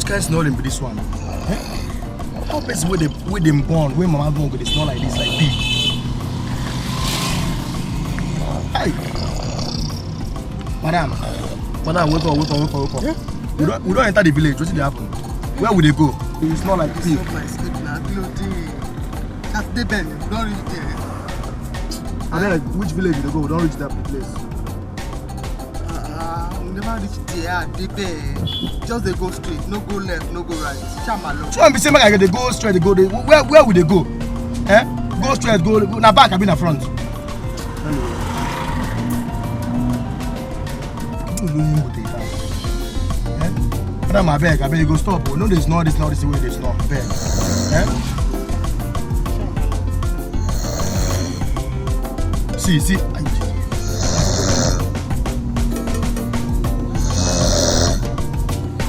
kind of snoring with this one? How person with them born, when mama born with a smell like this, like big? Hi. Madam, wake up. Yeah? We don't enter the village. What did happen? Where would they go? It's not like pig. That's the bend. We don't reach there. And then which village did they go? We don't reach that place. We never reach there. Just they go straight. No go left, no go right. So I'm saying like they go straight, they go. Where would they go? Eh? Go straight, go na back, I be na front. Madam, I beg you go stop. No, this is not the way this not. Beg. Eh? See.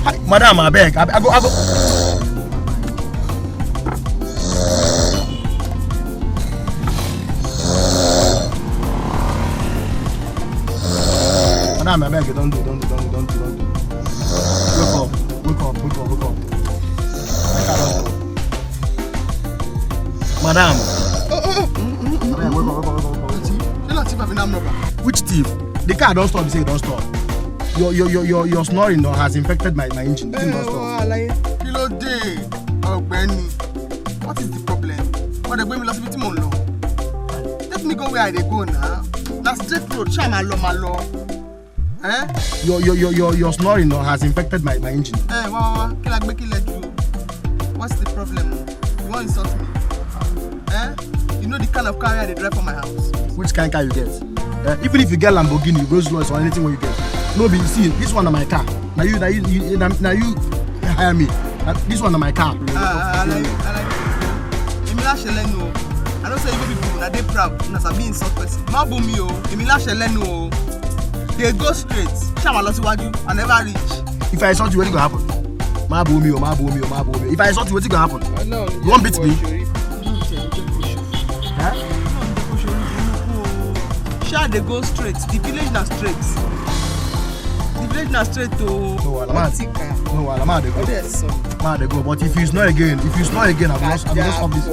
Hi, madam, I beg. I go. Madam, I beg you, don't do. Wake up. Madam. Which thief? The car don't stop, you say it don't stop. Your snoring has infected my engine. It don't stop. What is the problem? What me lost let me go where I go now. That's straight road, malo. Eh? Your snoring has infected my engine. What's the problem? You want to insult me? Eh? You know the kind of car they drive from my house. Which kind of car you get? Even if you get Lamborghini, Rolls Royce, or anything what you get. No, be see this one on my car. Now you hire me. This one on my car. I don't say you people na they proud. Na sabi insult person. Ma bo mi o. Emila Shelenu o. They go straight. Shama lo siwaju. I never reach. If I insult you, what's gonna happen? Ma bo mi o. If I insult you, what's gonna happen? You won't beat me. Sha they go straight. The village na straight. To No, Alama they go. They go. But if you snore again, I will just stop this.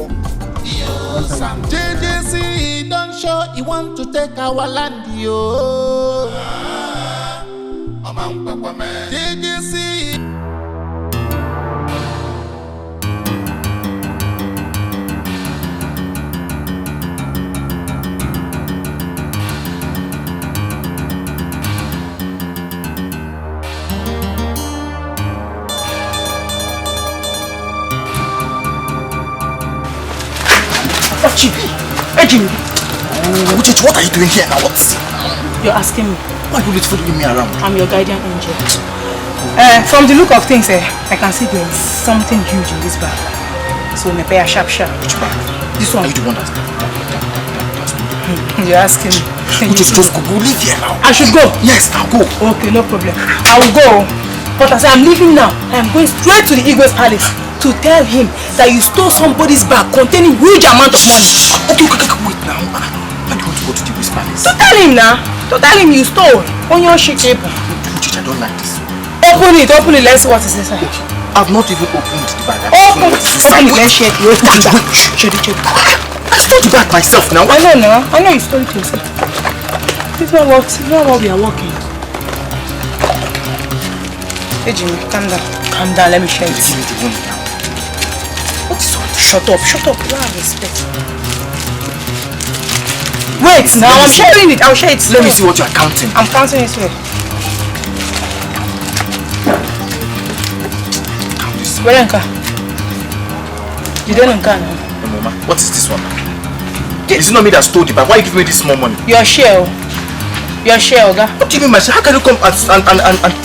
JJC don't show he want to take our land, yo. JJC. Jimmy, what are you doing here now? What? You're asking me. Why are you following me around? I'm your guardian angel. From the look of things, I can see there is something huge in this bag. So, me pay a sharp. Which bag? This one. Are you the one that's You're asking me. Just go. Leave here now. I should go? Yes, I'll go. Okay, no problem. I will go. But as I'm leaving now, I'm going straight to the Igwe's palace to tell him that you stole somebody's bag containing huge amount of money. Okay, wait now. Why do you want to go to the Igwe's palace? To tell him now. To tell him you stole on your shit table. I don't like this. Open it. Let's see what is inside. Okay. I've not even opened the bag. Open it. Let's share it. Check it. I stole the bag myself now. I know you stole it yourself. It's not what we are working. Hey Jimmy, calm down, let me share it. What is all this? Shut up, you don't have respect. Wait, now I'm sharing it, I'll share it. Let me see what you are counting. I'm counting it here. Count this. Werenka. You don't know now. Mama, what is this one? Is it not me that stole the bag? Why you give me this small money? Your share, Oga. What do you mean my share? How can you come and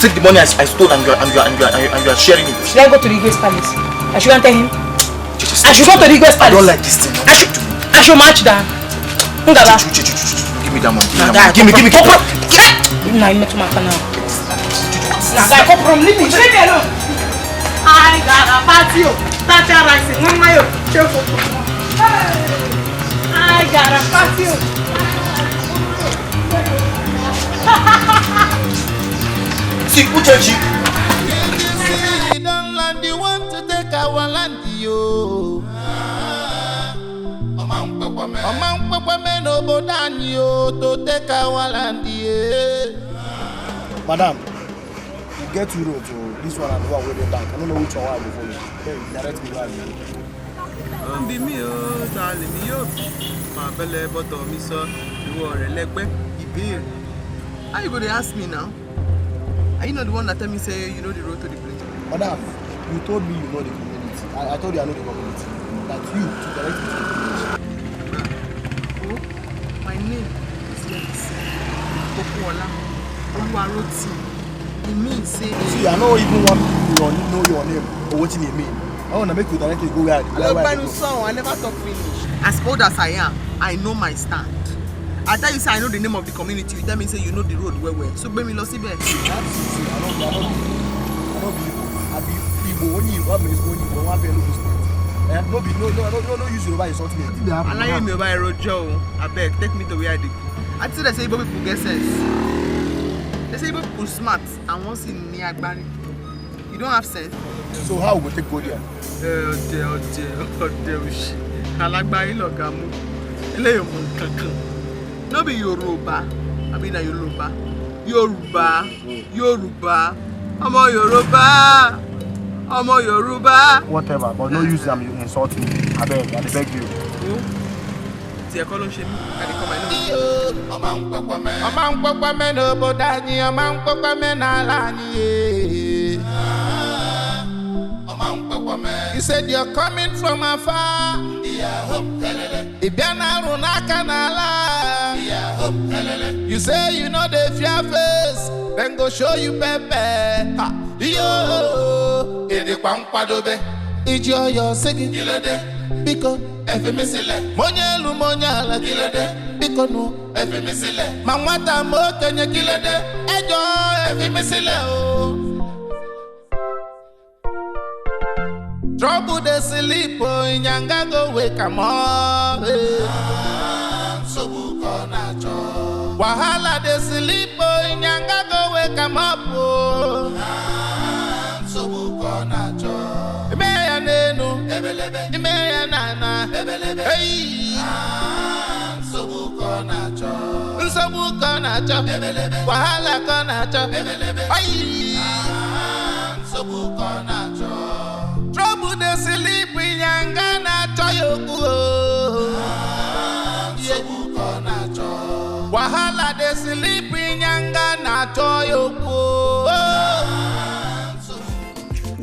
take the money I stole and you are sharing it? Should I go to the Igwe's palace? I shouldn't tell him. I should go to the Igwe's palace. I don't like this thing. I should match that. Give me that money. Give me. Nah, you met my now. Nah, guy, come from leave me alone. I got a party. That's a rising. I got a party. See, who touch you? Don't land Among women over Danio to take our land. Madam, you get two roads, so this one and the one way back. I don't know which one I will follow. Okay, direct me where I will. Be me, darling, me up. My belly, but me, sir, you are a leg back. How you going to ask me now? Are you not the one that tell me say you know the road to the place? Madam, you told me you know the community. I told you I know the community. That you to direct me to the community. Oh, my name is Okuola Oluwaroti. It means say. See, I don't even want to know your name or what you mean. I want to make you directly go where I never talk finish. As old as I am, I know my stand. I tell you say I know the name of the community. You tell me say you know the road well. So bring me lost I don't use your right sort me. I me by road Joe. I beg, take me to where I do. I tell they say people get sense. They say people smart and once in near Agbani. You don't have sense. So how we take go there? Alagbari logamu. Ile yo mon kankan. No be Yoruba. I mean Yoruba. Yoruba. Omo Yoruba. Whatever, but no use them you insult me. I beg you. Ti e ko lo se mi. I dey come You said you're coming from afar. You say you know the fear face, then go show you pepe. Yo, Ijo singing, Biko, Monyelu Monyala, Biko no, Mamata Mokanya Kilade, Ejo, every missile. Trouble the sleep, in Yanga go wake em up. Wahala the sleep, in Yanga go wake em up. Imeya nenu, Imeya nana, hey, Nsobu konacho, Wahala konacho, hey, Nsobu konacho. Trouble the sleep in Yangana Toyoku. Wahala the sleep in Yangana Toyoku.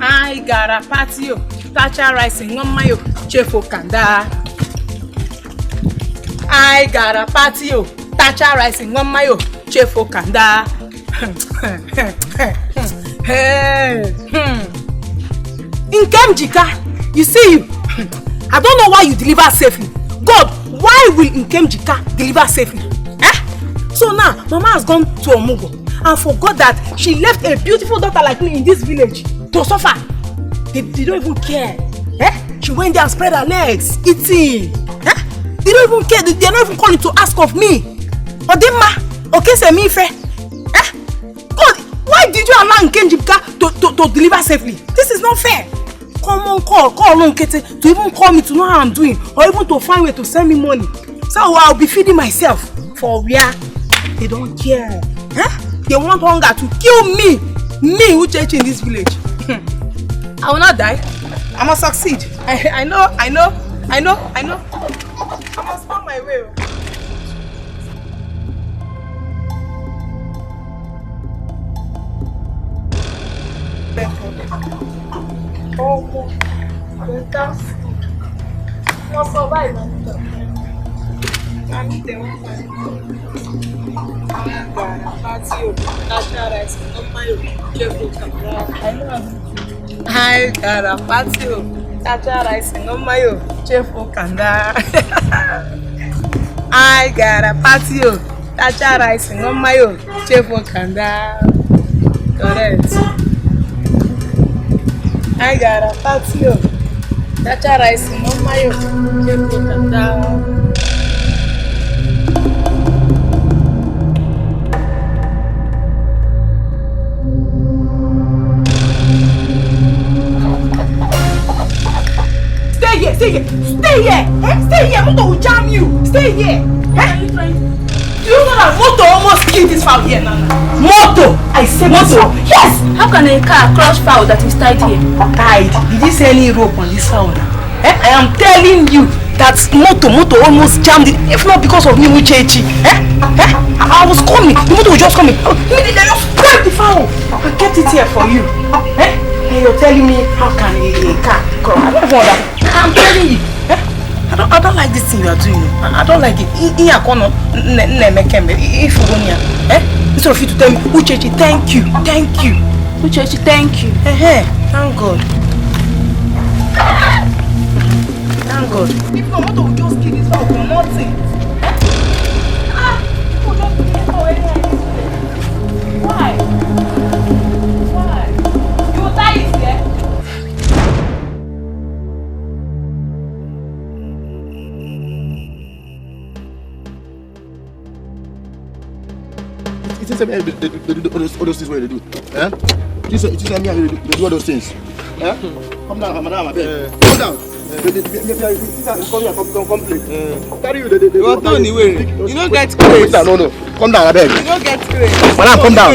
I got a patio, tacha rising on my chefo kanda. I got a patio, tacha rising on my chefo kanda. In Kemjika, you see you. I don't know why you deliver safely. God, why will Nkemjika deliver safely? So now, Mama has gone to Omugo and forgot that she left a beautiful daughter like me in this village to suffer. They don't even care. She went there and spread her legs, eating. They don't even care. They're not even calling to ask of me. Odema, okay, say me fair. God, why did you allow Nkemjika to deliver safely? This is not fair. Come on, call Nkete to even call me to know how I'm doing, or even to find a way to send me money. So I'll be feeding myself for where they don't care. They want hunger to kill me who church in this village. I will not die. I must succeed. I know. I must find my way. Oh, fantastic. You'll survive, I need them. I got a patio, tacha rice on my chefo kanda. I got a patio, tacha rice on my chefo kanda. Correct. I got a patio, tacha rice on my chefo kanda. stay here. Stay here. Stay here. Moto will jam you. Stay here. What are you trying? Do you know that Moto almost killed this fowl here, Nana? Moto! I said Moto! Yes! How can a car crush fowl that is tied here? Tied? Did you see any rope on this fowl now? I am telling you that Moto almost jammed it, if not because of me, Uchechi. I was coming. The Moto was just coming. Immediately I just grabbed the fowl. I kept it here for you. And you're telling me how can a car crush? I don't know that. I'm telling you. I don't like this thing you are doing. I don't like it. If you go here, instead of you to tell me, Uchechi, thank you. Uchechi, thank you. Thank God. Thank God. If not, Moto will just kill this fowl for nothing. People just kill this fowl anyhow. Why? You will die it here? It's the same they do all those things what they do. It's the same they do all those things. Come down, madam, I beg. Come down. Come play. Carry you. You don't get crazy. No. Come down, I beg. You don't get crazy. Madam, come down.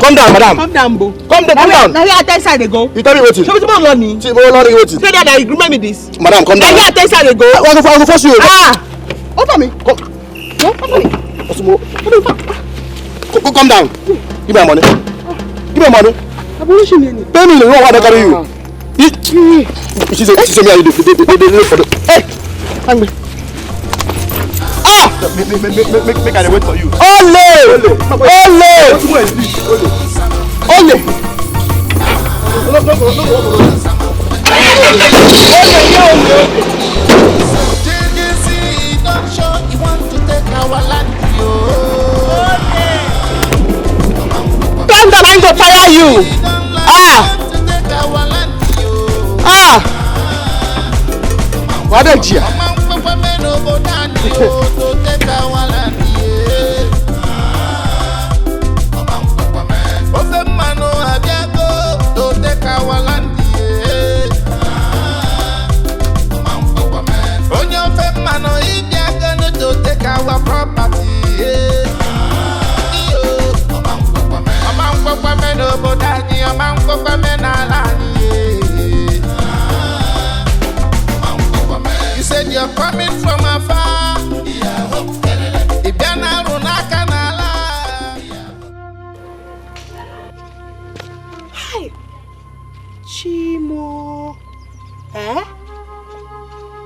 Come down, madam. Come down, Bo. Come down. Now you at side they go. You tell me what it. Show me some money. See, more money what it. Say that you remember this. Madam, come down. Now you at side they go. I will force you. Open me. Come down. Give me my money. Give me my money. Pay me. No one carry you. She said me they look for the. Hey, hang me. Make I wait for you. Ole. Come down, I'm going to fire you. What a dear. You said you're coming from afar. Hi, Chimo.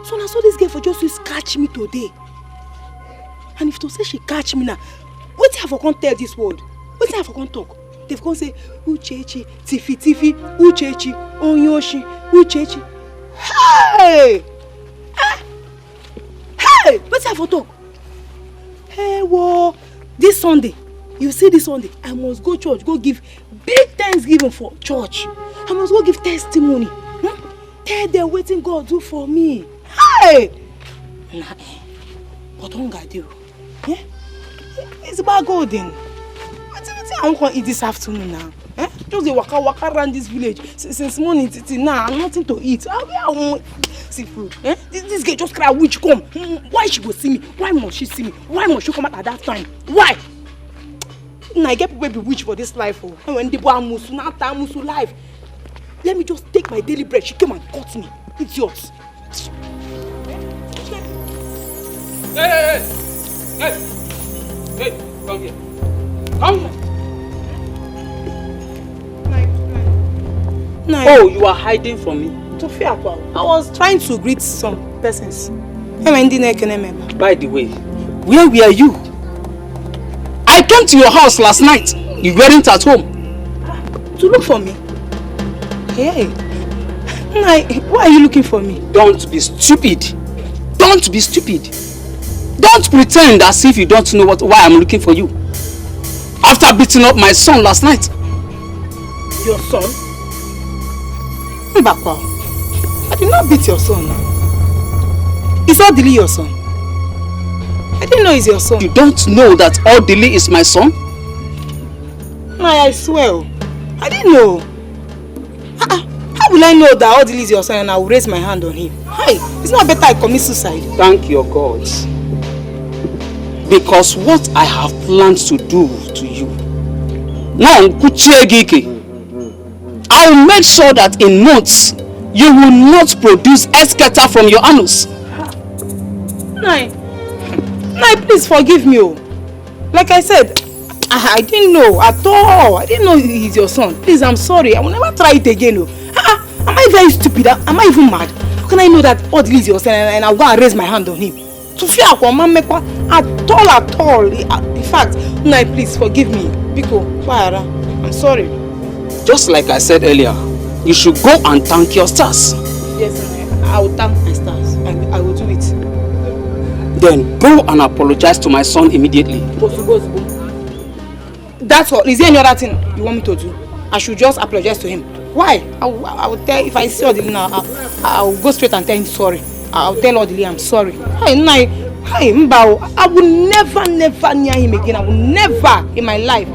So now this girl for just to catch me today. And if to say she catch me now, what have I can't tell this word? What have I can't talk? They've gone say Uchechi, Tifi, Uchechi, Onyoshi, Uchechi. Hey! Hey! What have I talk? Hey, whoa! This Sunday, you see this Sunday, I must go church, go give big thanksgiving for church. I must go give testimony. Tell them waiting God do for me. Hey! Nah, but don't God do. Yeah? It's about golden. I won't eat this afternoon now. Just the waka around this village since morning till now. I'm nothing to eat. I won't seafood. This girl just cry witch come. Why she go see me? Why must she see me? Why must she come out at that time? Why? Now I get people be witch for this life. And when the boy musu now time musu life. Let me just take my daily bread. She came and cut me. Idiot. Hey, come here. Come here. No. Oh, you are hiding from me. I was trying to greet some persons. By the way, where were you? I came to your house last night. You weren't at home. To look for me? Hey. Why are you looking for me? Don't be stupid. Don't be stupid. Don't pretend as if you don't know why I'm looking for you. After beating up my son last night. Your son? Mbakwa, I did not beat your son. Is Odili your son? I didn't know he's your son. You don't know that Odili is my son? I swear. I didn't know. How How will I know that all is your son and I will raise my hand on him? Hey, it's not better I commit suicide. Thank your gods. Because what I have planned to do to you, now I will make sure that in months you will not produce excreta from your anus. Nai, please forgive me. Like I said, I didn't know at all. I didn't know he's your son. Please, I'm sorry. I will never try it again. Am I very stupid? Am I even mad? How can I know that Odili is your son and I'll go and raise my hand on him? To fear at all. In fact, Nai, please forgive me. Biko, I'm sorry. Just like I said earlier, you should go and thank your stars. Yes, I will thank my stars. I will do it. Then go and apologize to my son immediately. That's all. Is there any other thing you want me to do? I should just apologize to him. Why? I will tell, if I see Odili now, I will go straight and tell him sorry. I will tell Odili I'm sorry. Hey, Mbao, I will never near him again. I will never in my life.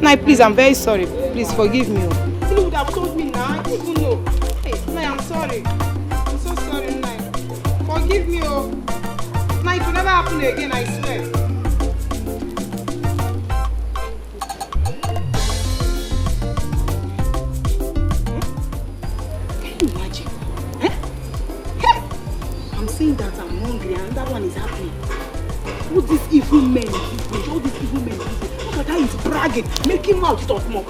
Nai, please, I'm very sorry. Please forgive me. You would have told me now. I didn't even know. Hey, Nai, I'm sorry. I'm so sorry, Nai. Forgive me. Nai, it will never happen again, I swear. Imagine. I'm saying that I'm hungry and that one is happening. All these evil men, all these evil men, look at how he's bragging, making mouth talk more,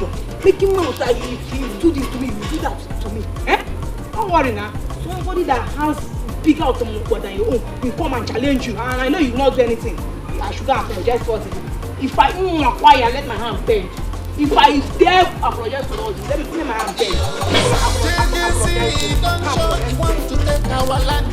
making mouth that you do this to me, you do that to me. Don't worry now. Somebody that has bigger automobile than your own will come and challenge you, and I know you will not do anything. I should not apologize for it. If I acquire, let my hand bend. If I dare apologize for all this, let me put my hand bend. You want to take our land,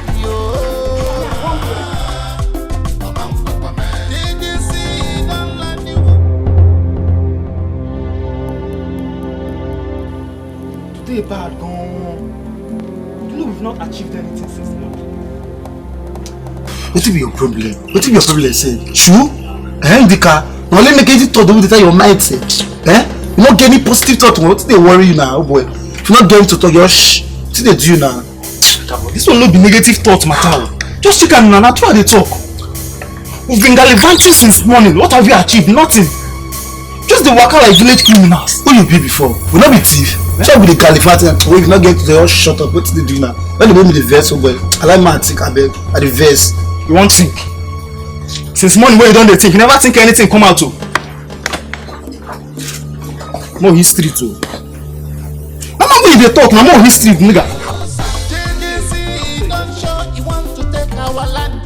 Today bad gone. You know we've not achieved anything since now. What will be your problem? What will be your problem, say? True? Ndika, now let me get it to do with your mindset. You not get any positive thought. What they worry you now, oh boy? If you're not getting to talk, you're shh. What they do you now? This will not be negative thoughts, matter. Just check and now try to talk. We've been gallivanting since morning. What have we achieved? Nothing. Just the waka like village criminals. Who you be before? We not be thief. Try with the gallivanting. Well, if you not get to the all shut up, what they do now? When they make me the verse, oh boy, I like my think I beg at the verse. You want think? Since morning when you don't think, you never think anything come out too. More history too. I'm not going to talk, no more history, nigga. You want to take our land,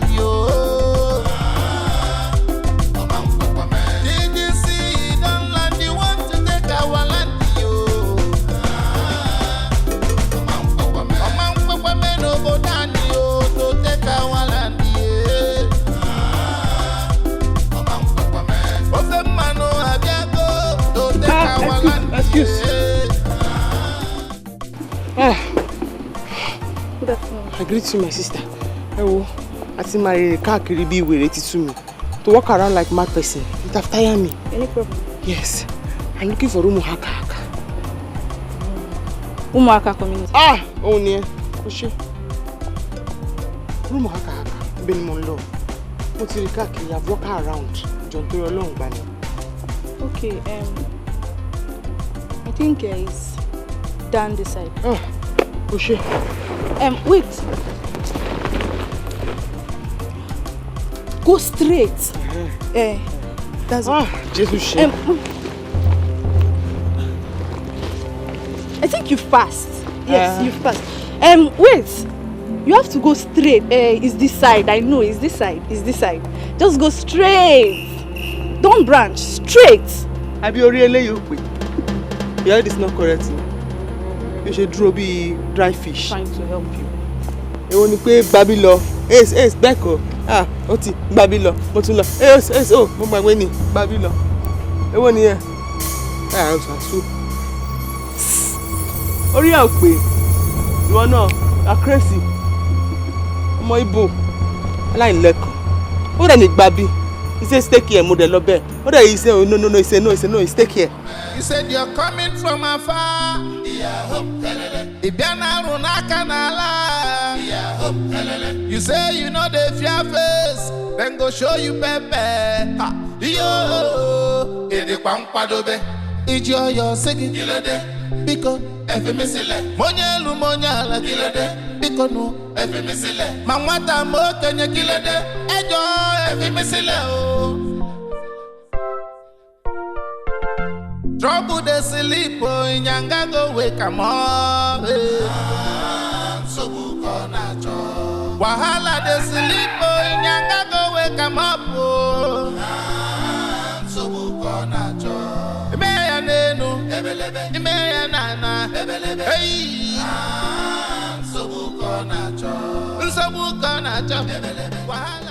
Excuse. Good afternoon. I greet you, my sister. I see my car carry be ready to me. To walk around like mad person. It have tired me. Any problem? Yes. I'm looking for Umuhaka. Umuhaka community. Oh near. Oshé. Umuhaka. Ben Monlo. What's the car carry? I've walked around. John to your long banner. Okay, I think it's down this side. Oshé. Wait. Go straight. That's Jesus. I think you've passed. Yes, you've passed. Wait. You have to go straight. It's this side. I know it's this side. It's this side. Just go straight. Don't branch. Straight. I be really you. Yeah, this is not correct. You should draw be dry fish. Trying to help you. You want to pay Babylon? Yes, Beko. Oti Babylon. Motula. Yes, oh, Mama Weni Babylon. You want here? So. Hurry up, you want no? Crazy. Mo Ibo. Aláìlẹ́kọ̀ọ́. Ó dẹ̀ ní Babi. He says stay here, model be. What are you saying? No, he said no, he stay here. You said you're coming from afar. You say you know the fear face, then go show you pepe. Yo, it's your singing. Because every missile, Monyala, because no, every missile. Mamata mo can you kill it? Enjoy every missile. Trouble the sleep, in Yanga go wake 'em up. So good on a job. Wahala the sleep, in Yanga go wake 'em up. So good on a job. Imeyanenu, Imeyanana, hey. So good on a job. So good on a job. Wahala.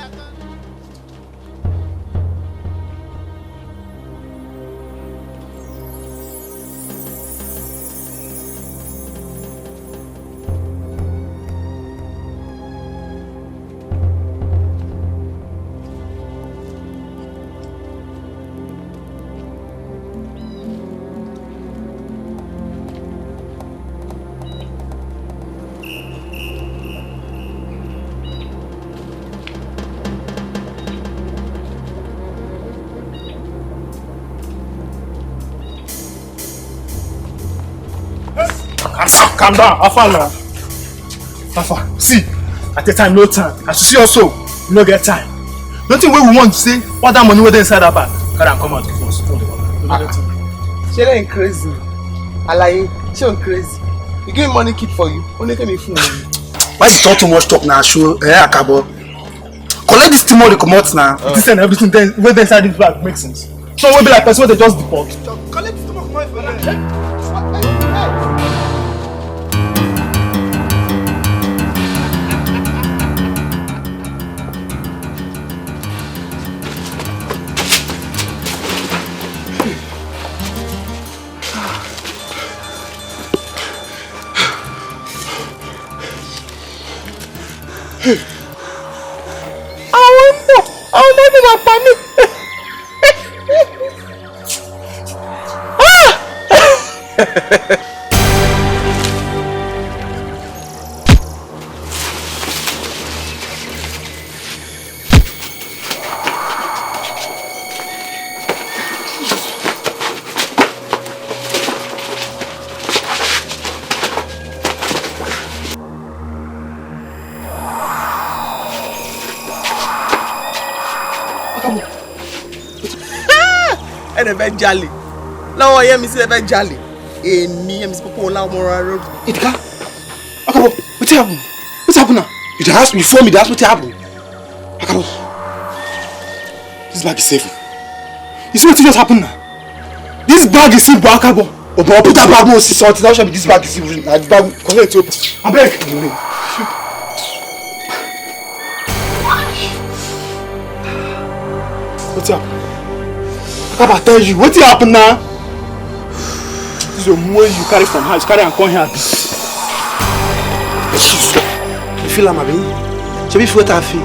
Calm down, Alpha now. Alpha, see, at the time, no time. As you see also, you no get time. Nothing we want to say, what that money was inside that bag. Can come out first. She ain't crazy. I like she ain't crazy. You give me money keep for you. Only give me food. Why you talk too much talk now? Show, Akabo. Collect this thing money come out now. This and everything then when they inside this bag makes sense. So we be like person they just deport. Collect this money for that. Jolly. Now I am Mr. Jolly. Me and Miss Popo now more road. Itika, Akabo, what happened? What's happened now? You asked me before me. That's what happened. Akabo, this bag is safe. You see what just happened now? This bag is safe, Akabo. Oh, but put that bag more salt. Now show me this bag is safe. This bag collect it. I beg. What's up? I tell you, what happened now? This is a money you carry from house, carry and come here. You feel like my baby? Should be what I feel.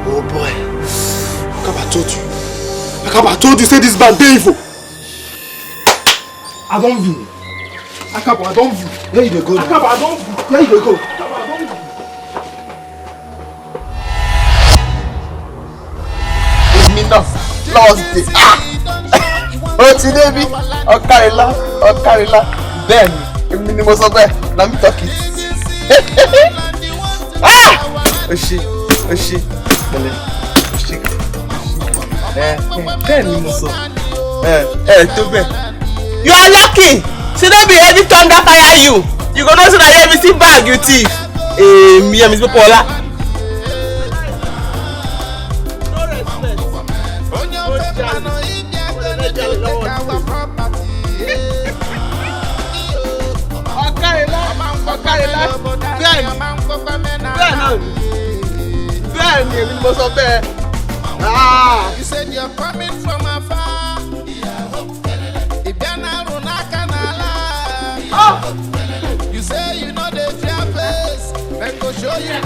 Oh boy. I told you, say this bad day evil. I don't view. I don't view. Where you go? I don't view. Where you go? Enough. Lost it. Oti Devi, Okarila, then èmi ni mo sọ bẹ́ẹ̀, na me talk it. Oṣé, bele, oṣé. Bẹ́ẹ̀ ni mo sọ. Tó bẹ́ẹ̀. You are lucky. See no be heavy thunder fire you. You go know say na heavy see bag you thief. Me and Miss Popola. You said you're coming from afar. You say you know the fear face, then go show you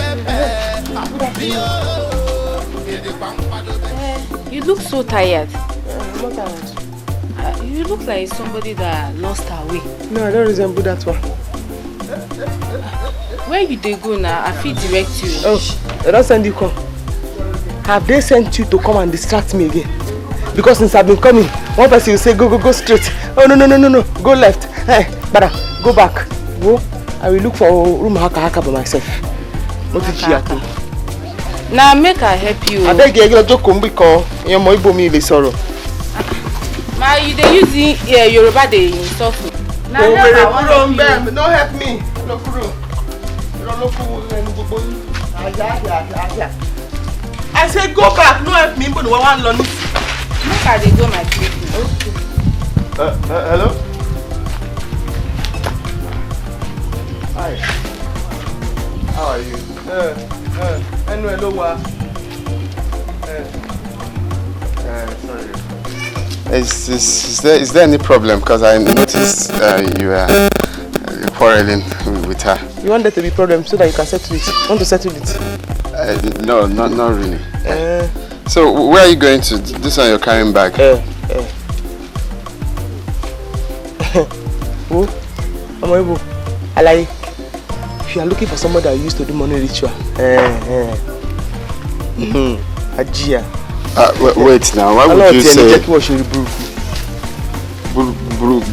You look so tired. I'm not tired. You look like somebody that lost her way. No, I don't resemble that one. Where you dey go now? I feel direct you. Oh, they don't send you come. Have they sent you to come and distract me again? Because since I've been coming, one person will say go straight. Oh no, go left. Hey, brother, go back. Go. I will look for room haka by myself. What did she have to? Now make her help you. I beg you, just come because your mom ibo me le sorrow. Ma, you dey use Yoruba dey insult me. Now no help me. No kuro. I said go back, no help me, but no one learn. Make her dey go my place. Hello? Hi. How are you? Anyway, lower. Sorry. Is there any problem? Because I noticed you were quarreling with her. You want there to be problem so that you can settle it? Want to settle it? No, not really. So where are you going to? This one you're carrying back? Oh, Amoibo, Alai. If you are looking for somebody that used to do money ritual, Ajia. Wait now, why would you say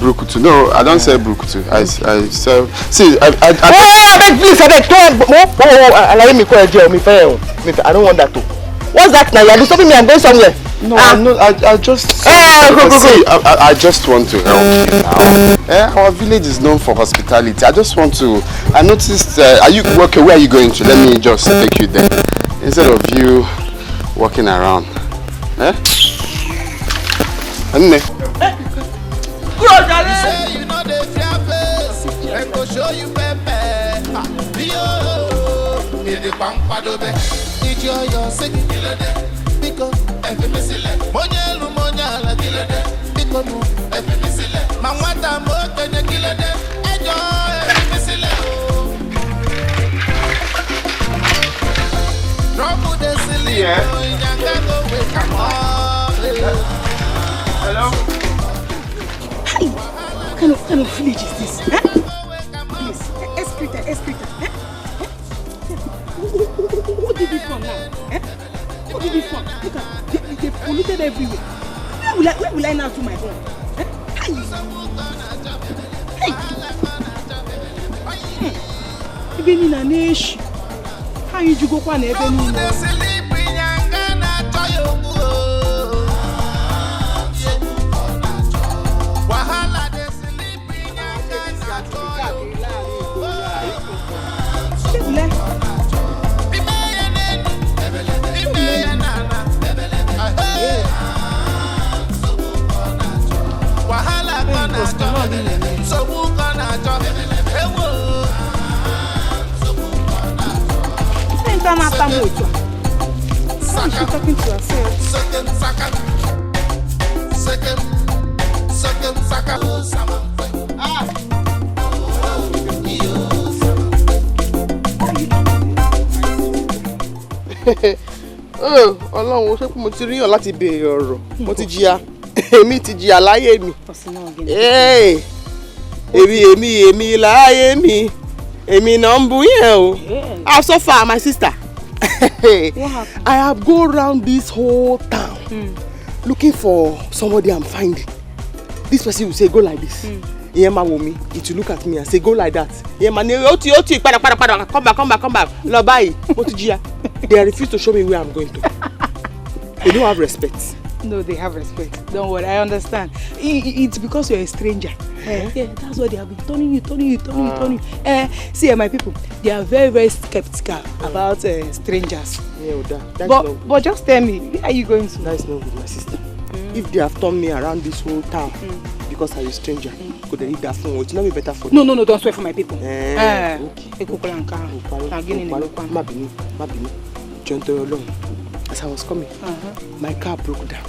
Brukutu? No, I don't say Brukutu. I say, see, I beg, please, I beg, I don't want that too. What's that now? You are disturbing me, I'm going somewhere. No, I just see, I just want to help you now. Our village is known for hospitality. I just want to, I noticed, are you okay, where are you going to? Let me just take you there. Instead of you walking around. You know they fear face, and go show you pepe. The pampadobe, did you singing because FMC Monyala Gilade, because FMC Mamata Mota Gilade, enjoy FMC. Trouble the silly, come on. Hello? Hi, what kind of village is this? Please, Esprit. Who did this one now? Who did this one? Look at, they polluted everywhere. Where will I now do my own? Hey! Even in a nation, how you go on even? So who gonna talk? Talking to herself. Oh, Ọlọ́run, ṣé mo ti ríyàn láti béèrè ọ̀rọ̀. Mo ti jìyà. Èmi ti jìyà láyé mi. Èmi láyé mi. Èmi náà ń bú yẹn o. How so far, my sister? I have go around this whole town looking for somebody I'm finding. This person will say go like this. Yema womi, it will look at me and say go like that. Yema ne oti pada come back. Lo báyìí, mo ti jìyà. They refuse to show me where I'm going to. They don't have respect. No, they have respect. Don't worry, I understand. It's because you're a stranger. Yeah, that's why they have been turning you. See, my people, they are very, very skeptical about strangers. Yeah, but just tell me, where are you going to? That's not with my sister. If they have turned me around this whole town because I'm a stranger, could they need that phone? It's not be better for them. No, don't swear for my people. Okay. As I was coming, my car broke down.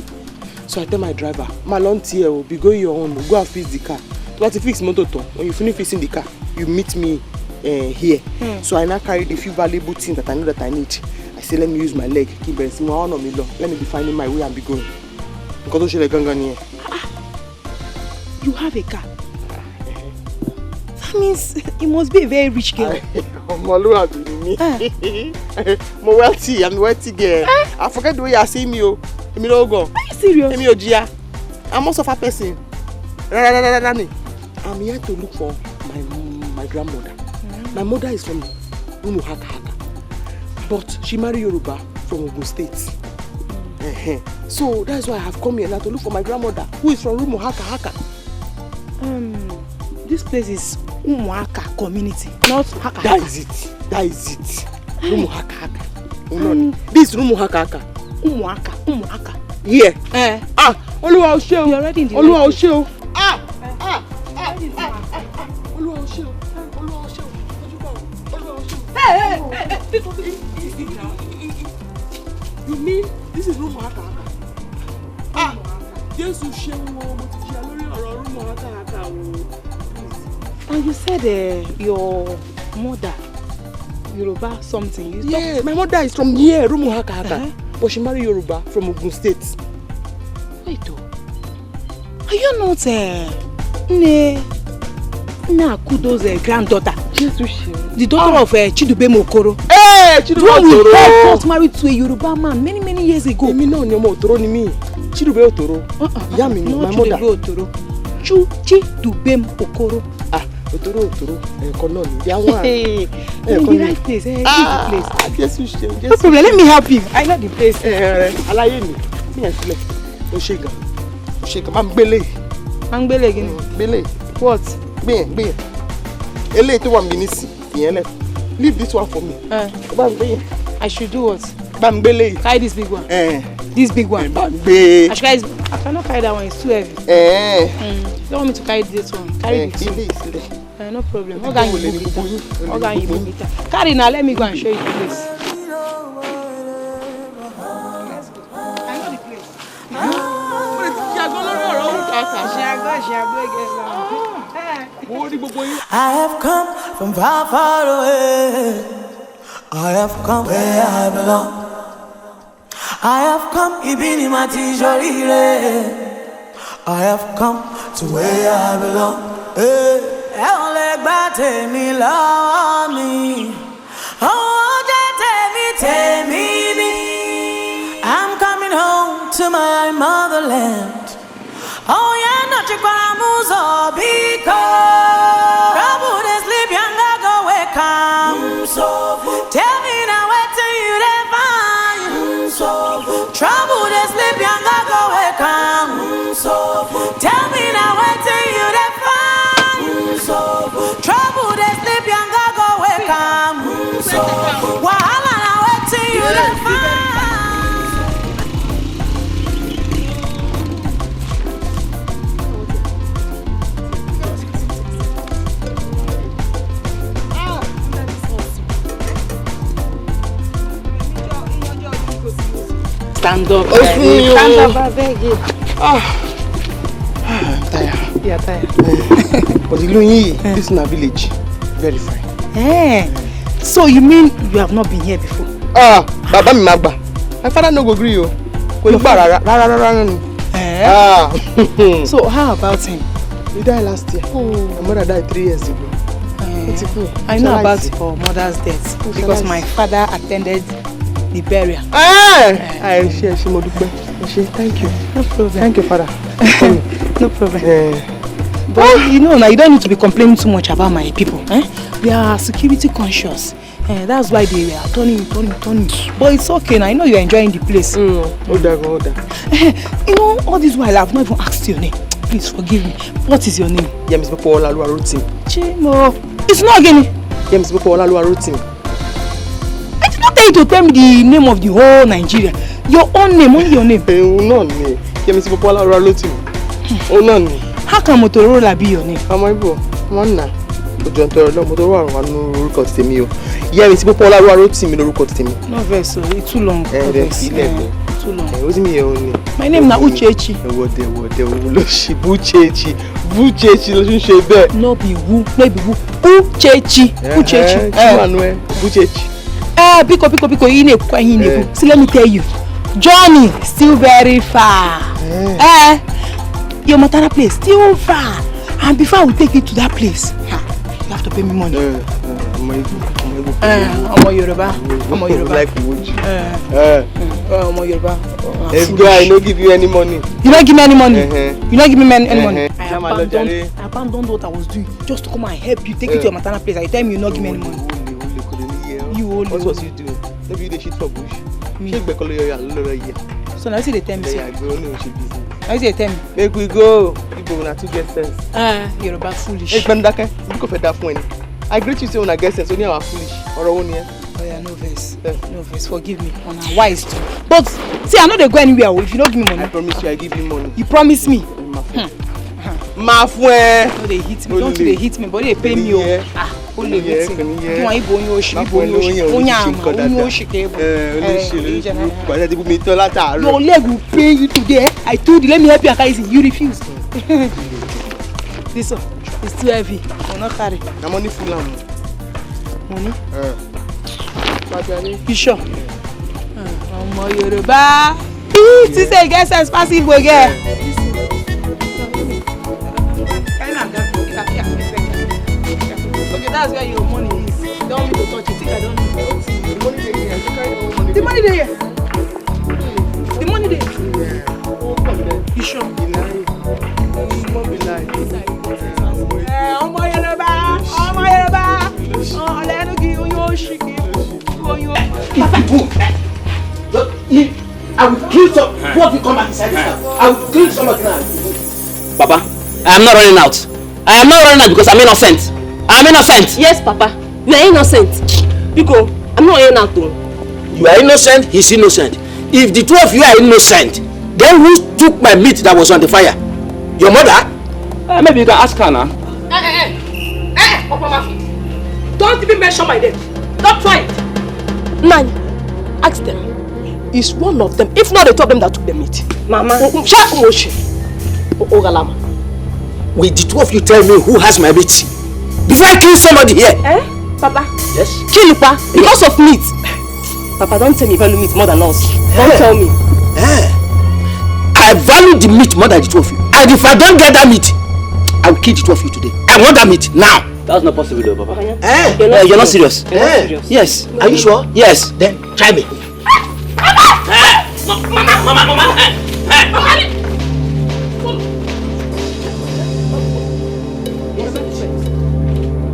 So I tell my driver, my long here will be going your own, go and fix the car. You have to fix motor. When you finish fixing the car, you meet me here. So I now carried a few valuable things that I know that I need. I say, let me use my leg. Let me be finding my way and be going. Because you have a car? That means you must be a very rich girl. I'm wealthy. I'm a wealthy girl. I forget the way you see me. Are you serious? I'm also a person. I'm here to look for my grandmother. My mother is from Chomaakpota, but she married Yoruba from Ogun State. So that's why I have come here now to look for my grandmother, who is from Chomaakpota. This place is Umuaka community, not Haka. That is it. Chomaakpota. This is Chomaakpota. Umuaka. Here. Oluwa o ṣé o. You already in the Oluwa o ṣé o. Hey. You mean this is Chomaakpota? Yes, you ṣé o. Mo ti jẹ lórí ọ̀rọ̀ Chomaakpota o. And you said your mother, Yoruba something. Yeah, my mother is from here, Chomaakpota. But she married Yoruba from Ogun State. Wait, are you not Akudo's granddaughter? The daughter of Chidube Mokoro. Hey, Chidube Otoro! Got married to a Yoruba man many years ago. Me no nyomo Otoro ni mi. Chidube Otoro. Yami ni my mother. Chidube Mokoro. Otoro. Kono ni. They are one. Hey, in the right place. This place. Yes, no problem. Let me help you. I know the place. Alaye mi. Mi en sile. O ṣega. Mangbele gini. Gbele. What? Gbe. Ele to wan binisi. Leave this one for me. I should do what? Bangbele. Carry this big one. This big one. I cannot carry that one. It's too heavy. You don't want me to carry this one. Carry this one. No problem. Carry now. Let me go and show you the place. I have come from far away. I have come where I belong. I have come even in my t-shirt. I have come to where I belong. I'm coming home to my motherland. Oh yeah, not your grandma's or because Rabu they sleep younger go wake up. Tell me now where till you they find. Trouble they sleep younger go wake up. Tell me now where till you they find. Trouble they sleep younger go wake up. Wahala now where till you they find. Stand up. I'm tired. You are tired. But this is a village. Very fine. So you mean you have not been here before? Baba mi magba. My father no go gree o. Ko gba rara ni. So how about him? He died last year. My mother died 3 years ago. I know about your mother's death because my father attended the burial. Thank you. No problem. Thank you, father. No problem. But you know, now you don't need to be complaining too much about my people. They are security conscious. That's why they are turning. But it's okay now. I know you're enjoying the place. Hold on. You know, all this while I've not even asked your name. Please forgive me. What is your name? James Bisola Ruth. Chimo. It's not again. James Bisola Ruth. I did not tell you to tell me the name of the whole Nigeria. Your own name, only your name. No, James Bisola Ruth. How can Motorola be your name? Motorola orúkọ ti tèmi o. James Bisola Ruth mi lórúkọ ti tèmi. No vex, so it's too long. Too long. What's me your name? My name na Uchechi. What lo shi Uchechi. Uchechi lo ṣe bẹ́ẹ̀. No be who. Uchechi. Uchechi. Biko, see, let me tell you. Journey still very far. Your maternal place still far. And before I will take you to that place, you have to pay me money. Yoruba. Like let's go, I don't give you any money. You don't give me any money? You don't give me any money? I abandoned what I was doing just to come and help you, take you to your maternal place. I tell me you not give me any money. What was you doing? Maybe you did shit for bush. So now see the time. Now see the time. Make we go. People want to get sense. You're about foolish. I greet you say when I get sense, only our foolish or only. Oh yeah, no verse. No verse. Forgive me. On our wise too. But see, I know they go anywhere if you don't give me money. I promise you, I give you money. You promise me? My friend. No, they hit me. Don't they hit me? But they pay me. Only waiting. You want to go your leg will pay you today. I told you, let me help you carry it. You refuse. This one is too heavy. I'm not carry. I'm only full of money. You sure? Yoruba. You say get sense passive again. Okay, that's where your money is. Don't want me to touch it. I don't know. The money there. The money there. You sure? I will kill some. What you come back inside this house? I will kill somebody now. Papa, I am not running out. I am not running out because I'm innocent. I'm innocent. Yes, Papa. You are innocent. Because I'm not running out though. You are innocent, he's innocent. If the two of you are innocent, then who took my meat that was on the fire? Your mother? Maybe you can ask her now. Papa Mafi. Don't even mention my name. Don't try it. Man, ask them. It's one of them, if not the two of them that took the meat. Mama. Will the two of you tell me who has my meat? Before I kill somebody here. Papa? Yes? Kill Lupa because of meat. Papa, don't tell me you value meat more than us. Don't tell me. I value the meat more than the two of you. And if I don't get that meat, I will kill the two of you today. I want that meat now. That's not possible though, Papa. You're not serious. You're not serious. Yes. Are you sure? Yes. Then try me. Mama.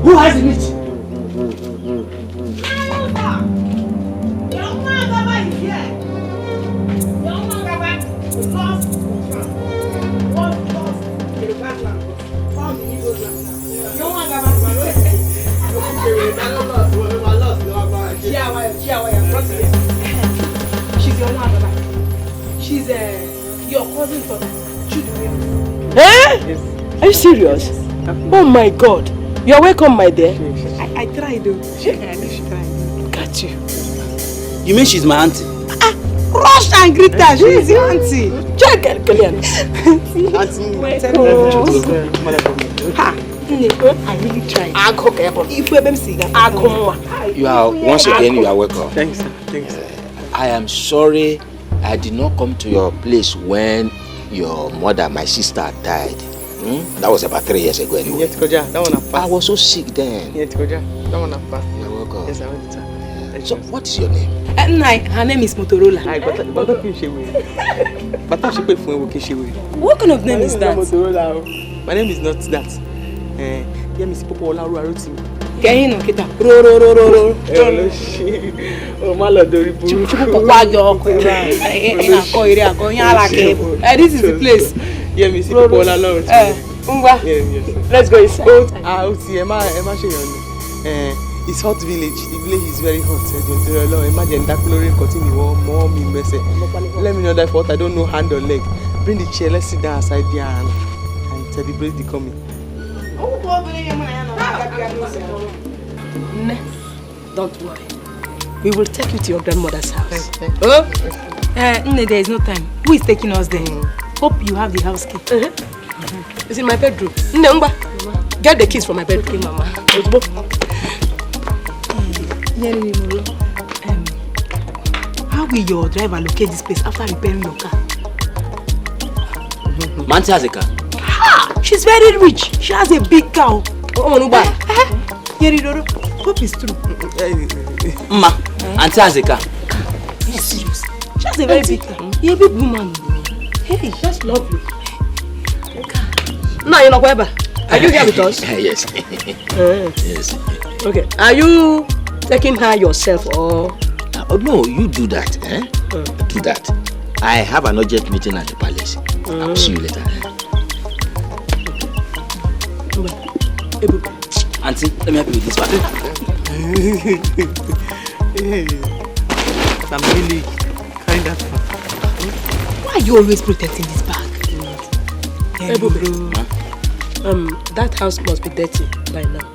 Who has the meat? She's your mother. She's your cousin from Chudwin. Yes. Are you serious? Oh my God. You're welcome, my dear. I tried though. I know she tried. Got you. You mean she's my auntie? Rush and greet her. She's your auntie. Check it, Kalian. I really tried. You are once again you are welcome. Thanks, sir. I am sorry I did not come to your place when your mother, my sister, died. That was about 3 years ago anyway. Yes, Koja, that one passed. I was so sick then. Yes, Koja, that one passed. You're welcome. Yes, I went to So, what is your name? Her name is Motorola. What kind of name is that? My name is not that. Yeah, Miss Popo Olaruaruti. Can you get this is the place. Yeah, Miss Popo Olaruaruti. Let's go inside. It's hot village. The village is very hot. Imagine that chlorine continue more me messy. Let me know that what I don't know hand or leg. Bring the chair, let's sit down outside there and celebrate the coming. Don't worry. We will take you to your grandmother's house. There is no time. Who is taking us there? Hope you have the house key. It's in my bedroom. Get the keys from my bedroom, Mama. how will your driver locate this place after repairing your car? Manti has a car. Ha! She's very rich. She has a big cow. Oh, no, bad. Yeridoro, hope it's true. Ma, Auntie has a car. Are you serious? She has a very big car. You're a big woman. Hey, that's lovely. No, you're not whoever. Are you here with us? Yes. Yes. Okay. Are you taking her yourself or? Oh no, you do that. Do that. I have an urgent meeting at the palace. I'll see you later. Auntie, let me help you with this bag. I'm really kind of. Why are you always protecting this bag? That house must be dirty by now.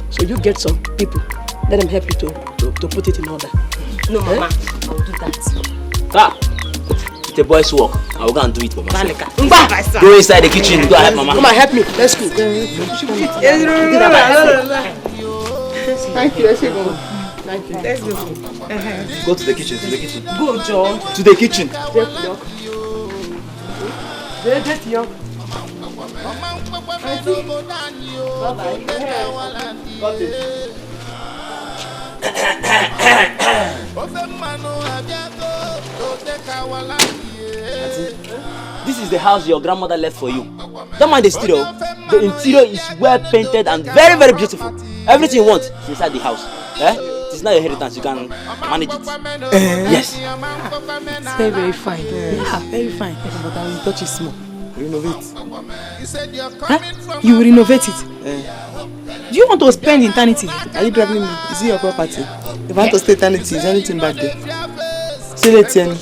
So you get some people, let them help you to put it in order. No, Mama, I will do that. It's a boy's work. I will go and do it for myself. Go inside the kitchen. Go ahead, Mama. Come and help me. Let's go. Thank you. Thank you. Let's go. Go to the kitchen. Go, John. To the kitchen. Get young. This is the house your grandmother left for you. Don't mind the exterior. The interior is well painted and very, very beautiful. Everything you want is inside the house. It's not your inheritance. You can manage it. Yes. It's very, very fine. Yeah, very fine. But I will touch it small. Renovate. Huh? You will renovate it? Do you want to spend eternity? Are you driving me? Is it your property? If I want to stay eternity, is anything back there? Say it, Tiani.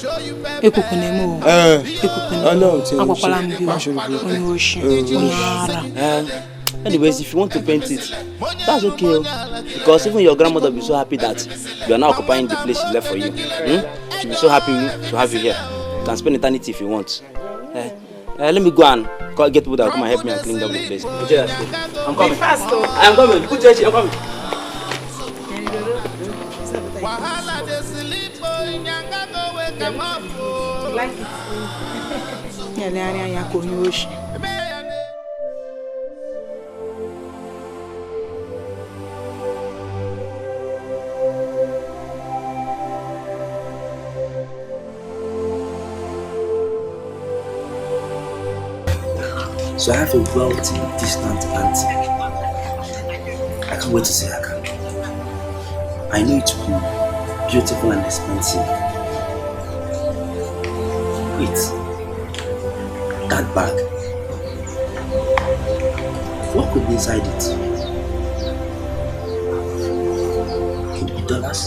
Anyways, if you want to paint it, that's okay. Because even your grandmother will be so happy that you are now occupying the place she left for you. She'll be so happy to have you here. You can spend eternity if you want. Let me go and get people that will come and help me and clean up the place. I'm coming. I'm coming. Put your I'm coming. So I have a wealthy, distant auntie. I can't wait to see her. I know it will be beautiful and expensive. Wait, that bag. What could be inside it? Could it be dollars?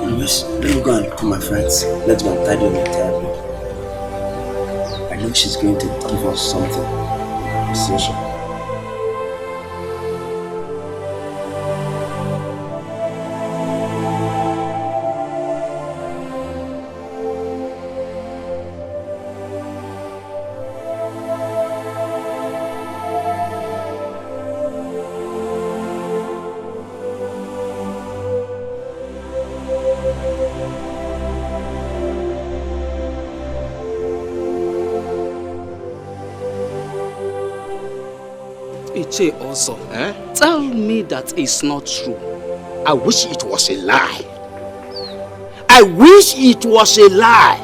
Anyways, let me go and call my friends. Let's go and tidy up the table. I know she's going to give us something essential. Also, tell me that it's not true. I wish it was a lie. I wish it was a lie.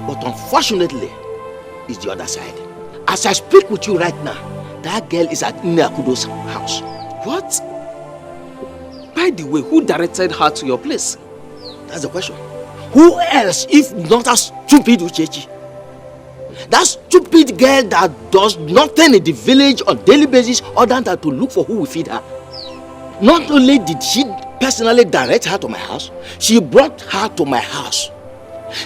But unfortunately, it's the other side. As I speak with you right now, that girl is at Akudo's house. What? By the way, who directed her to your place? That's the question. Who else if not that stupid Uchechi? That stupid girl that does nothing in the village on a daily basis other than to look for who will feed her. Not only did she personally direct her to my house, she brought her to my house.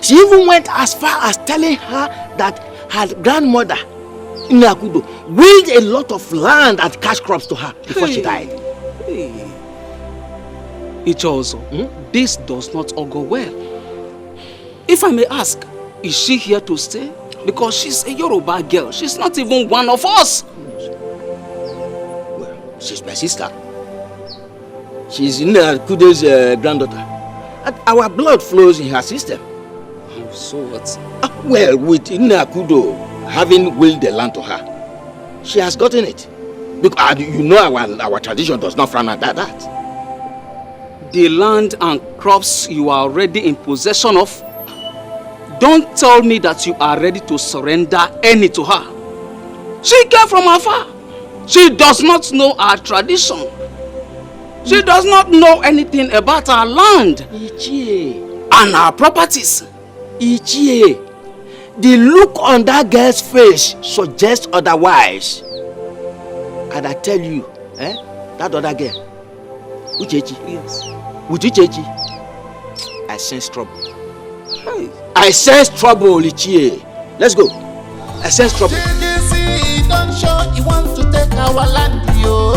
She even went as far as telling her that her grandmother, Inakudo, willed a lot of land and cash crops to her before she died. Ichozo, this does not augur well. If I may ask, is she here to stay? Because she's a Yoruba girl. She's not even one of us. Well, she's my sister. She's Kudo's granddaughter. And our blood flows in her system. Oh, so what? Well, with Kudo having willed the land to her, she has gotten it. Because you know our tradition does not frown at that. The land and crops you are already in possession of, don't tell me that you are ready to surrender any to her. She came from afar. She does not know our tradition. She does not know anything about our land and our properties. Ichie, the look on that girl's face suggests otherwise. And I tell you, that other girl, Uchechi. Yes. With Uchechi, I sense trouble. Hey. I sense trouble, Ichie. Let's go. I sense trouble. Don't show you want to take our land, yo.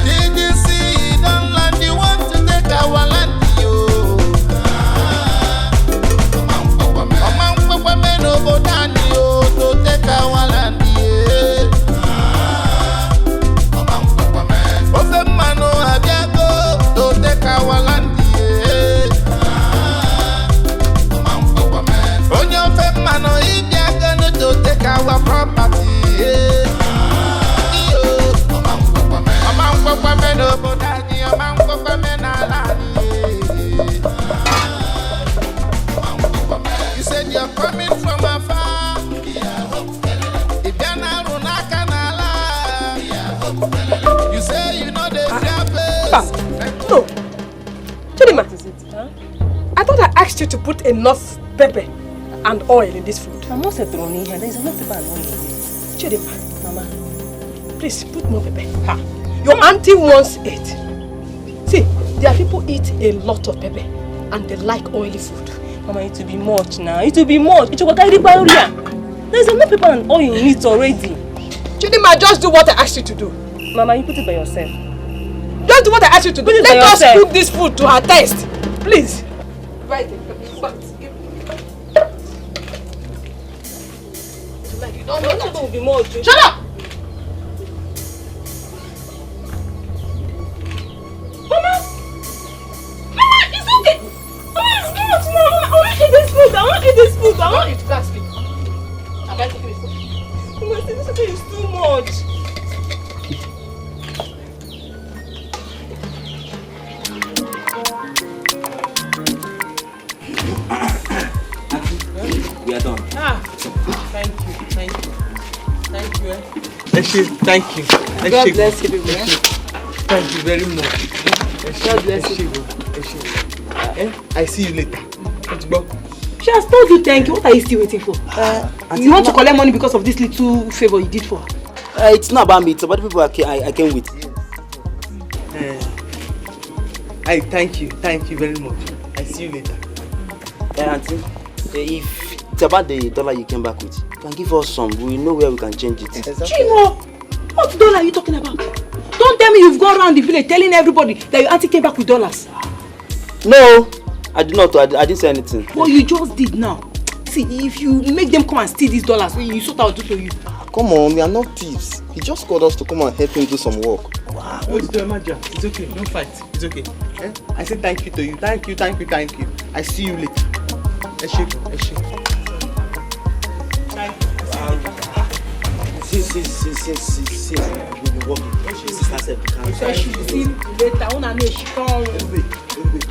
Did you see don't land you want to take our land, yo. To take our land, yeah. Mano abiago to take our land, yeah. Onyo fe mano ibiago to take our property, yeah. You said you're coming from afar. You say you know the place. No. Chidima, I thought I asked you to put enough pepper and oil in this food. I'm not saying here. There is enough pepper and oil in this. Chidima, Mama, please put more pepper. Ha. Your auntie wants it. See, there are people eat a lot of pepper and they like oily food. Mama, it will be much now. It will be much. There is enough pepper and oil in it already. Chidima, just do what I asked you to do. Mama, you put it by yourself. Just do what I asked you to do. Let us cook this food to her taste. Please. Right. It will be much. Shut up! Mama, it's okay. Mama, it's much now. I want to eat this food. I want to eat this food. I want to eat that food. I'm going to eat this food. Mama, this food is too much. We are done. Thank you. Thank you. Thank you. God bless you, baby. Thank you very much. God bless you. I see you later. She has told you thank you. What are you still waiting for? You want to collect money because of this little favor you did for her? It's not about me. It's about the people I came with. I thank you. Thank you very much. I see you later. Auntie, if it's about the dollar you came back with, you can give us some. We know where we can change it. Chimo, what dollar are you talking about? Don't tell me you've gone around the village telling everybody that your auntie came back with dollars. No, I did not. I didn't say anything. Well, you just did now. See, if you make them come and steal these dollars, you sort out do to you. Come on, we are not thieves. He just called us to come and help him do some work. Wow. What's the matter? It's okay. No fight. It's okay. I say thank you to you. Thank you. I see you later. See. We'll be working. Sister said we can't.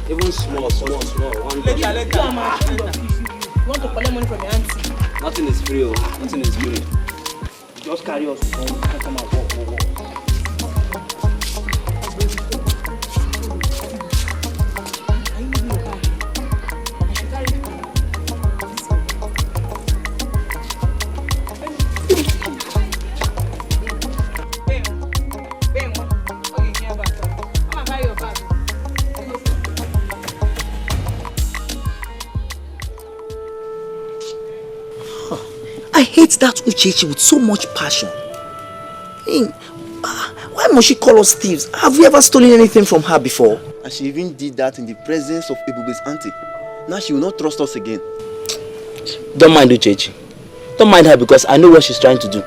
Even small. Later. You want to collect money from your auntie? Nothing is free. Nothing is free. Just carry us. Come and walk. I hate that Uchechi with so much passion. Why must she call us thieves? Have we ever stolen anything from her before? And she even did that in the presence of Ebube's auntie. Now she will not trust us again. Don't mind Uchechi. Don't mind her because I know what she's trying to do.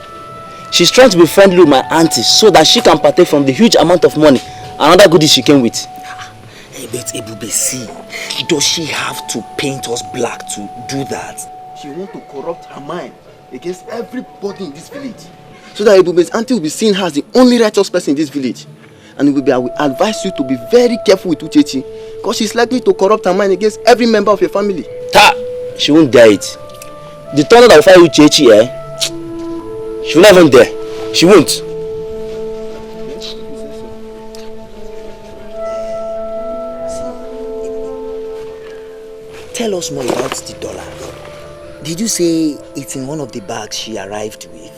She's trying to be friendly with my auntie so that she can partake from the huge amount of money and other goodies she came with. Hey, but Ebube, see, does she have to paint us black to do that? She wants to corrupt her mind against everybody in this village. So that Ebube's auntie will be seen as the only righteous person in this village. And Ebube, I will advise you to be very careful with Uchechi, because she's likely to corrupt her mind against every member of your family. She won't dare it. The thunder that will fight Uchechi, she will not even dare. She won't. Tell us more about the dollar. Did you say it's in one of the bags she arrived with?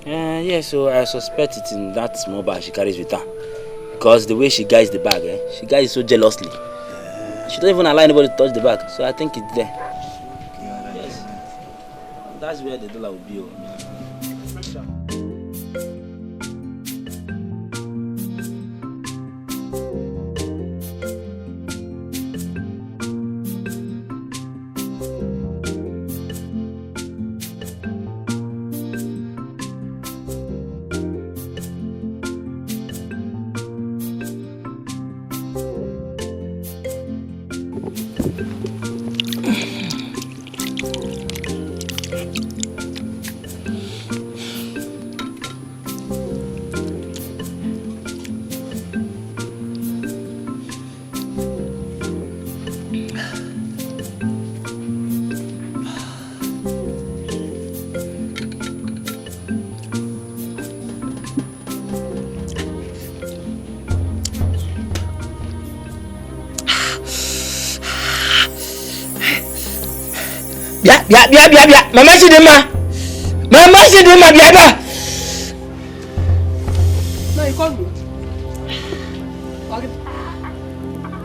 Yeah, so I suspect it's in that small bag she carries with her. Because the way she guides the bag, she guides it so jealously. She doesn't even allow anybody to touch the bag, so I think it's there. Yes. That's where the dollar will be. Yeah. Mama Chidima, biaba. No, you call me. Okay.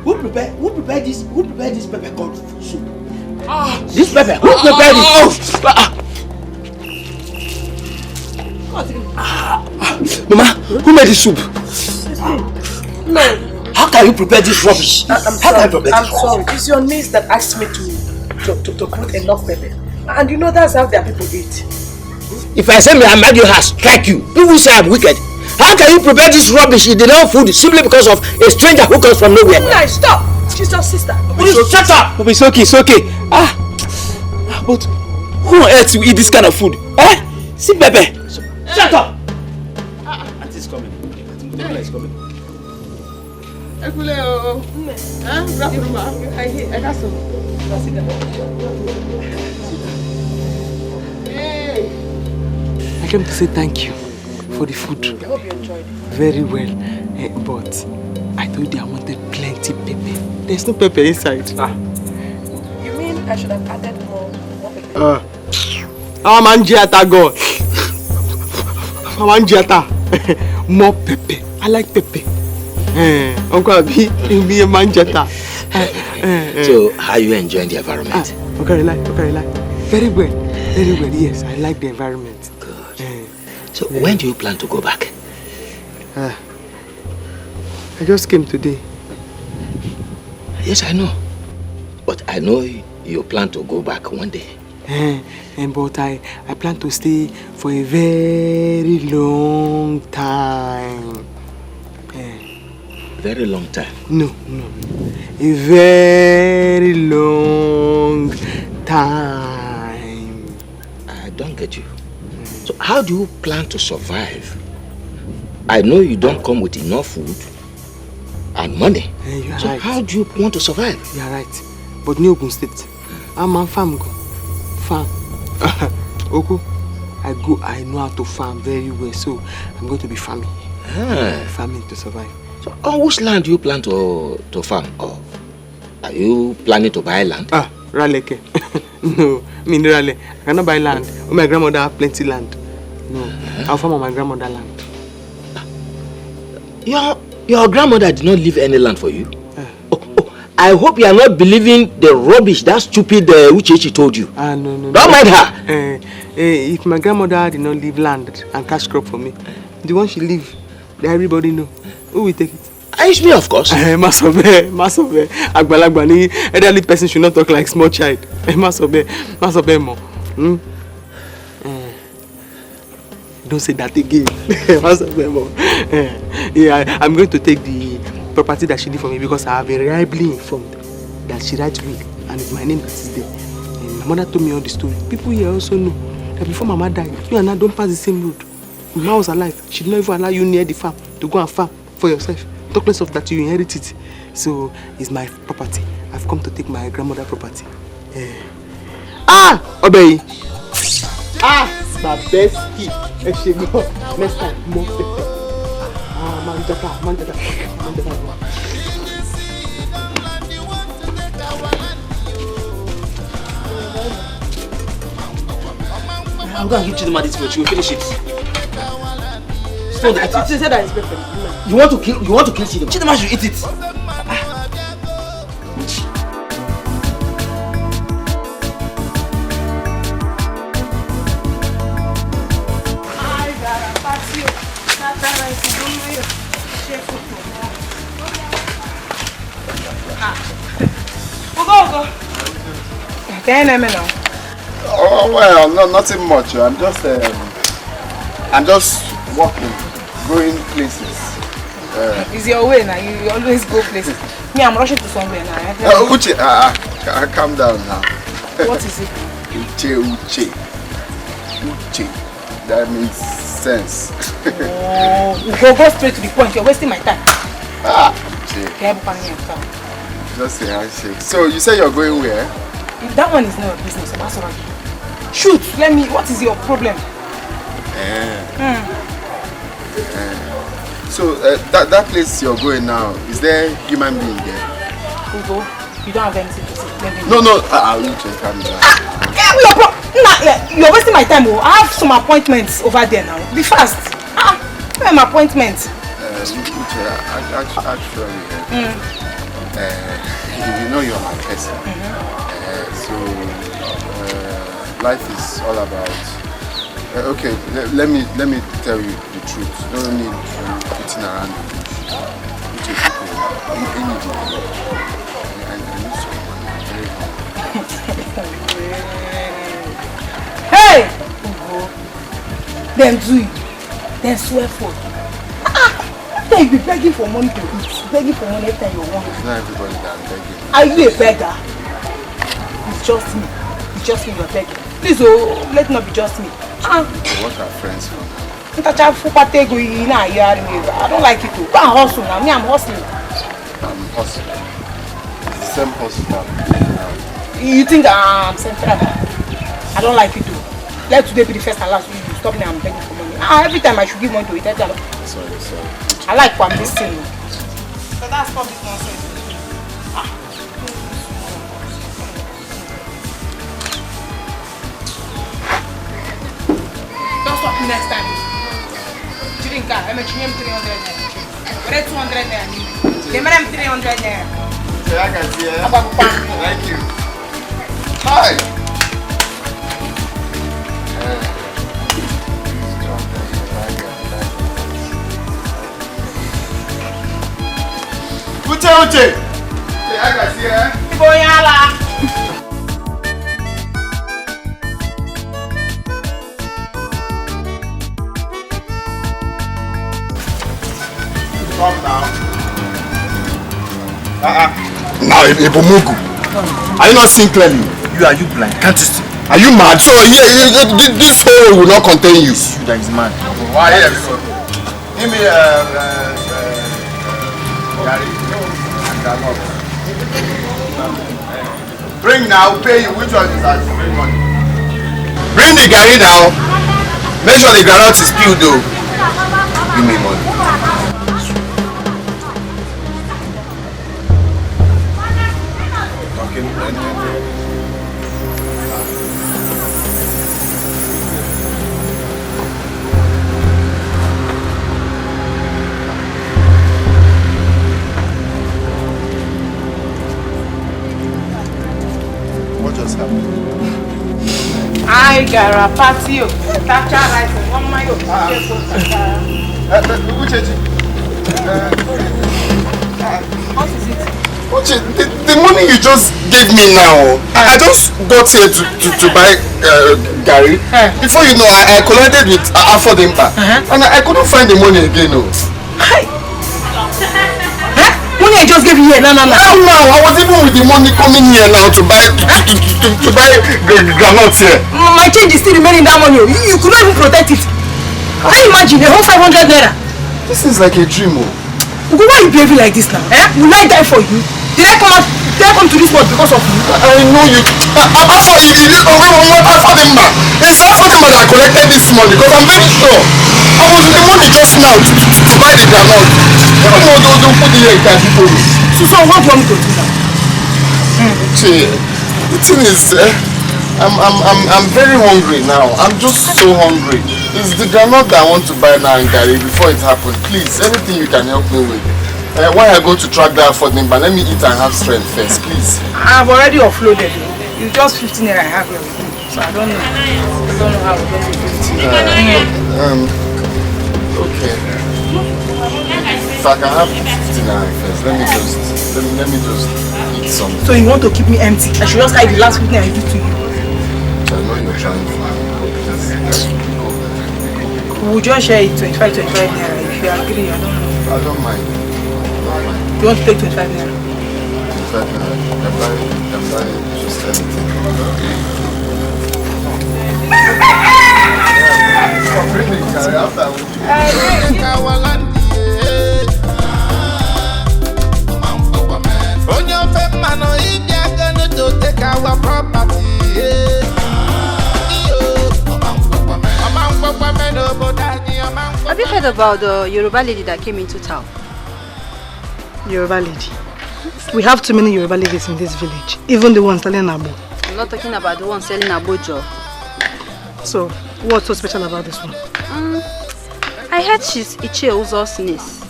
Who prepared this pepper called soup? This pepper. Who prepared it? Mama, who made this soup? No. How can you prepare this rubbish? I'm sorry. It's your niece that asked me to put enough pepper. And you know that's how their people eat. If I say I made you strike you, people say I'm wicked. How can you prepare this rubbish in the enough food simply because of a stranger who comes from nowhere? No, stop! She's your sister. Shut up! It's okay. But who on earth will eat this kind of food? See Pepe. Shut up! Auntie's coming. Auntie is coming. I came to say thank you for the food. I hope you enjoyed it. Very well. But I told you I wanted plenty pepper. There's no pepper inside. You mean I should have added more pepper? Amanjiata God. Amanjiata. More pepper. I like pepper. Uncle Abi, be a manjata. So, how are you enjoying the environment? Okay. Very well, yes. I like the environment. Good. So, when do you plan to go back? I just came today. Yes, I know. But I know you plan to go back one day. But I plan to stay for a very long time. Very long time? No. A very long time. I don't get you. So how do you plan to survive? I know you don't come with enough food and money. You're so right. How do you want to survive? You're right. But New Ogun State, I'm a farm. Oku, I know how to farm very well, so I'm going to be farming. Farming to survive. So on which land do you plan to farm? Or are you planning to buy land? Raleke. No, Rale. I cannot buy land. My grandmother have plenty land. No, I'll farm on my grandmother's land. Your grandmother did not leave any land for you? I hope you are not believing the rubbish that stupid Uchechi told you. No. Don't mind her. If my grandmother did not leave land and cash crop for me, the one she leave, everybody know. Who will take it? It's me, of course. Masobe. Agbalagbani, elderly person should not talk like small child. Masobe mo. Don't say that again. Yeah, I'm going to take the property that she did for me because I have been reliably informed that she writes will and it's my name that is there. And my mother told me all the story. People here also know that before Mama died, you and I don't pass the same road. When Mama was alive, she did not even allow you near the farm to go and farm for yourself. Talk less of that, you inherit it. So it's my property. I've come to take my grandmother's property. Obey. My best key. Next time, more pepper. Manjata. I'm going to give Chidima this food. She will finish it. So she said that it's perfect. You want to kill Chidima? Chidima should eat it. Oh well, no, nothing much. I'm just walking, going places. It's your way now. You always go places. Me, I'm rushing to somewhere now. Uche, calm down now. What is it? Uche. That means sense. Go straight to the point. You're wasting my time. Uche. Just say handshake. So you say you're going where? That one is not your business. That's all right. Shoot, what is your problem? So that place you're going now, is there human being there? Ugo, you don't have anything to say. No, I will just calm down. You're wasting my time. I have some appointments over there now. Be fast. I have an appointment. Actually, you know you're my person. So life is all about. Okay, let me tell you the truth. No need putting around the bush. Hey! Then do it. Then swear for it. Then you be begging for money to eat. Begging for money every time you want. It's not everybody that I'm begging. Are you a beggar? It's just me. It's just me you're begging. Please, let it not be just me. So what are friends for? I don't like it too. Go and hustle now. Me, I'm hustling. I'm hustling. It's the same hustle. You think I'm central? I don't like it too. Let today be the first and last week. You stop me, I'm begging for money. Every time I should give money to it. Sorry. I like what I'm listening. So that's public nonsense. Don't stop me next time. Chirinka, I'm a 300 naira. What 200 naira? Give me 300 naira. Thank you. Hi. Uche. Come now. Now, Ibomugu. Are you not seeing clearly? Are you blind? Can't you see? Are you mad? So this hole will not contain you. You that is mad. Why everyone? Give me Gary. Bring now, pay you. Which one is that? Bring money. Bring the Gary now. Make sure the groundnut is peeled though. Give me money. I got a patio. Tacha rice and one mayo. What is it? Uche, the money you just gave me now, I just got here to buy Gary. Before you know, I collided with Afodimpa. And I couldn't find the money again. Money I just gave you here, no. Now, I was even with the money coming here now to buy granuts here. My change is still remaining that money. You could not even protect it. Can you imagine the whole 500 naira? This is like a dream. Why are you behaving like this now? Will I die for you? Did I come to this world because of you? I know you. It's Afodimpa that collected this money because I'm very sure. I was with the money just now to buy the granite. Don't put it here in people. So what do you want me to do now? The thing is, I'm very hungry now. I'm just so hungry. It's the granite that I want to buy now in Gary before it happens. Please, anything you can help me with. Why I go to track that for them, but let me eat and have strength first, please. I've already offloaded you. It's just 15 naira I have here with you. So I don't know how we're going to do it. Okay. If I can have 15 naira first, let me just eat something. So you want to keep me empty? I should just hide the last 15 naira I give to you. I know you're trying for me. We'll just share it 25 naira if you agree. I don't know. I don't mind. You want to take 25 naira? 25 naira. I'm buying just anything. Have you heard about the Yoruba lady that came into town? Yoruba lady? We have too many Yoruba ladies in this village, even the ones selling abo. I'm not talking about the one selling abojo. So, what's so special about this one? I heard she's Ichie Uzo's niece.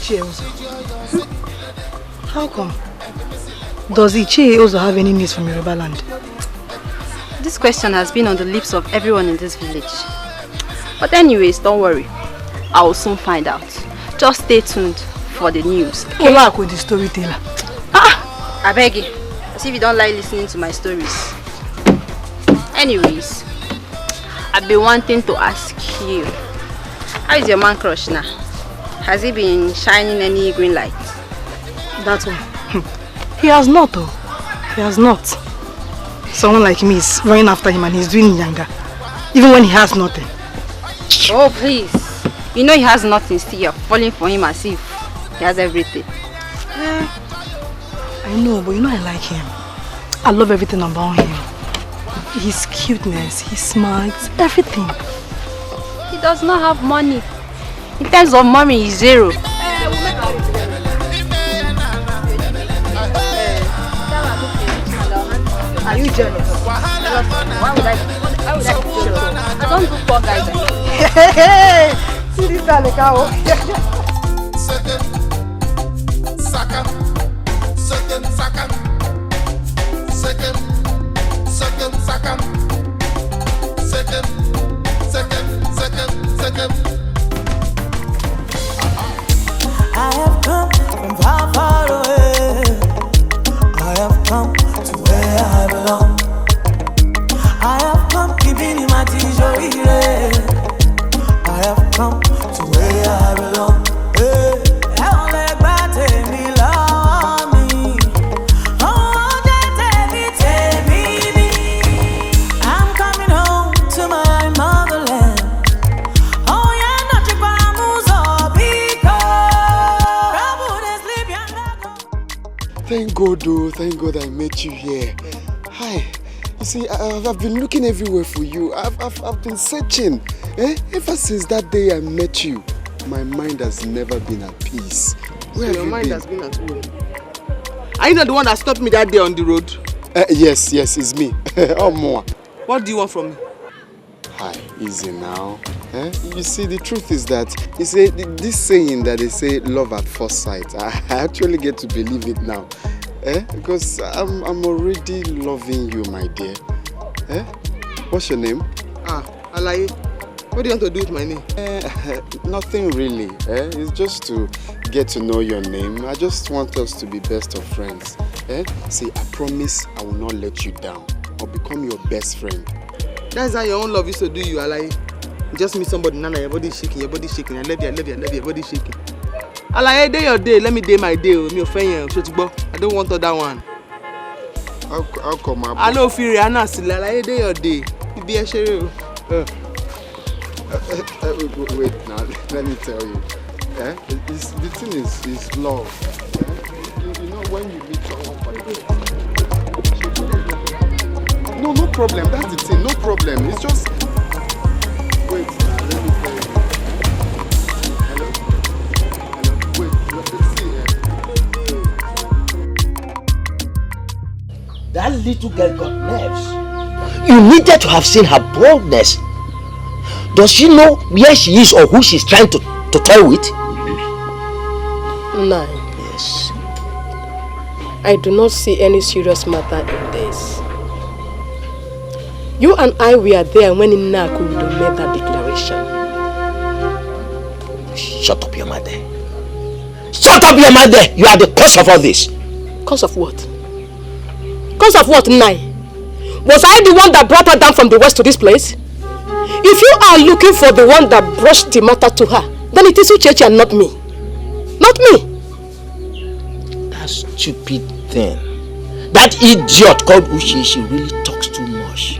Ichie Uzo? How come? Does Ichie Uzo have any niece from Yoruba land? This question has been on the lips of everyone in this village. But anyways, don't worry. I will soon find out. Just stay tuned for the news. Okay? Like with the storyteller. I beg you. As if you don't like listening to my stories. Anyways, I've been wanting to ask you. How is your man crush now? Has he been shining any green light? That one. He has not though. He has not. Someone like me is running after him and he's doing younger. Even when he has nothing. Oh please. You know he has nothing, still you're falling for him as if he has everything. I know, but you know I like him. I love everything about him. His cuteness, his smiles, everything. He does not have money. In terms of money, he's zero. Are you jealous? Why would I be jealous? I don't do poor guys anymore. Hey! See this guy, I have come from far, far away. I have come to where I belong. I have come keeping in my t-shirt. I have come to where I belong. I'm coming home to my motherland. Oh yeah, not Thank God, though. Thank God I met you here. Hi. You see, I've been looking everywhere for you. I've been searching. Ever since that day I met you, my mind has never been at peace. Where so your mind has been at home? Are you not the one that stopped me that day on the road? Yes, it's me. Oh, more. What do you want from me? Hi, easy now. You see, the truth is that this saying that they say love at first sight, I actually get to believe it now. Because I'm already loving you, my dear. What's your name? Alaye. What do you want to do with my name? Nothing really. It's just to get to know your name. I just want us to be best of friends. See, I promise I will not let you down. I'll become your best friend. That's how your own love used to do you, Alai. You just meet somebody, Nana, your body's shaking, your body's shaking. I love you, your body's shaking. Alai, day your day, let me day my day. Me offend you, I don't want that one. I'll come up. I know Fury, I know Alai, day your day. You be a sheriff. Wait now, let me tell you. The thing is love. You know when you meet someone for no problem. That's the thing. No problem. It's just wait. Let me tell you. Hello. Wait. See. That little girl got nerves. You needed to have seen her boldness. Does she know where she is or who she's trying to toy with? No. Yes. I do not see any serious matter in this. You and I were there when Inaku made that declaration. Shut up, your mother. Shut up, your mother! You are the cause of all this. Cause of what? Cause of what, Nai? Was I the one that brought her down from the west to this place? If you are looking for the one that brushed the matter to her, then it is Uchechi and not me. Not me. That stupid thing. That idiot called Uchechi really talks too much.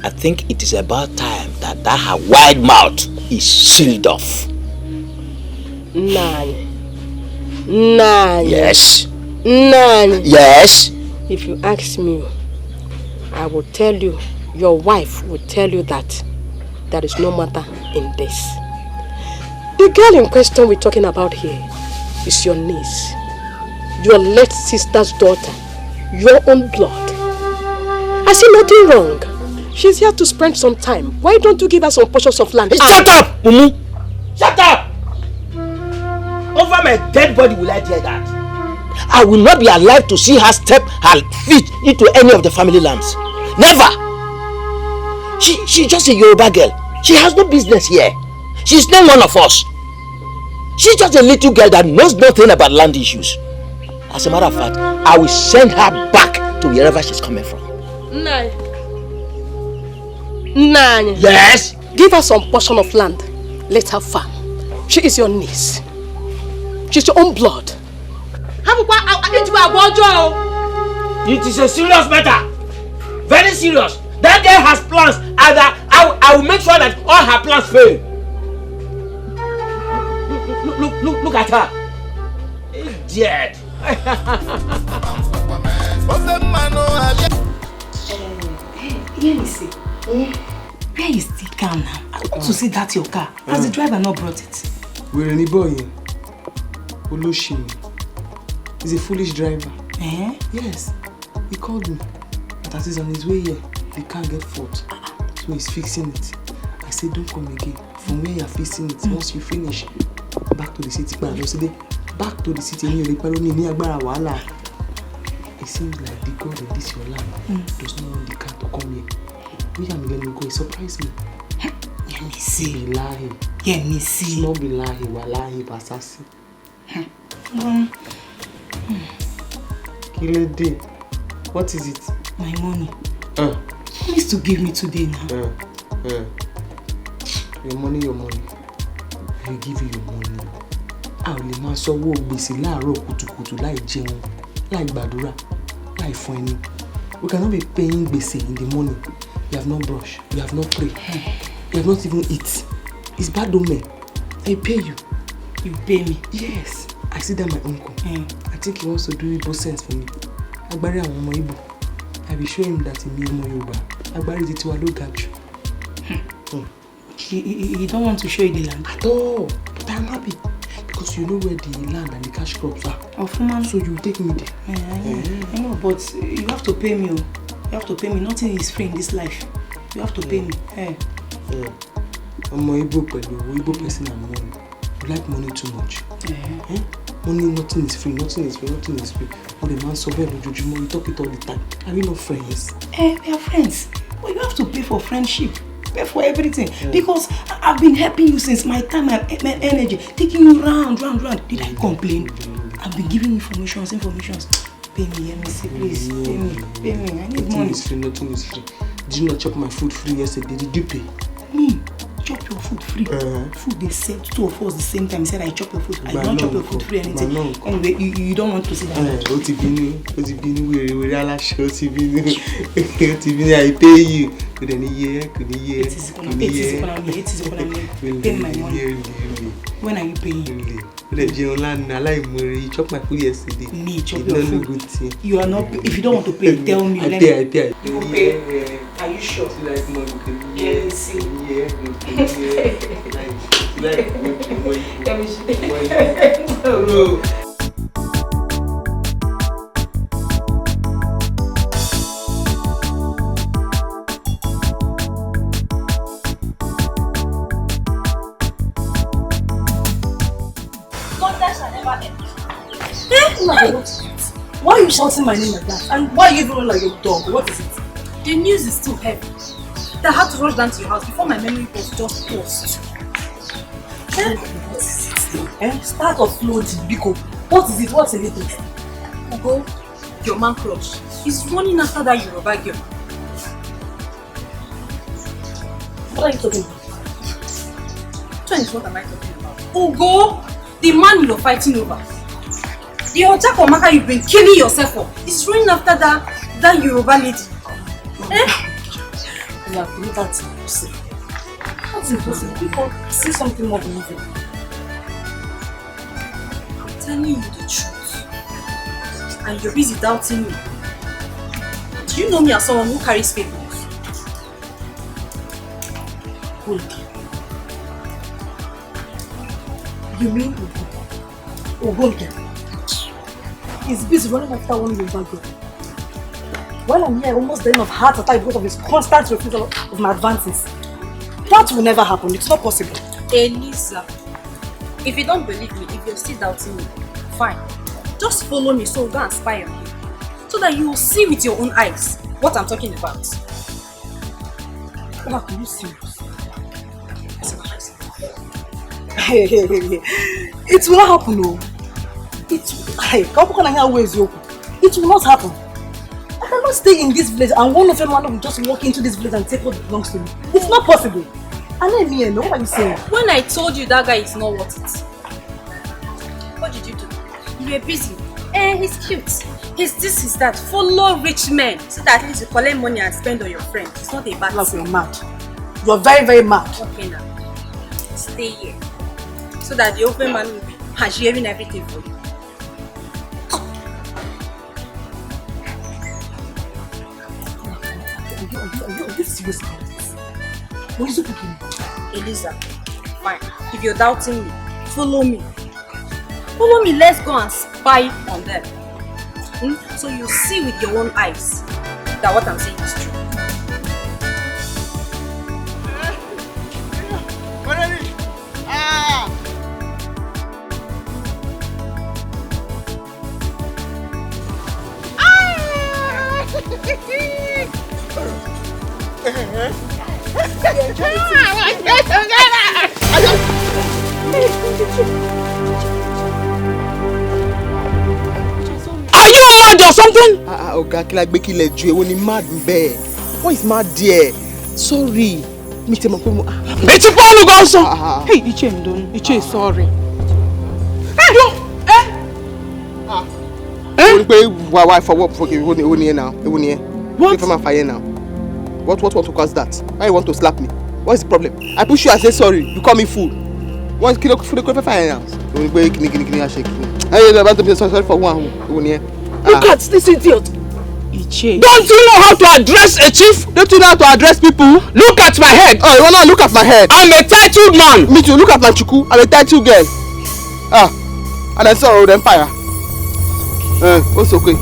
I think it is about time that her wide mouth is sealed off. Nani. Yes. Nani. Yes. If you ask me, I will tell you, your wife will tell you that there is no matter in this. The girl in question we're talking about here is your niece, your late sister's daughter, your own blood. I see nothing wrong. She's here to spend some time. Why don't you give her some portions of land? Shut up, Mumu! Shut up! Over my dead body will I dare that? I will not be alive to see her step her feet into any of the family lands. Never! She's just a Yoruba girl. She has no business here. She's not one of us. She's just a little girl that knows nothing about land issues. As a matter of fact, I will send her back to wherever she's coming from. Nani. Yes? Give her some portion of land. Let her farm. She is your niece. She's your own blood. It is a serious matter. Very serious. That girl has plans. Either I will make sure that all her plans fail. Look at her. Idiot. Let me see. Where is the car now? I want to see that your car. Has the driver not brought it? We're any boy. Oloshimi. He's a foolish driver. Eh? Yes. He called me. But as he's on his way here, the car get fault. So he's fixing it. I said, don't come again. From where you're fixing it, once you finish, back to the city. Back to the city. It seems like the God of this your land does not want the car to come here. We am going to go. It surprised me. Let me see. Bilahi. Let me see. Small bilahi, wallahi, basasi. Kilede. What is it? My money. Promise to give me today now. Your money. I will give you your money. I will ma so wo gbese láàárọ̀ kùtùkùtù láì jẹun, láì gbàdúrà, láì fún ẹni. We cannot be paying gbese in the morning. You have not brushed, you have not prayed, you have not even eat. It's bad omen. I pay you. You pay me? Yes. I see that my uncle. I think he wants to do Igbo sense for me. Agbari àwọn ọmọ Igbo. I will show him that he me ọmọ Yoruba. Agbari ti wa lo gaju. He don't want to show you the land at all. But I'm happy because you know where the land and the cash crops are. So you take me there. I know, but you have to pay me. You have to pay me. Nothing is free in this life. You have to pay me. I'm Igbo person and money. You like money too much. Money, nothing is free. But the man so bad, you talk it all the time. Are we not friends? We are friends. But you have to pay for friendship. pay for everything. Because I've been helping you since my time and energy, taking you round. Did I complain? I've been giving informations. Pay me, please. Pay me. I need money. Nothing is free. Did you not chop my food free yesterday? Did you pay? Me? Chop your food free? Food they said 2 of us the same time. He said I chop your food. I don't chop your food free anything. Anyway, you don't want to see that. Otibini, I pay you. Could any year? It is pay my money. When are you paying? You chopped my food yesterday. Me chop your food. You are not. If you don't want to pay, tell me. I pay. You will pay. Are you sure? Like money. Let me see. Let me see. No. Why are you shouting my name like that? And why are you even like a dog? What is it? The news is too heavy. I had to rush down to your house before my memory was just paused. Start offloading, Biko. What is it? What's the latest? Ugo, your man crush, is running after that Yoruba girl. What are you talking about? What am I talking about? Ugo, the man you're fighting over. The Chomaakpota you've been killing yourself for is running after that Yoruba lady. You have been that's impossible. That's impossible. People see something more believable. I'm telling you the truth. And you're busy doubting me. Do you know me as someone who carries fake news? Hold. You mean Funke? He's busy running after one Yoruba girl. While I'm here, I almost dying of heart attack because of his constant refusal of my advances. That will never happen. It's not possible. Elisa, if you don't believe me, if you're still doubting me, fine. Just follow me so go and spy on him. So that you will see with your own eyes what I'm talking about. Are you serious? It will not happen, no. It will not happen. I cannot stay in this village and one of them will just walk into this village and take what belongs to me. It's not possible. And then me, what are you saying? When I told you that guy is not worth it, what did you do? You were busy. He's cute. He's this, he's that. Follow rich men so that at least you collect money and spend on your friends. It's not a bad thing. You're mad. You're very, very mad. Okay now. Stay here. So that the open man will be hearing everything for you. Are you serious about this? What is it cooking? Elisa, fine. If you're doubting me, follow me. Follow me, let's go and spy on them. So you see with your own eyes that what I'm saying is true. Are you mad or something? Oga, like making a Jew when he mad bear. What is mad there? Sorry. It's a phone also. Hey, Iche, sorry. Why for what? For now. What? From fire now. What want to cause that? Why you want to slap me? What is the problem? I push you, I say sorry. You call me fool. One kilo for the fire now. Sorry for one. Look at this idiot. Iche. Don't you know how to address a chief? Don't you know how to address people? Look at my head. Oh, you wanna look at my head? I'm a titled man. Me too. Look at my chuku. I'm a titled girl. And I saw the empire. What's okay?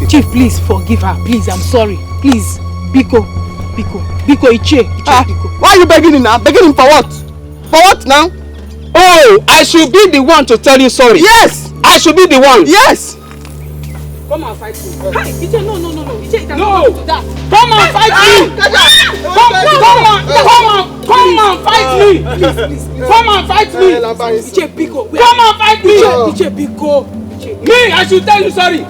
Chief, please forgive her. Please, I'm sorry. Please, Biko, Iche, Biko. Why are you begging him now? Begging him for what? For what now? Oh, I should be the one to tell you sorry. Yes. I should be the one. Yes. Come and fight me. Hey, Iche, no. Iche, no. Come and fight me. Come on. me! Please. Come and fight me! Etiko, come and fight me! Etiko. Me, I should tell you sorry.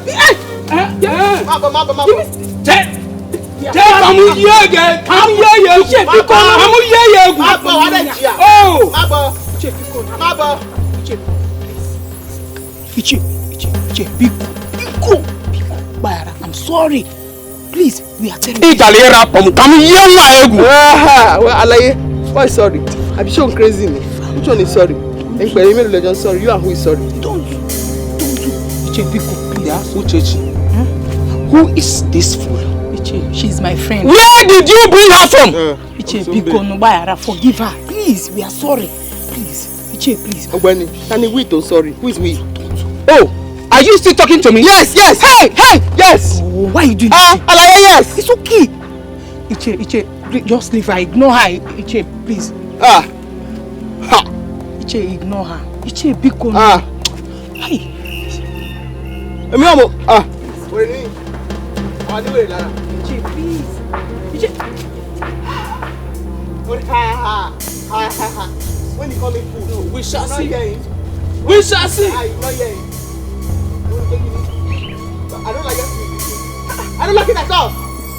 I'm sorry. Please, we are telling you. Why sorry? I'm sure I'm crazy. Which one is sorry? Sorry. You are who is sorry? Don't do. Who is this fool? She's my friend. Where did you bring her from? Forgive her. Please, we are sorry. Please. Please. Can you wait? Sorry. Who is we? Oh, are you still talking to me? Yes. Hey, yes. Oh, why are you doing this? Yes. It's okay. Iche, just leave her. Ignore her. Iche, please. Iche, ignore her. Iche, biko. Hey. Iche, please. Iche. When you call me fool, no, we shall see. We shall see. I don't like it. I don't like it at all.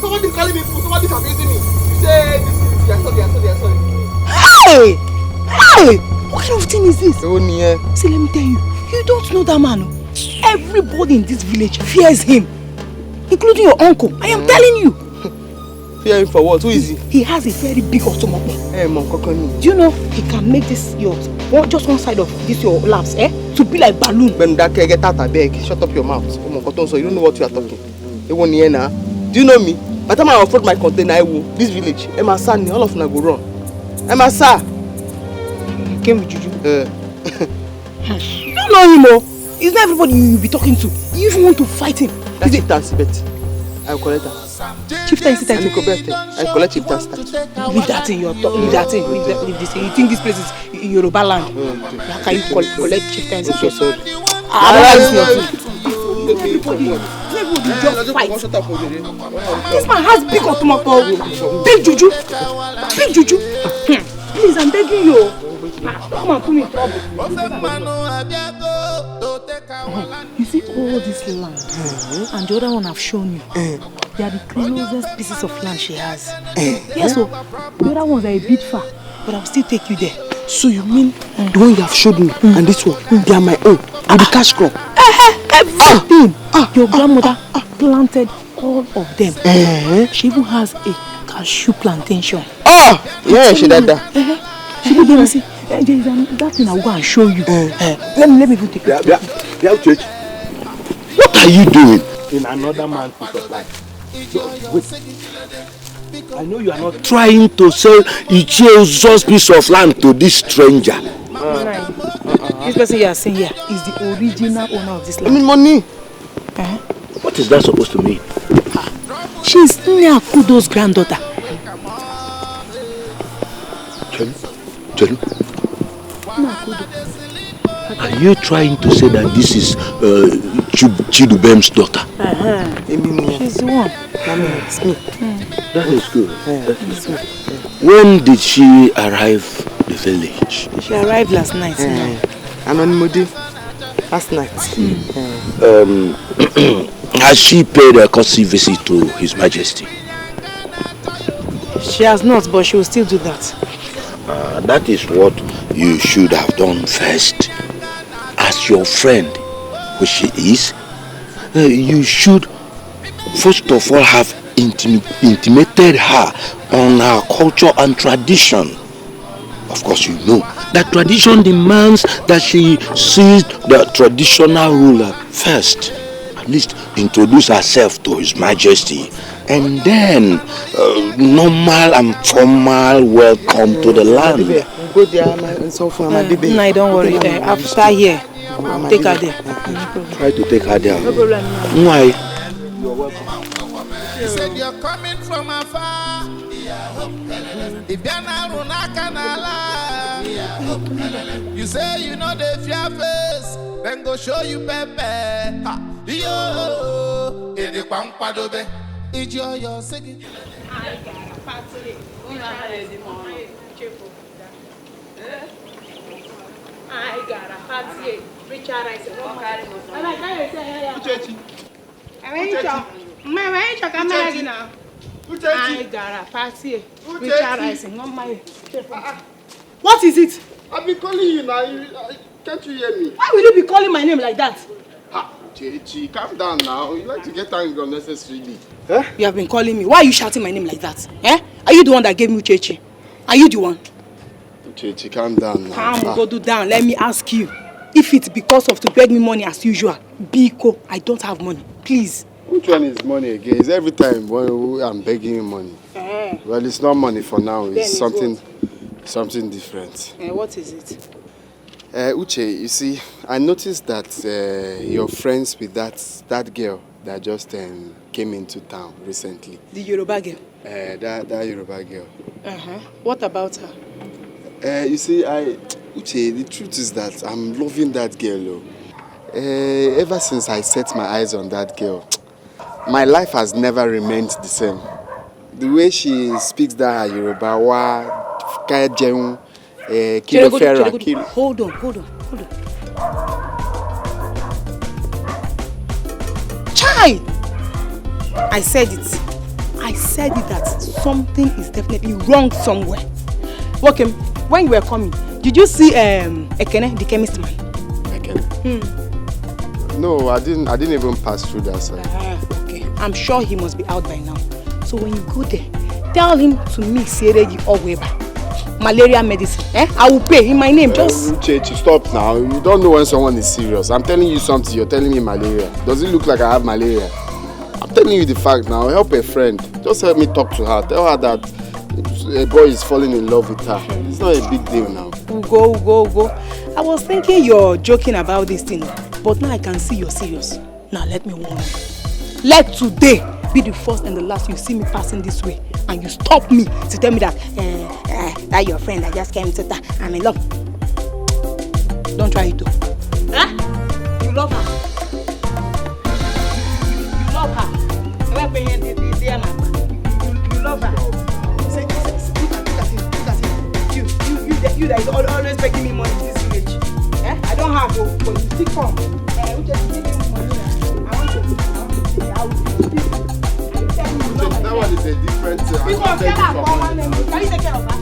Somebody calling me fool, somebody abusing me. You say this is they are sorry. Hey! What kind of thing is this? See, let me tell you. You don't know that man. Everybody in this village fears him, including your uncle. I am telling you. Fear him for what? Who is he? He has a very big automobile. Hey, Mom, do you know he can make this yours, just one side of this your laps, to be like balloon? Get out of bed. Shut up your mouth. So you don't know what you are talking. You won't hear now. Do you know me? By the time I afford my container, I will. This village, Emma San, all of them go wrong. Emma San. Came with Juju. You don't know him, oh. It's not everybody you be talking to. You even want to fight him. That's it, Tansibet. I'll collect her. Chieftaincy title. I collect chieftaincy title. Leave that in your talk. Leave that in. Leave this in. You think this place is Yoruba land? How can you collect chieftaincy title? So sorry. Everybody just fight. This man has big automobile. Big juju. Please, I'm begging you. Come and put me in trouble. You see all this land and the other one I've shown you. They are the closest pieces of land she has. Yes, so the other ones are a bit far, but I'll still take you there. So you mean the one you have showed me and this one, they are my own, and the cash crop? Everything. Your grandmother planted all of them. She even has a cashew plantation. Yeah, she did that. She did that. See, that thing I'll go and show you. Let me even take it. What are you doing? In another man's piece of life. I know you are not trying to sell Ichio's piece of land to this stranger. This person you are seeing here is the original owner of this land. I mean money. What is that supposed to mean? She's Nyakudo's granddaughter. Chelu? Are you trying to say that this is Chidubem's daughter? She's the one. It's me. That is good. When did she arrive the village? She arrived last night. Anonymity. Last night. Has she paid a courtesy visit to His Majesty? She has not, but she will still do that. That is what you should have done first. As your friend, which she is, you should first of all have intimated her on her culture and tradition. Of course, you know that tradition demands that she sees the traditional ruler first. At least introduce herself to His Majesty, and then normal and formal welcome to the land. Go there and so far, no, don't worry. After here, take her there. Try to take her there. No problem. Why? You're welcome. You said you're coming from afar. You say you know the fear face, then go show you pepe. Yo, the pampadobe. It's your second. I got a party. Richard, I said, what carry Uchechi. I got a party. Richard, I said, not my. What is it? I've been calling you now. Can't you hear me? Why will you be calling my name like that? Uchechi, calm down now. You like to get angry unnecessarily. Huh? You have been calling me. Why are you shouting my name like that? Eh? Are you the one that gave me Uchechi? Are you the one? Uchechi, calm down now. Calm, go do down. Let me ask you. If it's because of to beg me money as usual, Biko, I don't have money. Please. Which one is money again? It's every time when I'm begging you money. Well, it's not money for now. It's something different. What is it? Uche, you see, I noticed that you're friends with that girl that just came into town recently. The Yoruba girl? That Yoruba girl. What about her? You see, Uche, the truth is that I'm loving that girl. Ever since I set my eyes on that girl, my life has never remained the same. The way she speaks that Yoruba, Hold on. Chai! I said it that something is definitely wrong somewhere. Okay, when you were coming, did you see Ekene, the chemist man? Ekene? No, I didn't even pass through that side. Okay, I'm sure he must be out by now. So when you go there, tell him to mix Seregi or Weber. Malaria medicine. I will pay in my name. Just Uche, stop now. You don't know when someone is serious. I'm telling you something, you're telling me malaria. Does it look like I have malaria? I'm telling you the fact now. Help a friend. Just help me talk to her. Tell her that a boy is falling in love with her. It's not a big deal now. Go. I was thinking you're joking about this thing, but now I can see you're serious. Now let me warn you. Let today be the first and the last you see me passing this way, and you stop me to tell me that that your friend that just came to town, I'm in love. Don't try it though. You love her. You love her. You love her. Look at it. You that is always begging me money in this village. I don't have to, but you still come. We just give me money now. I want to see. I will see. That one is a different Can you take care of her?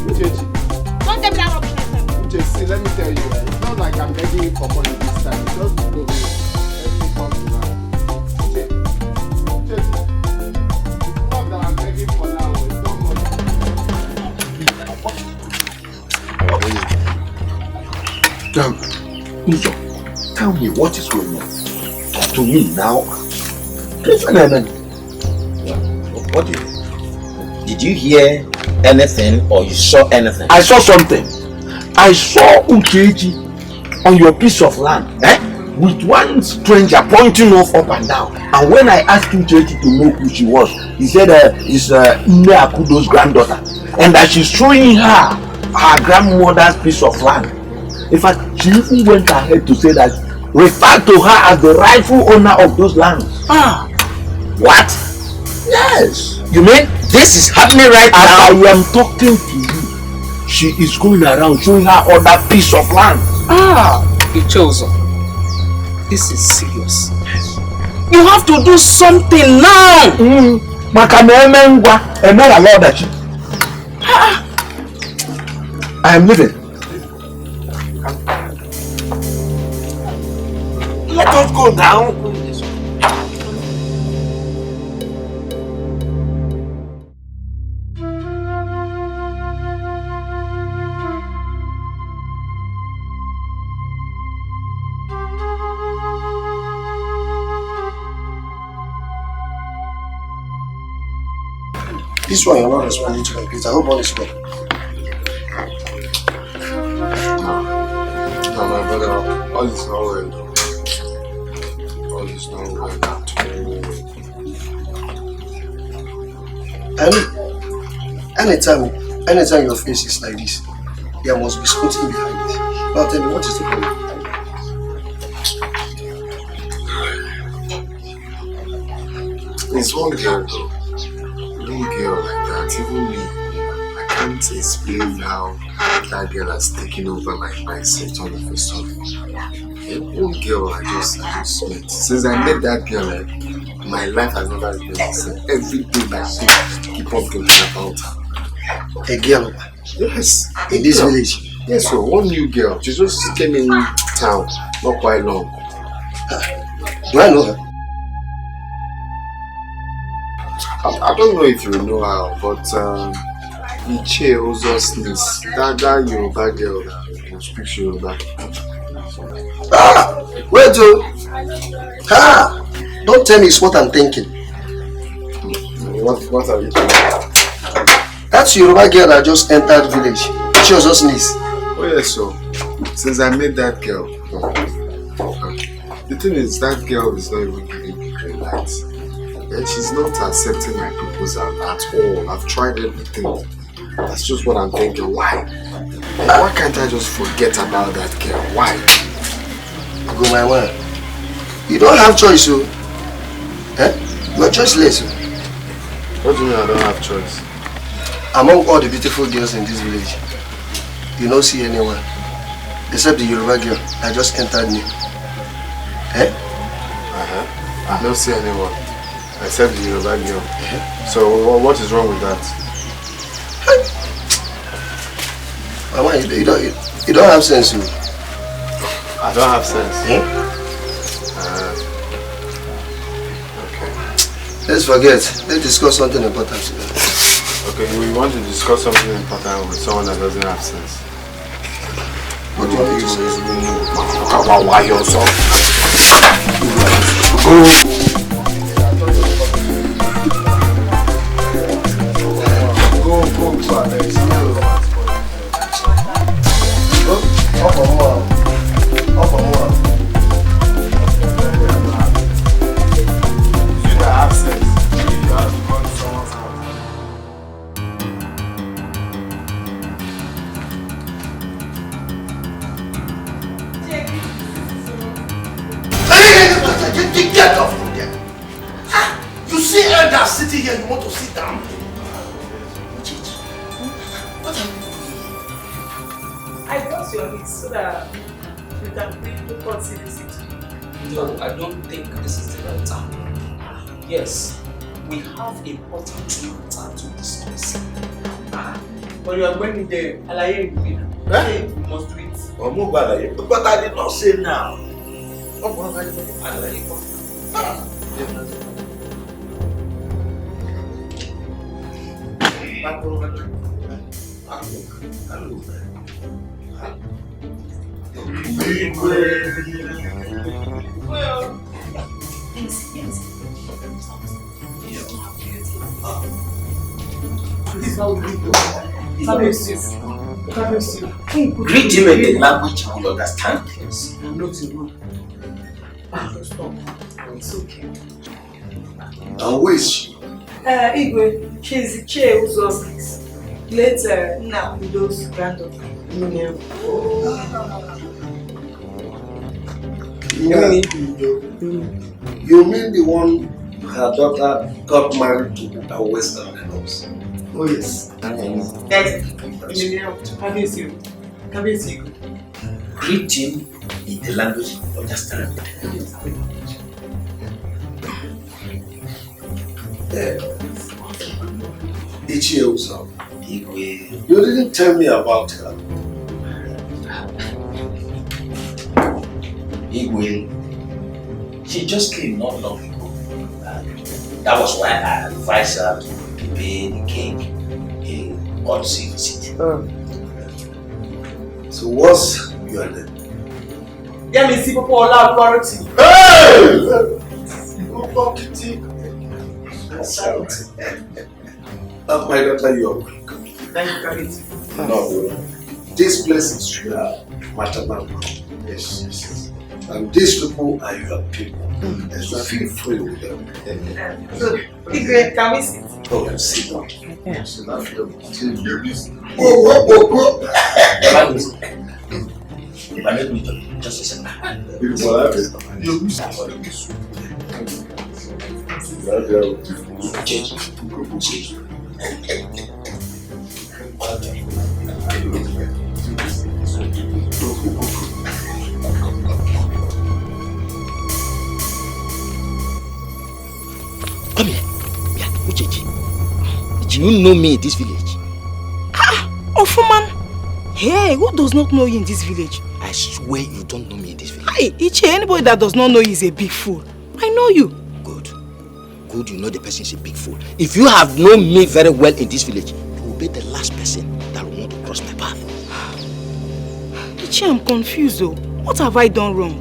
Uchechi. Don't tell me that rubbish next time. Uche, see, let me tell you, it's not like I'm begging you for money this time. Just go away. Let me come to her. Uche, it's not that I'm begging for now. It's not money. Tell me what is going on. Talk to me now. What did you hear anything or you saw anything? I saw something. I saw Uchechi on your piece of land, with one stranger pointing off up and down. And when I asked Uchechi to know who she was, he said it's Ine Akudo's granddaughter, and that she's showing her grandmother's piece of land. In fact, she even went ahead to say that refer to her as the rightful owner of those lands. What? Yes. You mean this is happening right now? As I am talking to you, she is going around showing her other piece of land. Ichozo, this is serious. Yes. You have to do something now. I am leaving. Let us go down. This one you're not responding to my please. I hope all is well. No, my brother, all is not well. All is not well at all. Anytime your face is like this, there must be something behind it. Now tell me, what is the problem? It's one girl though. One girl like that, even me, I can't explain how that girl has taken over my mindset all of a sudden. A old girl I just met. Since I met that girl, my life has never been the same. Everything I see, keep on thinking about her. A girl? Yes. In this village? Yes, so one new girl. She just came in town, not quite long. Do I know her? I don't know if you know her, but Iche Ozosnis, that Yoruba girl who speaks Yoruba. Wait, don't tell me it's what I'm thinking. What are you thinking? That's Yoruba girl that just entered village. She was just niece. Oh yes, so since I met that girl, the thing is that girl is not even giving me green light. And she's not accepting my proposal at all. I've tried everything. That's just what I'm thinking. Why? Why can't I just forget about that girl? Why? Go my way. You don't have choice, so. You are choiceless. What do you mean I don't have choice? Among all the beautiful girls in this village, you don't see anyone except the Yoruba girl that just entered me. I don't see anyone except the Yoruba girl. So what is wrong with that? Mama, you don't have sense. So. I don't have sense. Okay. Let's forget. Let's discuss something important. Okay, we want to discuss something important with someone that doesn't have sense. What do you want me to say? Why yourself? Get off from there. You see elders sitting here, you want to sit down? What are you doing? I brought your list so that you can bring the see the city. No, I don't think this is the right time. Yes, we have important matter to discuss. But you are going there, Alaye, you must do it. But I did not say now. Greet him in the language he will understand, please. I'm not in one. Stop. It's okay. And who is she? Igwe, she's the chair who's hospice. Later, now those granddaughter. You mean the one her daughter got married to a Western house? Oh yes. Greet him in the language you understand. You didn't tell me about her. Igwe, she just came not long ago. That was why I advised her to pay the king a courtesy visit. So what's your name? Yeah, me see people all out quality. Hey! My daughter, you are welcome. Thank you, Kabit. No, this place is your maternal. Yes. And these people are your people. So feel free with them. So, Igwe, can we sit? Oh, sit down. Yes. If I let me talk, just a second. Do you know me in this village? Ofuman. Hey, who does not know you in this village? I swear you don't know me in this village. Hey, Ichi, anybody that does not know you is a big fool. I know you. Good, you know the person is a big fool. If you have known me very well in this village, you will be the last person that will want to cross my path. Ichi, I'm confused though. What have I done wrong?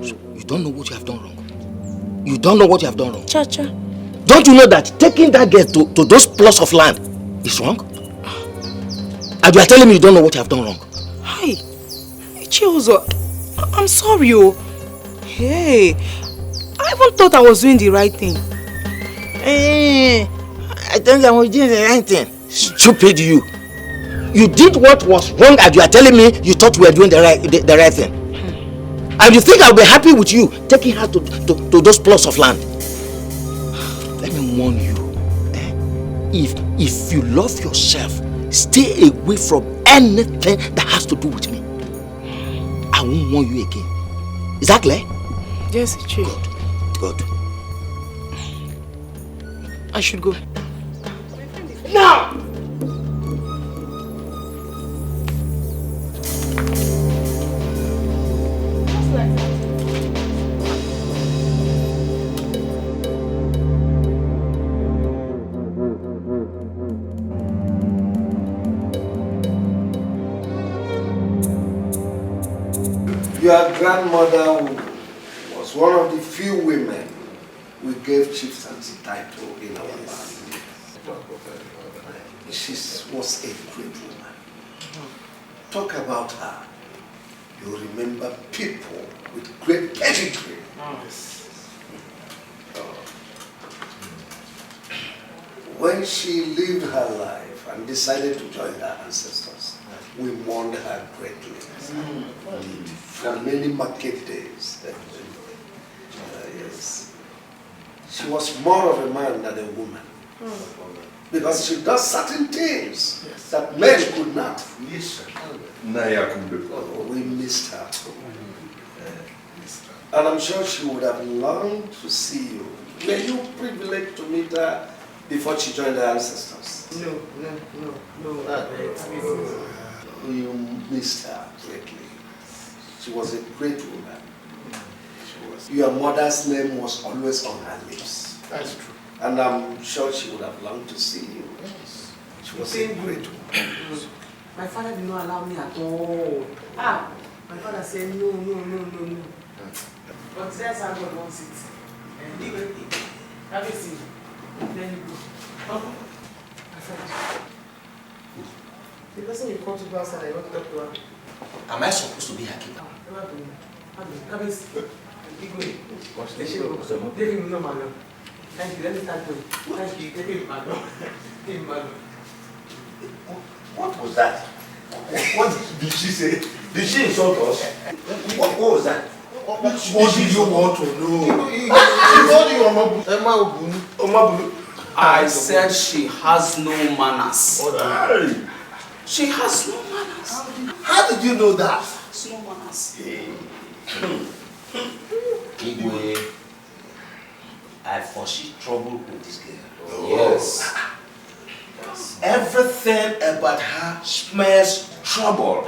So, you don't know what you have done wrong? You don't know what you have done wrong? Cha-cha. Don't you know that taking that girl to those plots of land is wrong? And you are telling me you don't know what you have done wrong? Hi. Ichi Ozo, I'm sorry, oh. Hey, I even thought I was doing the right thing. Hey, I think I was doing the right thing. Stupid you. You did what was wrong and you are telling me you thought we were doing the right thing. And you think I'll be happy with you taking her to those plots of land. Let me warn you. If you love yourself, stay away from anything that has to do with me. I won't warn you again. Is that clear? Yes, it's true. Good. I should go. Now! Your grandmother was one of the few women we gave chieftaincy title in our family. She was a great woman. Talk about her. You remember people with great pedigree. When she lived her life and decided to join her ancestors, we mourned her greatly. For many market days. Yes. She was more of a man than a woman. Because she does certain things that men could not. We missed her. And I'm sure she would have longed to see you. Were you privileged to meet her before she joined her ancestors? No. You missed her greatly. She was a great woman. Your mother's name was always on her lips. That's true. And I'm sure she would have longed to see you. Yes. She was a great woman. My father did not allow me at all. My father said no. But there's how God wants it. And he will have a seat. Then you go. My father. The person you called to go outside, I want to talk to her. Am I supposed to be her keeper? Thank you, let me start going. Thank you, take him back. What was that? What did she say? Did she insult us? What was that? What did you want to know? I said she has no manners. She has no manners. How did you know that? She has no manners. Igwe, I foresee trouble with this girl. Yes. Everything about her smells trouble.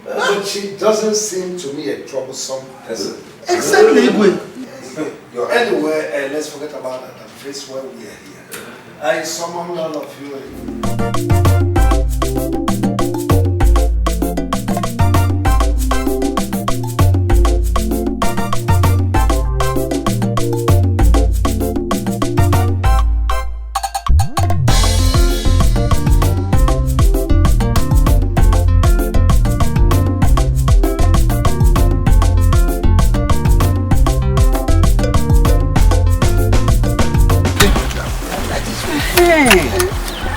But she doesn't seem to me a troublesome person. Exactly, Igwe. Anyway, let's forget about that and face where we are here. I summon all of you.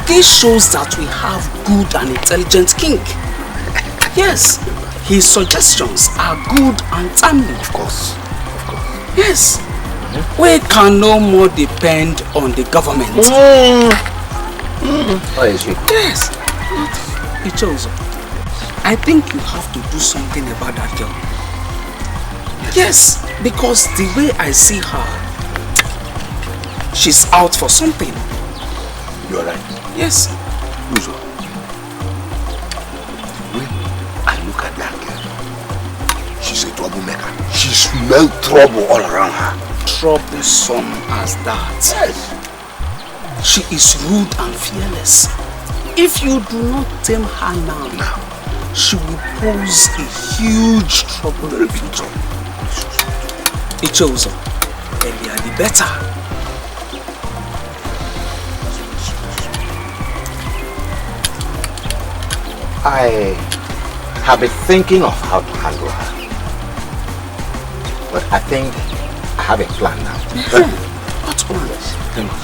This shows that we have good and intelligent king. Yes, his suggestions are good and timely. Of course. Yes. We can no more depend on the government. Yes. Ichozo, I think you have to do something about that girl. Yes, because the way I see her, she's out for something. You are right. Yes. Uzo. When I look at that girl, she's a troublemaker. She smells trouble all around her. Troublesome as that. Yes. She is rude and fearless. If you do not tame her now, she will pose a huge trouble in the future. Ichozo, earlier the better. I have been thinking of how to handle her. But I think I have a plan now. What plan?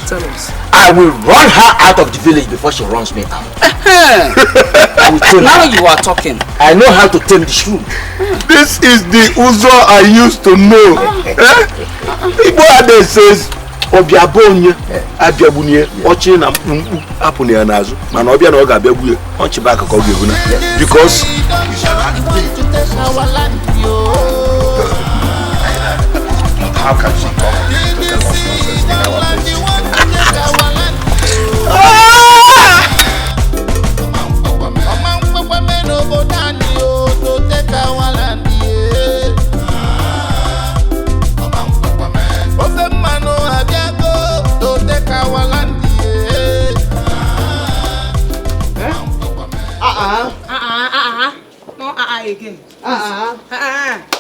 Tell us. I will run her out of the village before she runs me out. Now you are talking. I know how to tame the shrew. This is the Uzo I used to know. People there says Obiabonye, Abiabunye, Ochi na Apuni anazu. Man Obia no Gabiabuye, Ochi back Koguna. Because how can she come to tell us nonsense in our place? No, again. I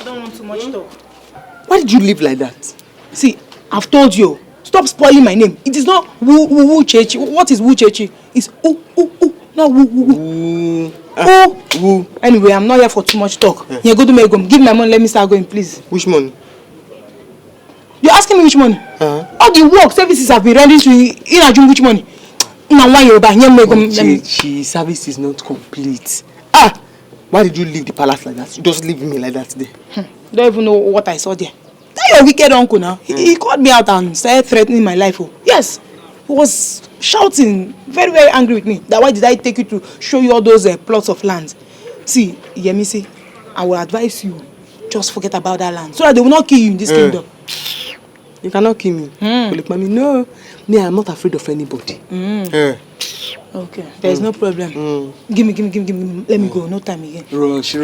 don't want too much talk. Why did you live like that? See, I've told you. Stop spoiling my name. It is not Wu Chechi. What is Wu Chechi? It's not Wu. Anyway, I'm not here for too much talk. Yeah, go to my home. Give me my money. Let me start going, please. Which money? You're asking me which money? All the work services have been rendered to you. In which money? Chechi, service is not complete. Why did you leave the palace like that? Just leave me like that today. Don't even know what I saw there. Tell your wicked uncle now. He called me out and started threatening my life. Yes. He was shouting, very, very angry with me. That why did I take you to show you all those plots of land? See, Yemisi, I will advise you, just forget about that land. So that they will not kill you in this kingdom. You cannot kill me. Mommy, no. Me, I'm not afraid of anybody. Okay, there is no problem. Give me. Let me go. No time again. Rush.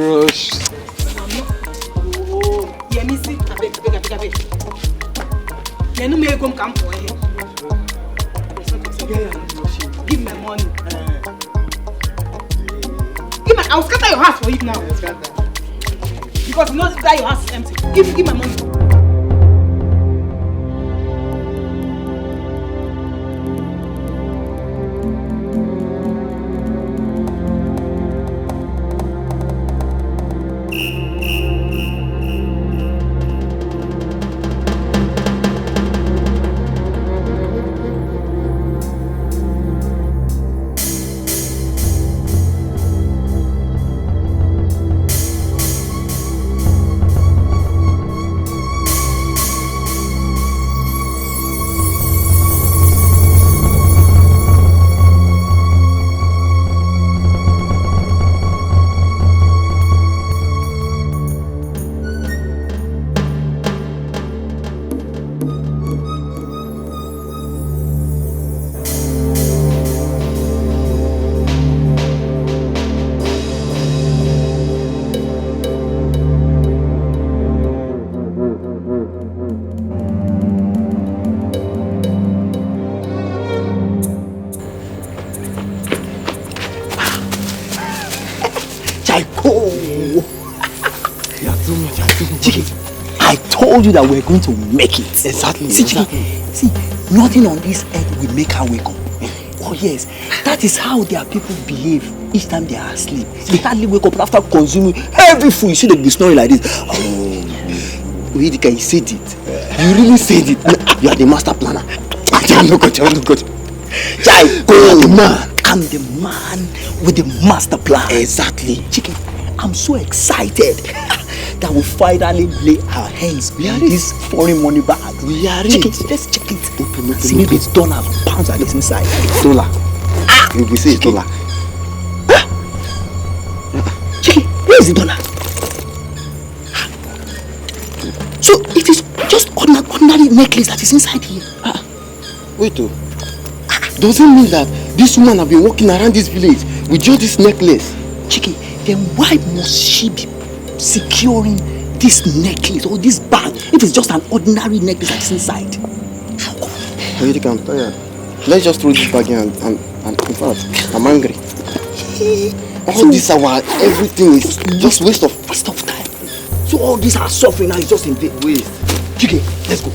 Yemisi, abeg. You no make come for here. Give me my money. I'll scatter your house for you now. Because you know that your house is empty. Give my money. I told you that we're going to make it. Exactly. See, nothing on this earth will make her wake up. Oh yes, that is how their people behave each time they are asleep. They hardly wake up after consuming heavy food. You see them be snoring like this. Oh, Etiko, you said it. You really said it. You are the master planner. I'm not good. I'm the man with the master plan. Exactly. Chicken, I'm so excited that we finally lay our hands on this foreign money bag. We are check it. Let's check it. Open. See maybe it's $, pounds at least inside. $. If we say it's $. Check it. Where is the $? So it is just ordinary necklace that is inside here. Wait, oh. Does it mean that this woman have been walking around this village with just this necklace? Chiki, then why must she be securing this necklace or this bag if it's just an ordinary necklace that's inside? Etiko, I'm tired. Let's just throw this bag in and in fact, I'm angry. All this our everything is just waste of time. So all this our suffering now is just in vain. Waste. Chiki, let's go.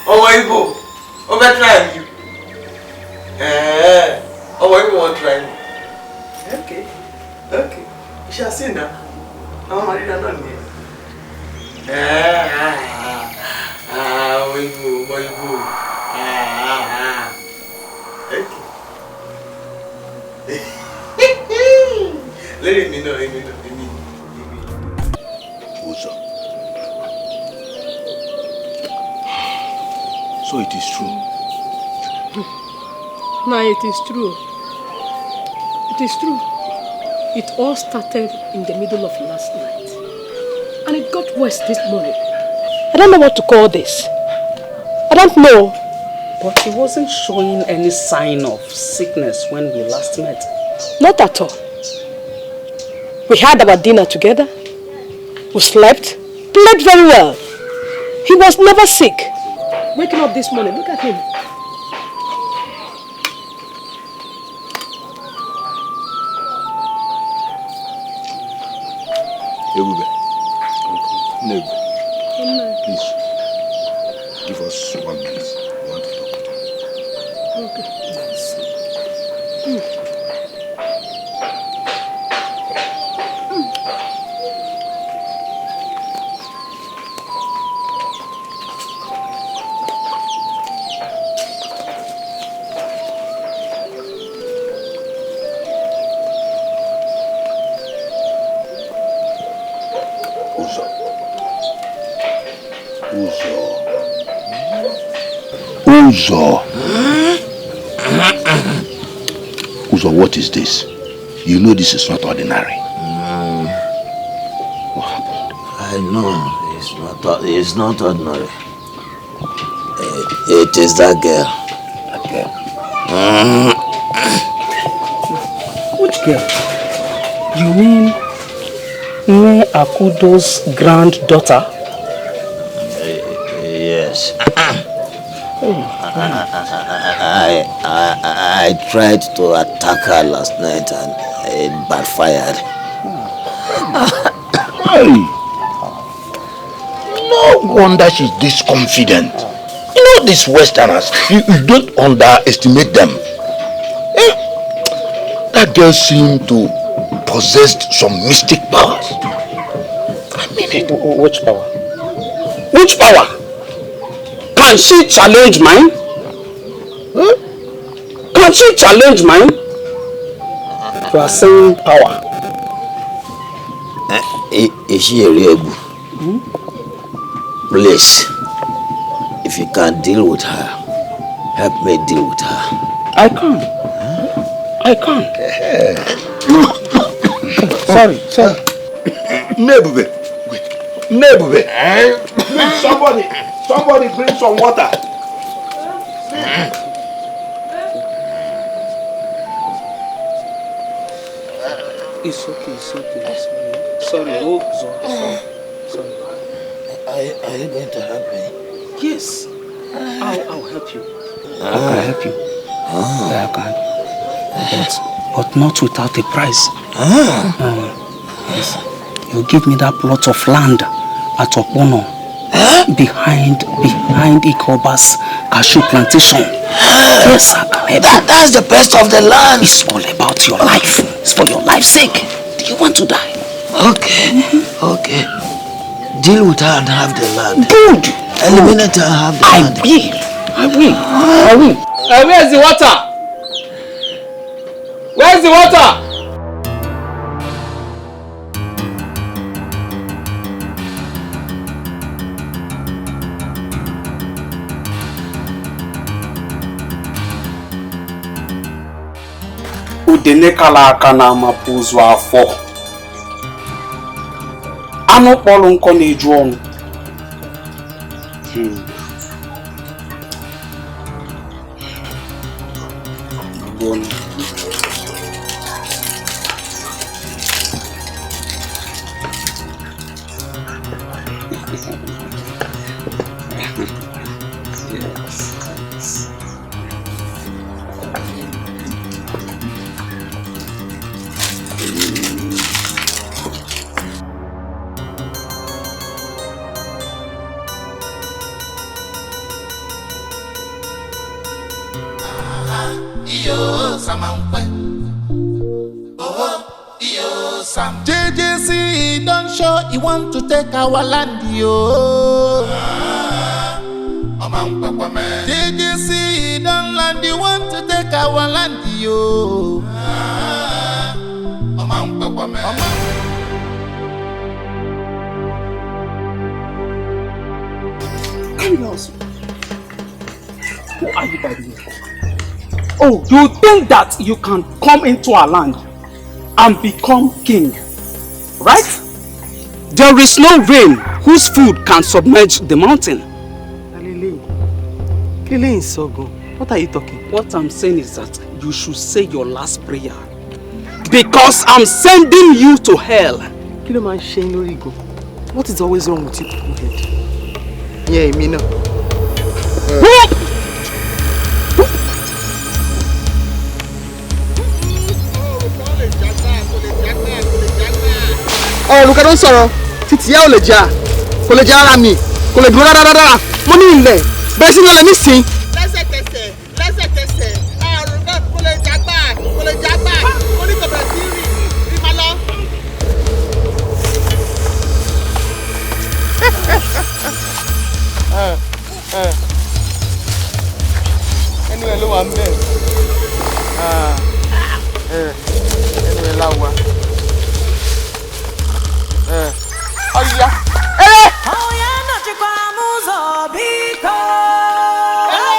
Oh, Ibo, over try you. Oh, Ibo won't try me. Okay. You shall see now. I'm married and done here. Ibo. Okay. Let me know. So it is true. No, it is true. It is true. It all started in the middle of last night. And it got worse this morning. I don't know what to call this. I don't know. But he wasn't showing any sign of sickness when we last met. Not at all. We had our dinner together. We slept, played very well. He was never sick. Waking up this morning, look at him. Ebube, please, give us 1 minute. We want to talk with you. Okay. Uzo, what is this? You know this is not ordinary. What happened? I know it's not ordinary. It is that girl. That girl? Which girl? You mean Me Akudo's granddaughter? Yes. I tried to attack her last night and it backfired. No wonder she's this confident. You know these Westerners, you don't underestimate them. That girl seemed to possess some mystic powers. I mean it. Which power? Which power? Can she challenge mine? Huh? Can she challenge mine? You are saying power. Is she a real good? Please, if you can't deal with her, help me deal with her. I can't. I can't. Sorry. Nebube, wait. Nebube. Please, somebody bring some water. It's okay. Sorry. Oh, sorry. Are you going to help me? Yes. I'll help you. I can help you. I can. But not without a price. Yes. You give me that plot of land at Okpono behind Ikoba's cashew plantation. Yes, I can help you. That's the best of the land. It's all about your life. It's for your life's sake. Do you want to die? Okay. Deal with her and have the land. Good. Eliminate her and have the land. I will. Where's the water? Where's the water? Udene kala aka na amapuzu afọ. Anụ kpọrọ nkọ na-eju ọnụ. JJC don't show he want to take our land, yo. JJC don't land, he want to take our land, yo. Who are you, by the way? Oh, you think that you can come into our land and become king, right? There is no rain whose food can submerge the mountain. Lily is so good. What are you talking? What I'm saying is that you should say your last prayer. Because I'm sending you to hell. What is always wrong with you people head? Yeah, me know. Olùkọ́ tó ń sọ̀rọ̀ títí yá ò lè jà kò lè jà ara mi kò lè dúró dáradára mo ní ilẹ̀ bẹ́ẹ̀ sí ní ọ̀lẹ́ nísìn. lẹ́sẹ̀kẹsẹ̀ àrùn náà kò lè jà gbà kò ní kò bẹ̀rẹ̀ sí rí ma lọ. ẹnu ẹ ló wà ń bẹ̀ ẹnu ẹ láwa. Oh yeah. Oh yeah, not your grandma's or because.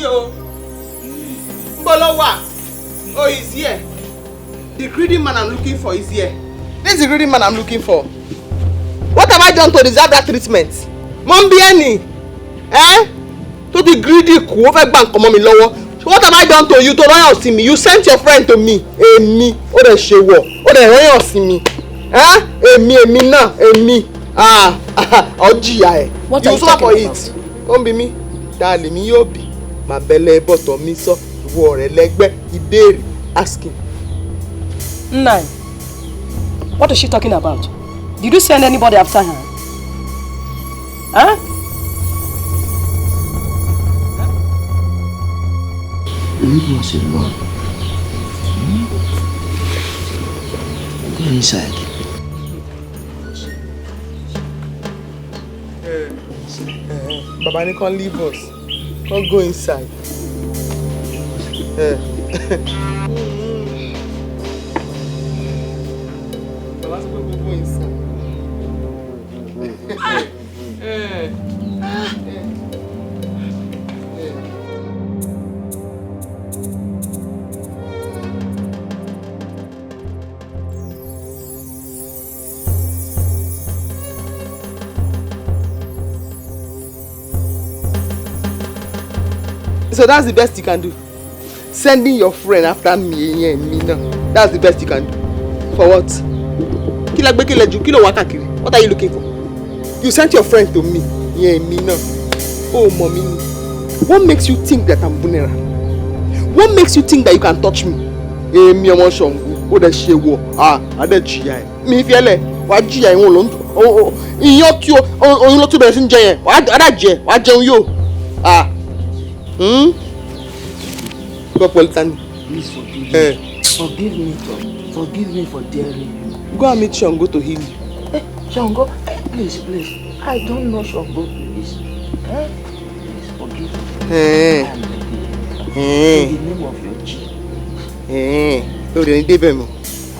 oh. Mbolowa. Oh, he's here. The greedy man I'm looking for is here. This is the greedy man I'm looking for. What have I done to deserve that treatment? Mombiani. Eh? To the greedy bank come on me lower. What have I done to you to run out see me? You sent your friend to me. Me. Oh, the shewo. Oh, the run out see me. Eh? Me na. Me. Ojiya. What are you talking for it? Don't be me. Darling, me yobi. My belly bottom me so. War legbe. Ideri. Ask him. Nine. What is she talking about? Did you send anybody after her? Huh? Leave us alone. Go inside. Baba, you can't leave us. Can't go inside. Baba, go inside. So that's the best you can do. Sending your friend after me and me now. That's the best you can do. For what? What are you looking for? You sent your friend to me. Yeah, me now. Oh, mommy. What makes you think that I'm vulnerable? What makes you think that you can touch me? Eh, me am shongu. Oh, the shewo. I don't GI. Me fiele. What GI won't. Oh, in your tio. Oh, not to be in jail. What you? Please forgive me. Forgive me, Tom. Forgive me for daring you. Go and meet Shango to heal you. Shango, please. I don't know Shango, please. Please forgive me. In the name of your chief.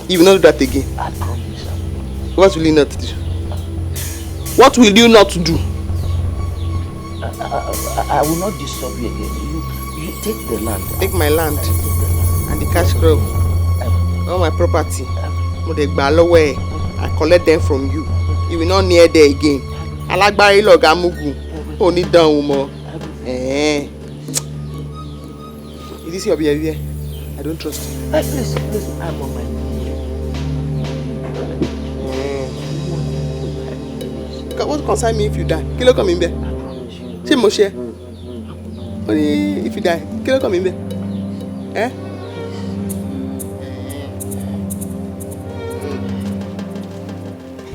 You will not do that again. I promise. What will you not do? What will you not do? I will not disturb you again. You take the land. Take my land and the cash crop. All my property. I collect them from you. You will not near there again. I like Barry Logamugu. Only down more. Is this your behavior? I don't trust you. Listen, I'm on my knees. What concern me if you die? Kilo come in there. See Moshe. Only if you die. Kilo come in there.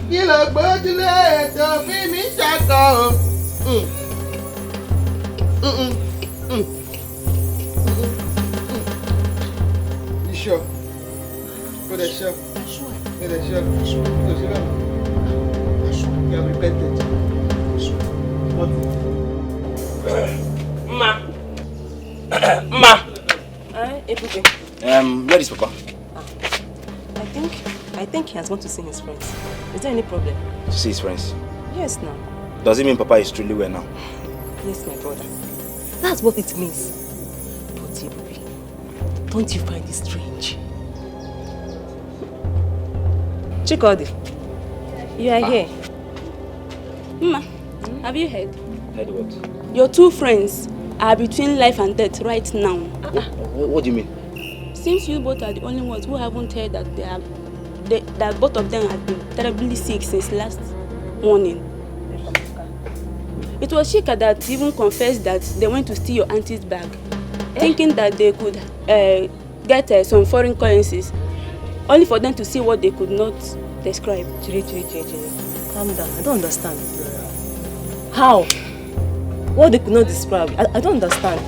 Kilo gbójúlé tó fi mí ṣàkọ. You sure? Go there, sure. Go there, sure. You have repented. What? Ma. Etiko. Where is Papa? I think he has gone to see his friends. Is there any problem? To see his friends? Yes, now. Does it mean Papa is truly well now? Yes, my brother. That's what it means. But baby, don't you find it strange? Chikodi, you are here. Mama, have you heard? Heard what? Your two friends are between life and death right now. What do you mean? Since you both are the only ones who haven't heard that that both of them have been terribly sick since last morning. It was Chika that even confessed that they went to steal your auntie's bag, thinking that they could get some foreign currencies, only for them to see what they could not describe. Calm down. I don't understand. How? What they could not describe? I don't understand.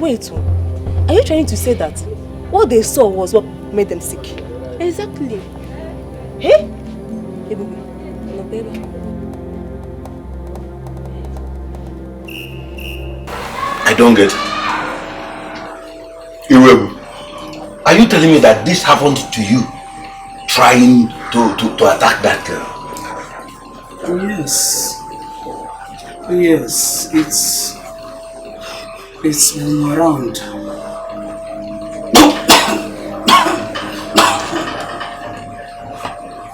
Wait, are you trying to say that what they saw was what made them sick? Exactly. Hey? Hey, baby. No, baby. I don't get it. Iwebu, are you telling me that this happened to you? Trying to attack that girl? Yes. Yes, It's been around.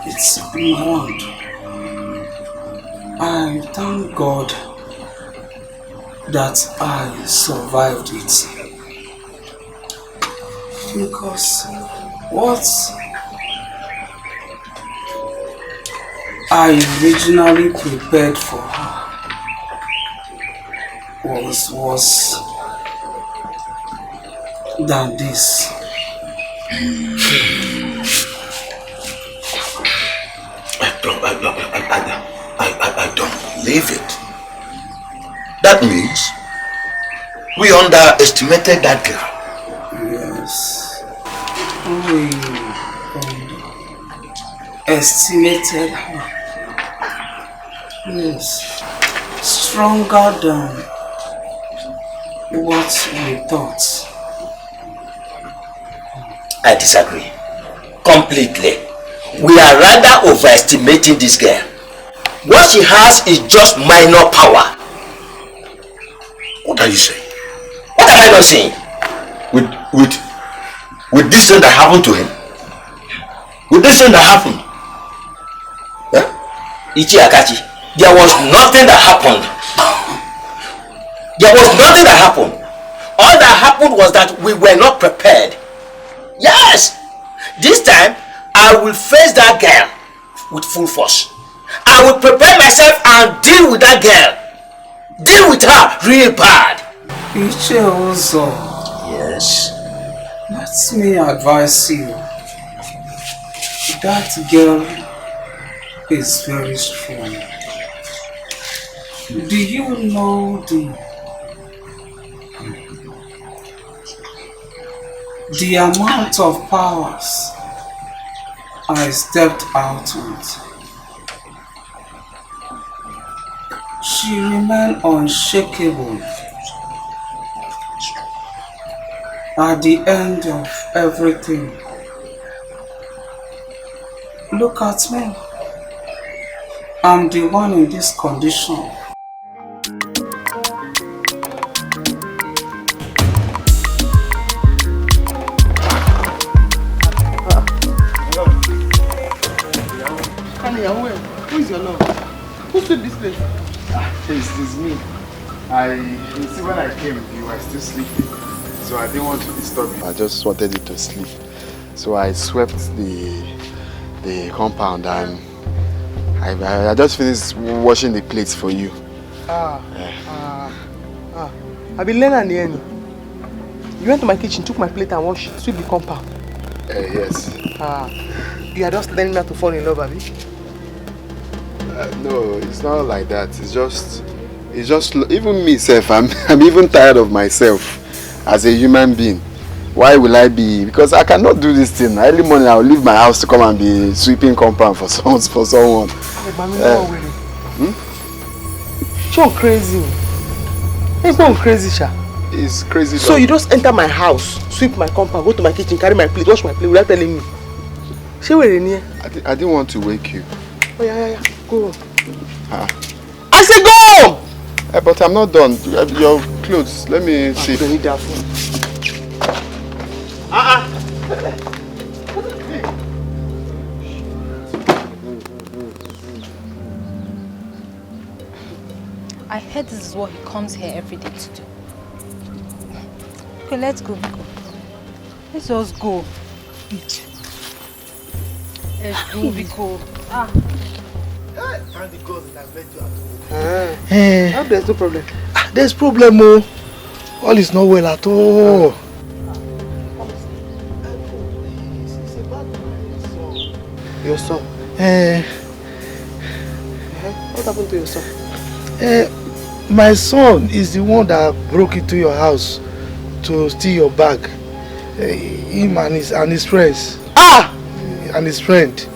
It's been around. I thank God that I survived it. Because what I originally prepared for her was worse than this. I don't believe it. That means we underestimated that girl. Yes. We underestimated her. Yes. Stronger than what we thought. I disagree. Completely. We are rather overestimating this girl. What she has is just minor power. What are you saying? What am I not saying? With this thing that happened to him? With this thing that happened? Ichi Akachi, there was nothing that happened. There was nothing that happened. All that happened was that we were not prepared. Yes! This time, I will face that girl with full force. I will prepare myself and deal with that girl. Deal with her real bad. Ichi also. Yes? Let me advise you. That girl is very strong. Do you know the amount of powers I stepped out with? She remained unshakable. At the end of everything, look at me. I'm the one in this condition. Who is your love? Who swept this place? It's me. You see, when I came, you were still sleeping. So I didn't want to disturb you. I just wanted you to sleep. So I swept the compound and I just finished washing the plates for you. I've been learning the end. You went to my kitchen, took my plate and washed it, sweep the compound. Yes. You are just learning how to fall in love, Abby? No, it's not like that. It's just even me self, I'm even tired of myself as a human being. Why will I be? Because I cannot do this thing. Early morning I'll leave my house to come and be sweeping compound for someone. You're crazy. It's not crazy, Sha. It's crazy. So you just enter my house, sweep my compound, go to my kitchen, carry my plate, wash my plate without telling me. She were in here. I didn't want to wake you. Oh yeah. Go. I said go! But I'm not done. Your clothes. Let me see. I don't need that phone. I heard this is what he comes here every day to do. Okay, let's go. Let's just go. Let's go, Biko. Thank the God that I've met you at home. There's no problem. There's problem, oh. All is not well at all. Your son? What happened to your son? My son is the one that broke into your house to steal your bag. Him and his friends. And his friend.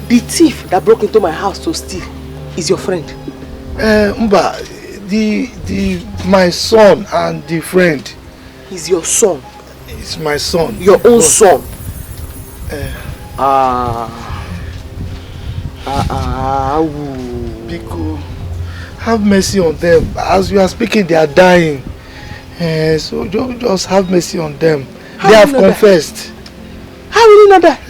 The thief that broke into my house to steal is your friend? Mba, my son and the friend. Is your son? It's my son. Your own son? Biko, have mercy on them. As you are speaking, they are dying. So just have mercy on them. They have confessed. How will you know that?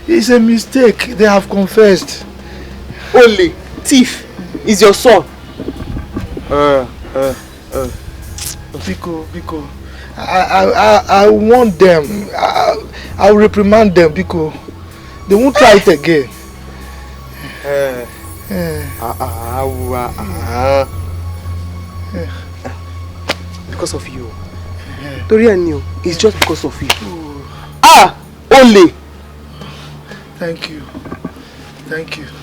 It's a mistake. They have confessed. Only thief is your son. Biko. I want them. I'll reprimand them, Biko. They won't try it again. Because of you. Tori and you, it's just because of you. Only. Thank you.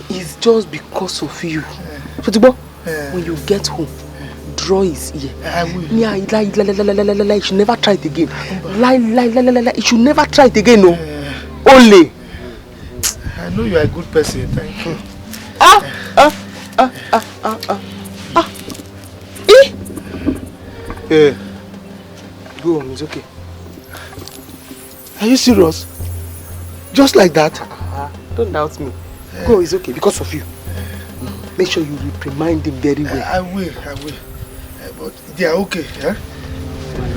It's just because of you. Fotibo, when you get home, draw his ear. I will. Yeah, lie. You should never try it again. Lie. You should never try it again, no. Only. I know you are a good person. Thank you. Go on, it's okay. Are you serious? Just like that? Don't doubt me. Go, it's okay because of you. Make sure you reprimand them very well. I will. But they are okay, huh?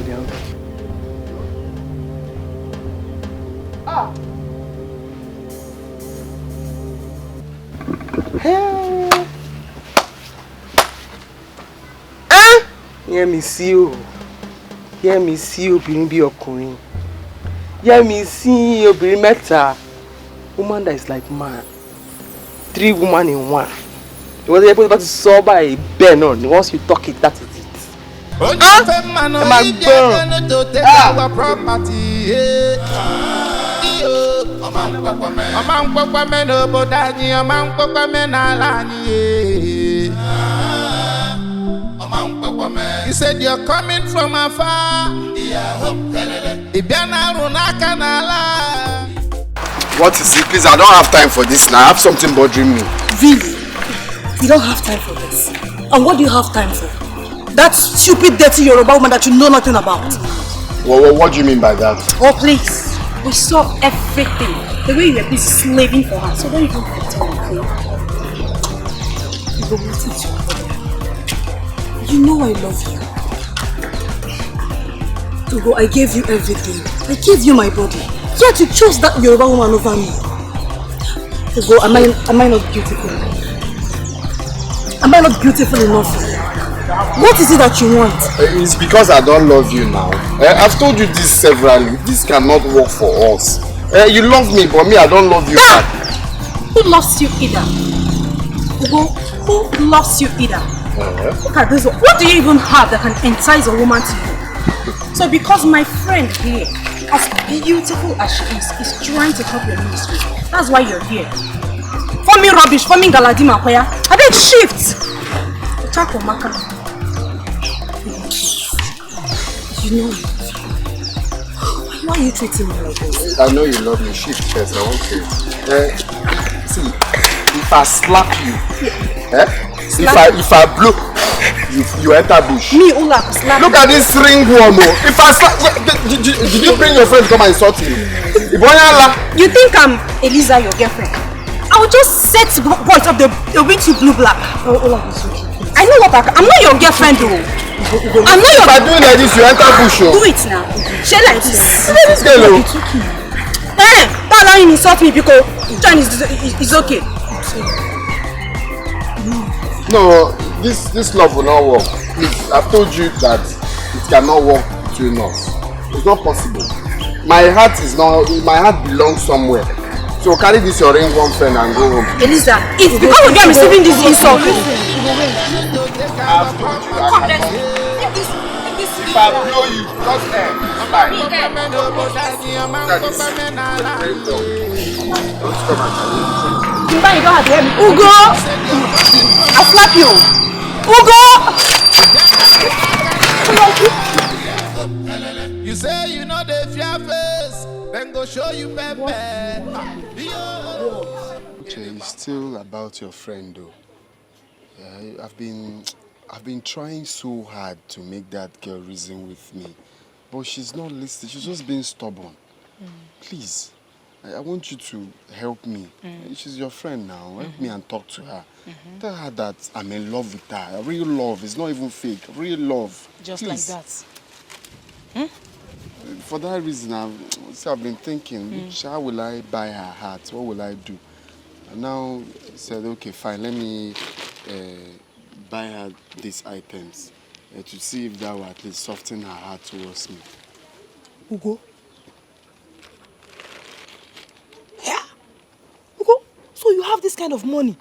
They are okay. Hear me see you. Obìnrin bí ọkùnrin. Hear me see obìnrin mẹ́ta. Woman that is like man. 3 women in one. You want to be able to solve by Ben on. Once you talk it, that is it. You said you're coming from afar. What is it? Please, I don't have time for this now. I have something bothering me. Really? You don't have time for this? And what do you have time for? That stupid, dirty Yoruba woman that you know nothing about. Well, what do you mean by that? Oh, please. We saw everything. The way you were busy slaving for her. So don't even pretend, okay? You go listen to your brother. You know I love you. Ugo, I gave you everything. I gave you my body. Yet you chose that Yoruba woman over me. Ugo, am I not beautiful? Am I not beautiful enough? What is it that you want? It's because I don't love you now. I've told you this severally. This cannot work for us. You love me, but me, I don't love you back. Who loves you either? Ugo, who loves you either? Look at this one. What do you even have that can entice a woman to you? So because my friend here, as beautiful as she is trying to help your ministry, that's why you're here. Forming rubbish, forming galadima, I did shift. Chomaakpota. You know, why are you treating me like this? I know you love me. Shift first, I won't say. See, if I slap you, if I blow, you enter bush. Me, Ula, slap. Look at this ringworm. If I slap, did you bring your friend to come and insult me? You think I'm Eliza, your girlfriend? I will just set boys up the wings you blue black. I know what I'm not your girlfriend though. I'm not your. By doing like this, you enter bush. Do it now. Share like this. This girl. Don't allow him insult me because John is okay. No, this love will not work. Please, I've told you that it cannot work between us. It's not possible. My heart belongs somewhere. So carry this your ringworm friend and go home. Elisa, it's because of you I'm receiving this insult. I've told you I cannot. If I blow you, just slide. You don't have to hear me. Ugo! I'll slap you. Ugo! You say you know the fear face, then go show you Pepe. It's still about your friend though. Yeah, I've been trying so hard to make that girl reason with me, but she's not listening. She's just being stubborn. Please. I want you to help me. She's your friend now. Help me and talk to her. Tell her that I'm in love with her. Real love. It's not even fake. Real love. Just Please. like that. For that reason, I've been thinking, how will I buy her heart? What will I do? And now I said, okay, fine, let me buy her these items to see if that will at least soften her heart towards me. Ugo? Yeah? Ugo, so you have this kind of money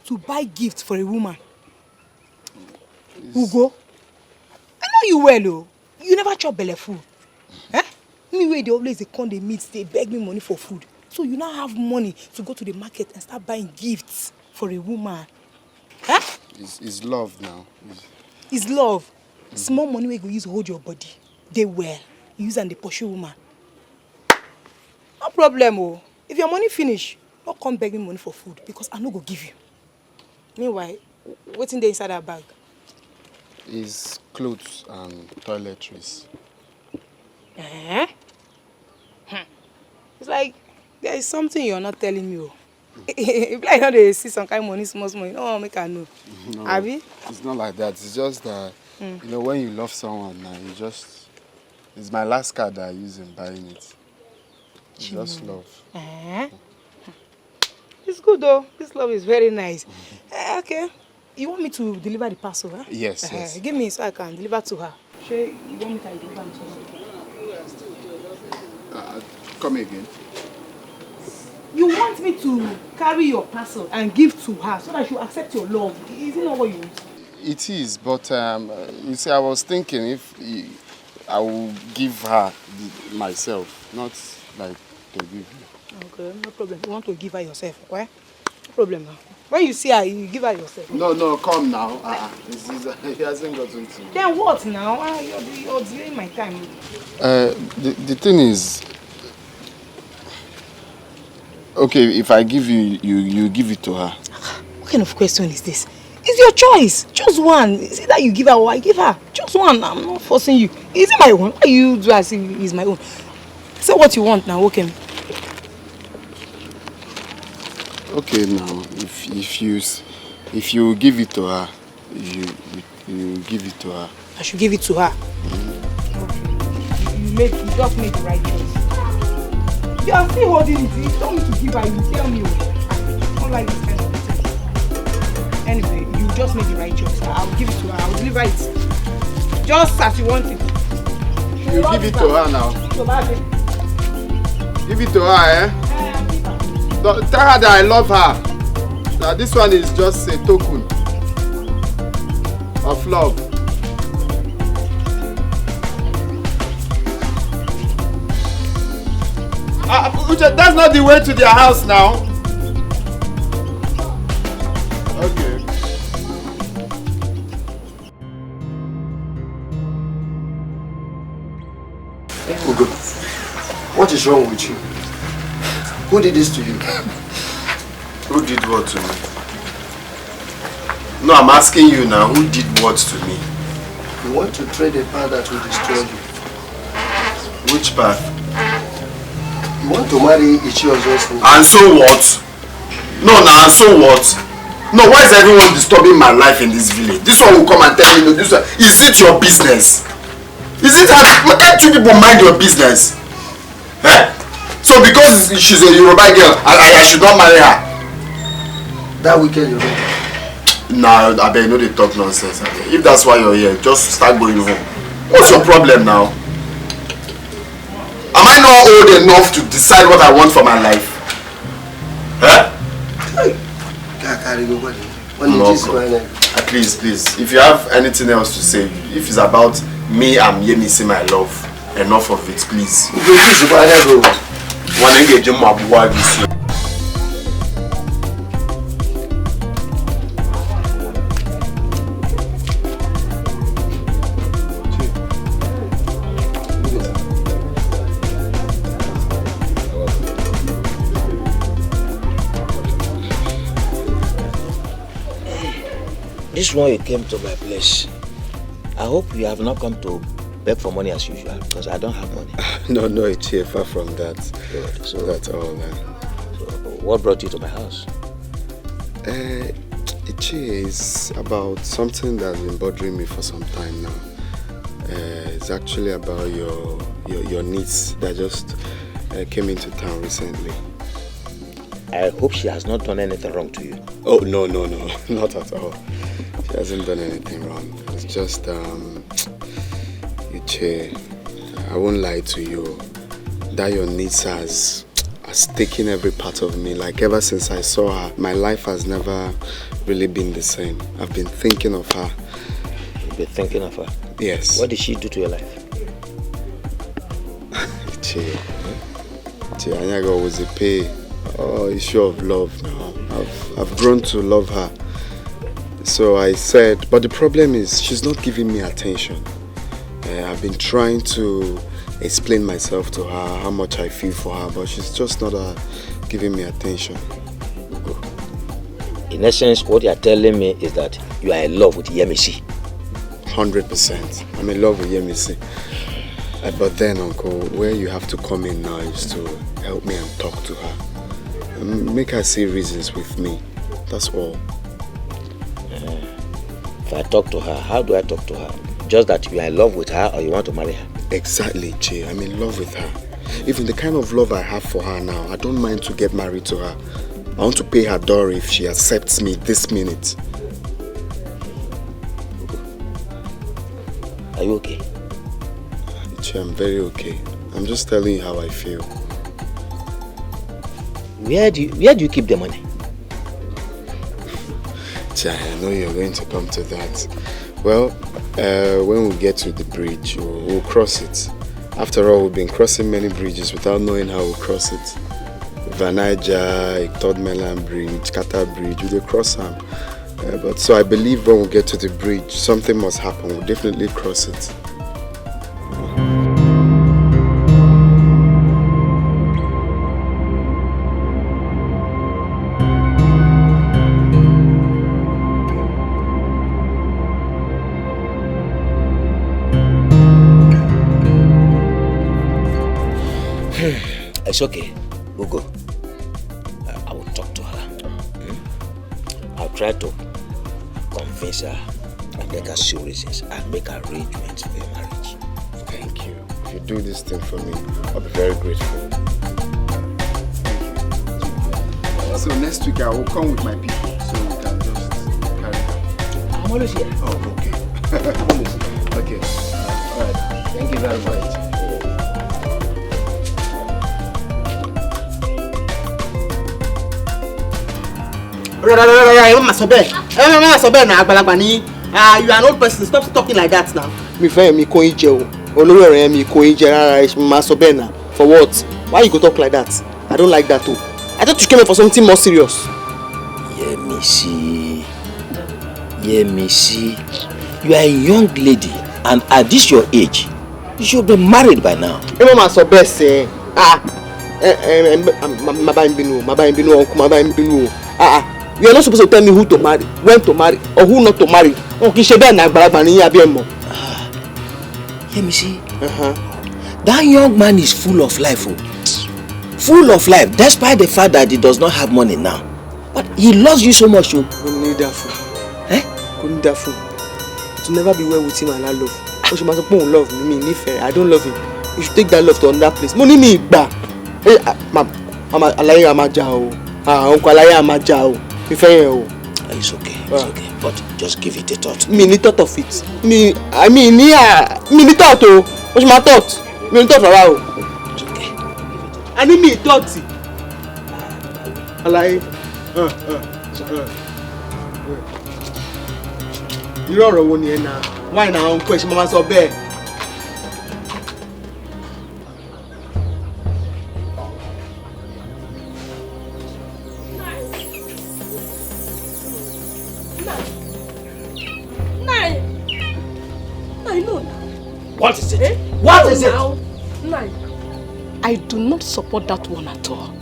to buy gifts for a woman? Ugo? I know you well, oh. You never chop belle food. Eh? Me where they always come, they meet, they beg me money for food. So you now have money to go to the market and start buying gifts for a woman. Huh? It's love now. It's love. Small money we go use to hold your body. They well. You use and they pursue woman. No problem, oh. If your money finish, don't come beg me money for food because I no go give you. Meanwhile, what's in the inside that bag? Is clothes and toiletries. Eh? It's like there is something you're not telling me. If I know they see some kind of money, small money, no one make I know. No, Abi? it's not like that. It's just that, you know, when you love someone now, it's my last card that I use in buying it. It's just love. Eh? It's good though. This love is very nice. Okay. You want me to deliver the parcel, huh? Yes, yes. Give me so I can deliver to her. Sure, you want me to deliver to her? Come again. You want me to carry your parcel and give to her so that she will accept your love. Is it not what you want? It is, but you see, I was thinking if I will give her myself, not like to give you. Okay, no problem. You want to give her yourself, right? No problem now. When you see her, you give her yourself. No, come now. He hasn't gotten to me. Then what now? You're delaying my time. The thing is, okay, if I give you, you give it to her. What kind of question is this? It's your choice. Choose one. Is it that you give her or I give her? Choose one. I'm not forcing you. Is it my own? Why you do as if it's my own? Say what you want now, okay? Okay, now if you give it to her, you give it to her. I should give it to her. Okay. You just made the right choice. You are still holding it. You don't need to give her. You tell me. I don't like this kind of thing. Anyway, you just made the right choice. I will give it to her. I will deliver it. Just as you want it. You give it to her now. Give it to her, eh? Tell her that I love her. That this one is just a token of love. That's not the way to their house now. Okay. Ugo, what is wrong with you? Who did this to you? Who did what to me? No, I'm asking you now, who did what to me? You want to trade a path that will destroy you. Which path? You want to marry Ichiozo's husband. And so what? No, now, and so what? No, why is everyone disturbing my life in this village? This one will come and tell me, no, this one. Is it your business? Is it how? Can't you people mind your business? Eh? So because she's a Yoruba girl, I should not marry her. That wicked Yoruba. Nah, I bet you know they talk nonsense. If that's why you're here, just start going home. What's your problem now? Am I not old enough to decide what I want for my life? Huh? No, please. If you have anything else to say, if it's about me, I'm here missing my love. Enough of it, please. One engage in my boy. This one you came to my place. I hope you have not come to beg for money as usual because I don't have money. No, Ichie, far from that. Good. So that's all. So what brought you to my house? Ichie is about something that's been bothering me for some time now. It's actually about your niece that just came into town recently. I hope she has not done anything wrong to you. Oh, no, not at all. She hasn't done anything wrong. It's just, Ichie, I won't lie to you, that your niece has taken every part of me. Like ever since I saw her, my life has never really been the same. I've been thinking of her. You've been thinking of her? Yes. What did she do to your life? Ichie, Anyago was a pay. Oh, issue of love now. I've grown to love her. So I said, but the problem is she's not giving me attention. I've been trying to explain myself to her, how much I feel for her, but she's just not giving me attention. In essence, what you're telling me is that you are in love with Yemisi. 100%. I'm in love with Yemisi. But then, Uncle, where you have to come in now is to help me and talk to her. Make her see reasons with me. That's all. If I talk to her, how do I talk to her? Just that you are in love with her or you want to marry her? Exactly, Jay. I'm in love with her. Even the kind of love I have for her now, I don't mind to get married to her. I want to pay her dowry if she accepts me this minute. Are you okay? Jay, I'm very okay. I'm just telling you how I feel. Where do you keep the money? Jay, I know you're going to come to that. Well, when we get to the bridge, we'll cross it. After all, we've been crossing many bridges without knowing how we'll cross it. Vanija, Third Mainland Bridge, Kata Bridge, we'll cross them. But so I believe when we get to the bridge, something must happen. We'll definitely cross it. It's okay. We'll go. I will talk to her. I'll try to convince her and make her see reasons and make arrangements for your marriage. Thank you. If you do this thing for me, I'll be very grateful. So next week I will come with my people so we can just carry on. I'm always here. Oh, okay. Okay. Alright. Thank you very much. You are an old person. Stop talking like that now. For what? Why you go talk like that? I don't like that too. I thought you came here for something more serious. Yemisi, you are a young lady, and at this your age, you should be married by now. You are not supposed to tell me who to marry, when to marry, or who not to marry. Yemisi, that young man is full of life. Full of life, despite the fact that he does not have money now. But he loves you so much. Couldn't need that fool. Couldn't that fool. To never be well with him and I love. Love me, I don't love him. You should take that love to another place. Money me, ba. Hey, ma'am, Uncle Amajao. It's okay, but just give it a thought. Me thought of it. Me thought. What's my thought? Me thought around. It's okay. I need me thought. You don't know when you're now. Why now? Question mama so bad. What is it? What is it? I do not support that one at all.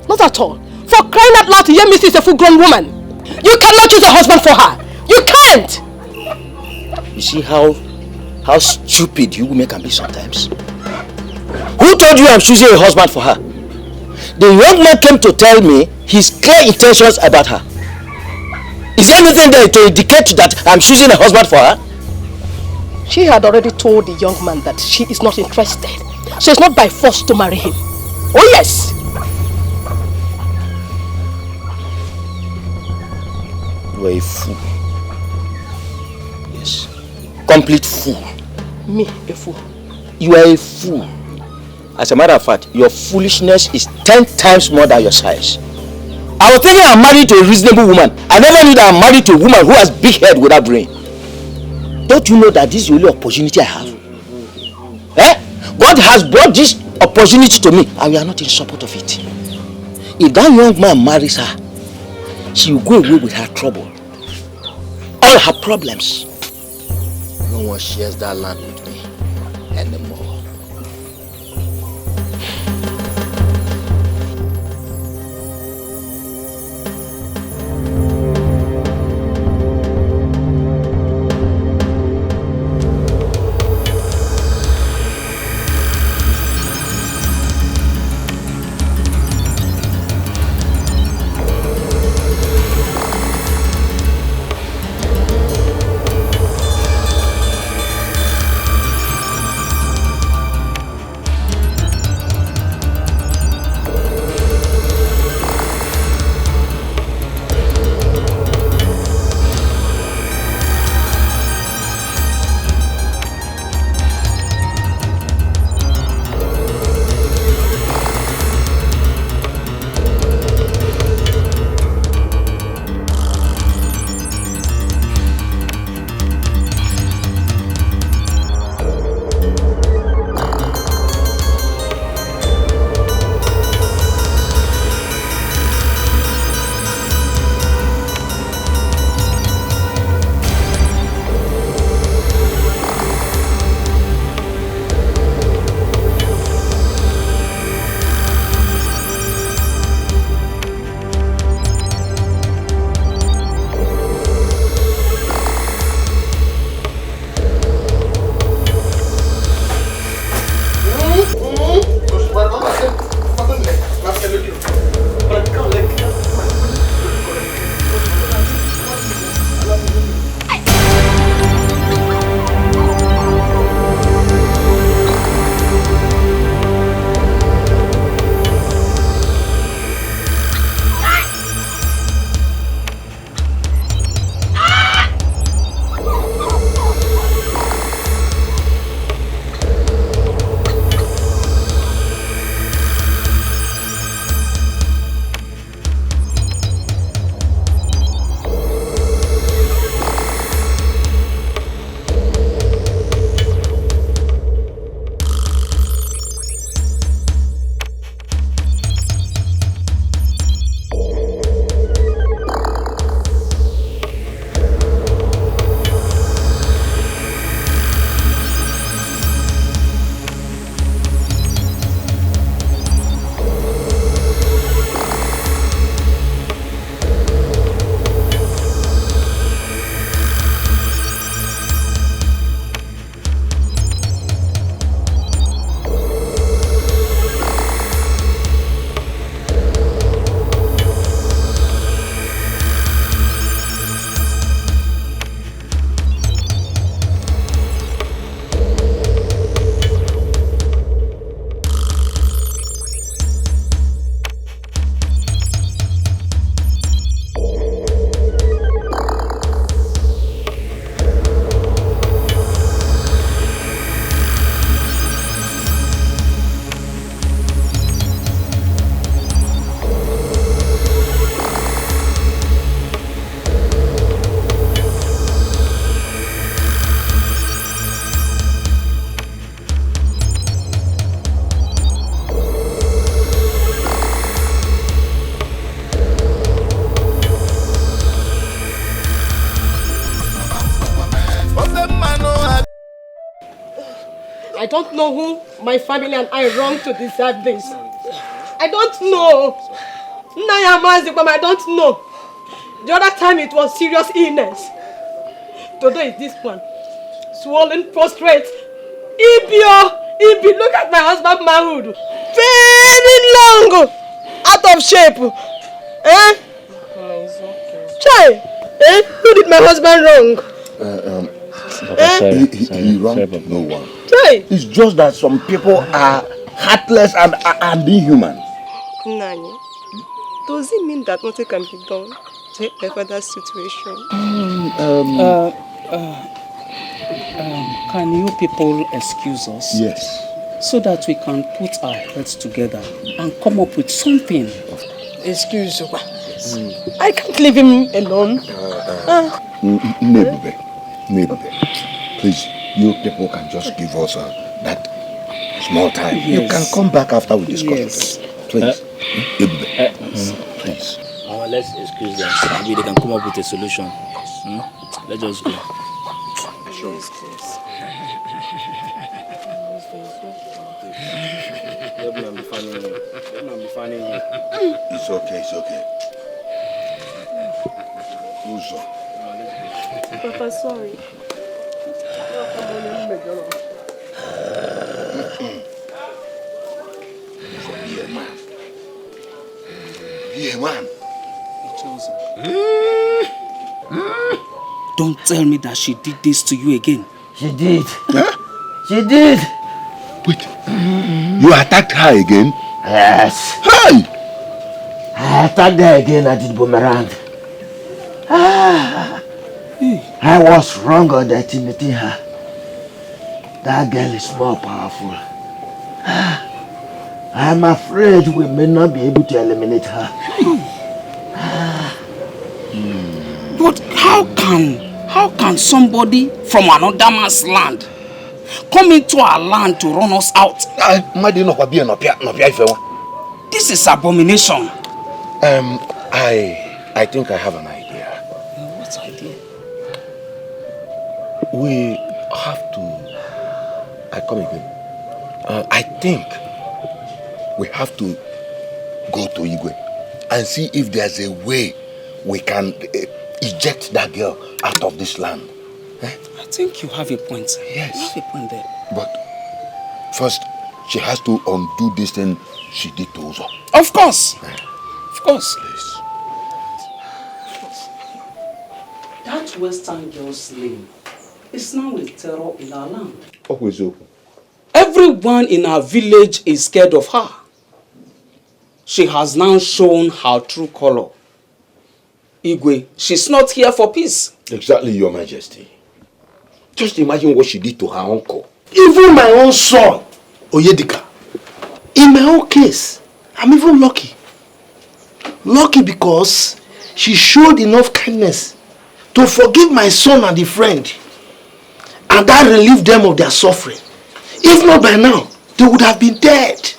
Not at all. For crying out loud, Yemisi is a full-grown woman. You cannot choose a husband for her. You can't. You see how how stupid you women can be sometimes. Who told you I'm choosing a husband for her? The young man came to tell me his clear intentions about her. Is there anything there to indicate that I'm choosing a husband for her? She had already told the young man that she is not interested. So it's not by force to marry him. Oh yes! You are a fool. Yes. Complete fool. Me, a fool? You are a fool. As a matter of fact, your foolishness is 10 times more than your size. I was thinking I'm married to a reasonable woman. I never knew that I'm married to a woman who has big head without brain. Don't you know that this is the only opportunity I have? God has brought this opportunity to me and we are not in support of it. If that young man marries her, she will go away with her trouble. All her problems. No one shares that land with me anymore. I don't know who my family and I wrong to deserve this. I don't know. I don't know. The other time it was serious illness. Today is this one. swollen, prostrate. Ibi, look at my husband's manhood. Very long, out of shape. Eh? Chai, who did my husband wrong? He wronged no one. Chai. It's just that some people are heartless and inhuman. Nani, does it mean that nothing can be done to help my father's situation? Can you people excuse us? Yes. So that we can put our heads together and come up with something. Excuse me. I can't leave him alone. Maybe. Please, you people can just give us that small time. Yes. You can come back after we discuss it. Please. Please. Let's excuse them. Maybe they can come up with a solution. Let's just go. Sure. It's okay. Uzo. Papa, sorry. Be a man. Don't tell me that she did this to you again. She did. Huh? She did. Wait. You attacked her again? Yes. Hey! I attacked her again. I did boomerang. I was wrong on intimidating her. That girl is more powerful. I'm afraid we may not be able to eliminate her. But how can somebody from another man's land come into our land to run us out? This is abomination. I think I have an idea. What idea? We have to... I come again. I think we have to go to Igwe and see if there's a way we can eject that girl out of this land. I think you have a point. Yes. You have a point there. But first, she has to undo this thing she did to Uzo. Of course. Of course. Please. That Western girl's name is now a terror in our land. Everyone in our village is scared of her. She has now shown her true color. Igwe, she's not here for peace. Exactly, Your Majesty. Just imagine what she did to her uncle. Even my own son, Oyedika. In my own case, I'm even lucky. Lucky because she showed enough kindness to forgive my son and the friend. And that relieved them of their suffering. If not by now, they would have been dead.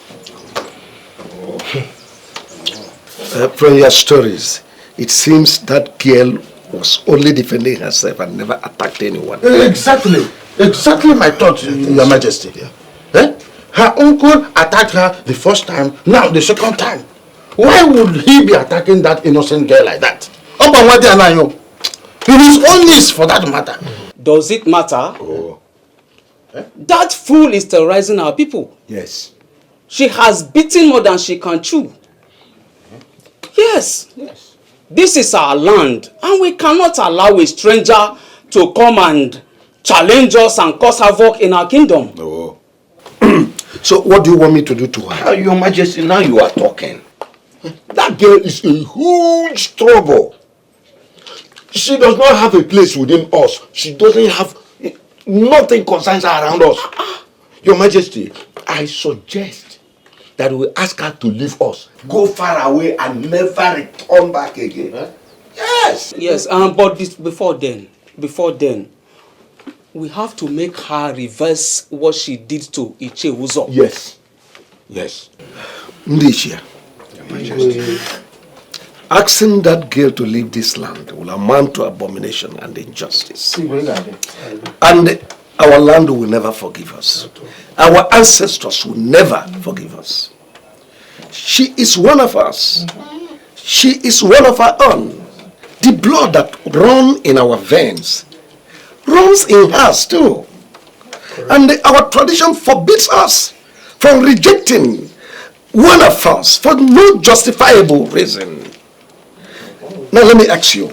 From your stories, it seems that girl was only defending herself and never attacked anyone. Exactly my thought, Your Majesty. Yeah. Her uncle attacked her the first time, now the second time. Why would he be attacking that innocent girl like that? It is all this for that matter. Does it matter? Oh. That fool is terrorizing our people. Yes. She has beaten more than she can chew. Yes. This is our land, and we cannot allow a stranger to come and challenge us and cause havoc in our kingdom. Oh. So what do you want me to do to her? Your Majesty, now you are talking. That girl is in huge trouble. She does not have a place within us. She doesn't have... Nothing concerns her around us. Your Majesty, I suggest that we ask her to leave us. Go far away and never return back again. Huh? Yes. Yes, but before then, we have to make her reverse what she did to Iche Uzo. Yes. Ndishia, Your Majesty, asking that girl to leave this land will amount to abomination and injustice. And our land will never forgive us. Our ancestors will never forgive us. She is one of us. She is one of our own. The blood that runs in our veins runs in hers too. And our tradition forbids us from rejecting one of us for no justifiable reason. Now let me ask you,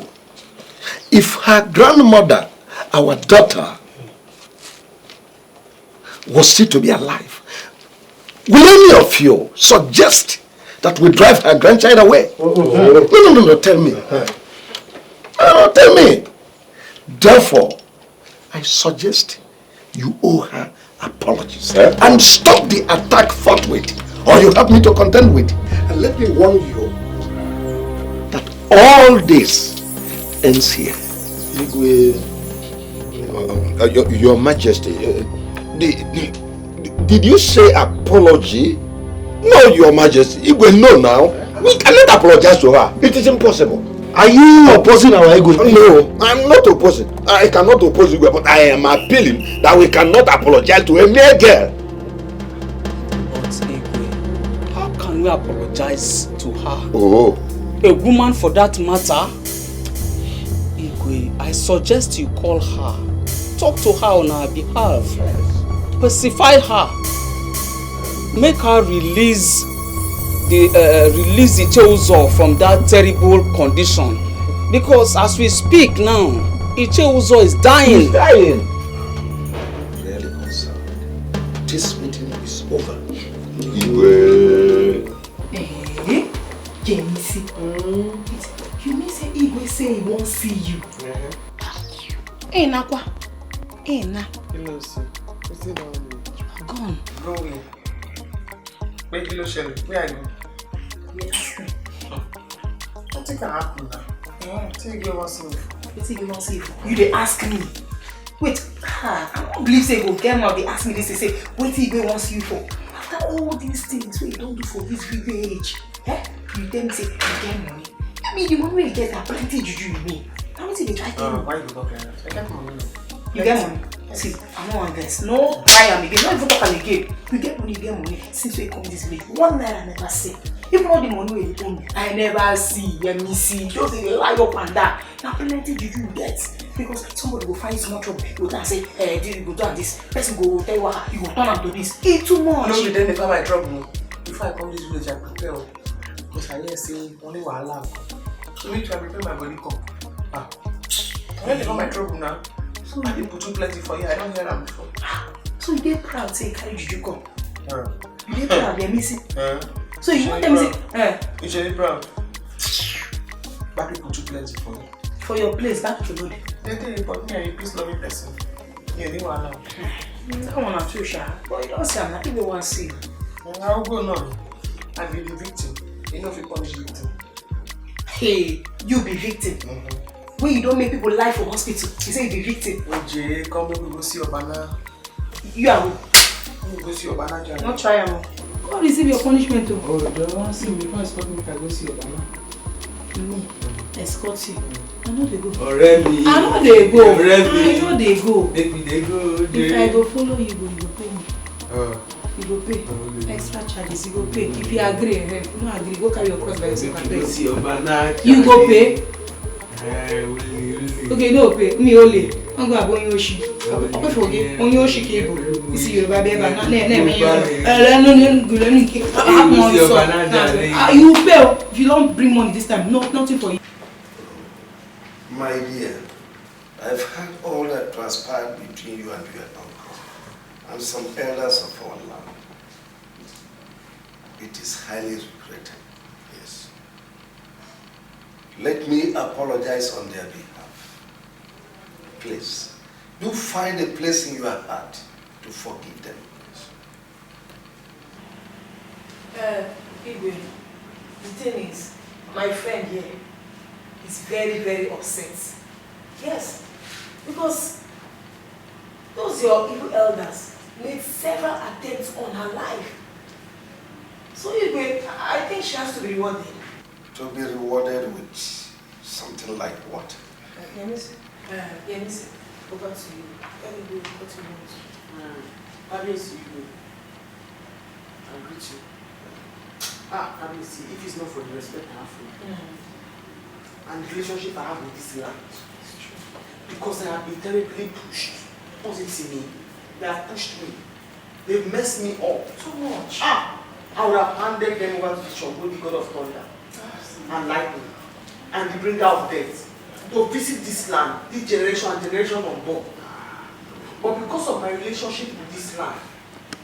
if her grandmother, our daughter, was still to be alive, will any of you suggest that we drive her grandchild away? No, tell me. No, tell me. Therefore, I suggest you owe her apologies and stop the attack forthwith, or you have me to contend with. And let me warn you that all this ends here. Your Majesty, did you say apology? No, Your Majesty. Igwe, no now. We cannot apologize to her. It is impossible. Are you opposing our Igwe? No, I'm not opposing. I cannot oppose Igwe, but I am appealing that we cannot apologize to a mere girl. But Igwe, how can we apologize to her? Oh. A woman for that matter? Igwe, I suggest you call her. Talk to her on our behalf. Pacify her. Make her release the Icheuzo from that terrible condition. Because as we speak now, Icheuzo is dying. He's dying. Really concerned. This meeting is over. Igwe. Jamisi. You mean say Igwe say he won't see you? Hey, Nakwa. Hey, Na. Hello, sir. You are gone. Go away. Where are you? Where are you? Yes. Nothing can happen now. Etiko wants you. Etiko wants you. You dey ask me. Wait, I don't believe say go get mouth. They ask me this. They say, what Etiko wants you for? After all these things, what you don't do for this big age, you tell me say you get money. I mean, the money you get, plenty juju you mean. How much they try to? Why you go like that? I get money. You get money. See, I'm not one guess. No buy am again. Not even talk am again. You get money, you get money. Since we come this village, 1 naira I never see. Even all the money we told me, I never see. Let me see. Just they lie up and down. Now plenty did you get? Because somebody will find small trouble. You go and say, you go do this. Person go tell you what you go turn am to this. It's too much. No, you didn't find my trouble. Before I come this village, I prepare. Because I hear say only one alarm. So me try prepare my body come. When they find my trouble now. So I didn't put too plenty for you. I don't hear that before. So you get proud say carry juju come. You get proud, they're missing. So you want them to say, You should be proud. Back people too plenty for you. For your place, back to body. They tell you, but me and you peace loving person. You didn't want to. That one I'm too shy. But you don't say I'm not even want to see you. I'll go now. I'll be the victim. You know if you punish the victim. Hey, you be victim. When you don't make people lie for hospital, you say you be victim. OJ, come we go see your banana. You are who? We go see your banana. Not try am. Go receive your punishment too. Oh, you don't want to see me? You can't escort me if I go see your banana. Me? Escort you? I know they go. Already. I know they go. Already. I know they go. Make me they go. If I go follow you, you go pay me. You go pay. Extra charges, you go pay. If you agree, you no agree, go carry your cross by yourself and pay. See your banana. You go pay. Okay, no pay. Me only. I'm going to go in Yoshi. Okay, forget. On Yoshi cable. You see your baby banana. You pay. If you don't bring money this time, no, nothing for you. My dear, I've heard all that transpired between you and your uncle and some elders of our land. It is highly regretted, yes. Let me apologize on their behalf. Please, do find a place in your heart to forgive them. Igwe, the thing is, my friend here is very, very upset. Yes, because those your evil elders made several attempts on her life. So Igwe, I think she has to be rewarded. To be rewarded with something like what? Yemisi, over to you. Let me do what you want. Obviously, I'll greet you. Obviously, if it's not for the respect I have for you and the relationship I have with this land, because I have been terribly pushed, doesn't see me. They have pushed me. They've messed me up too much. I would have handed them over to the Shango, the god of thunder, and lightning, and the bringer of death, to visit this land, this generation and generation unborn. But because of my relationship with this land,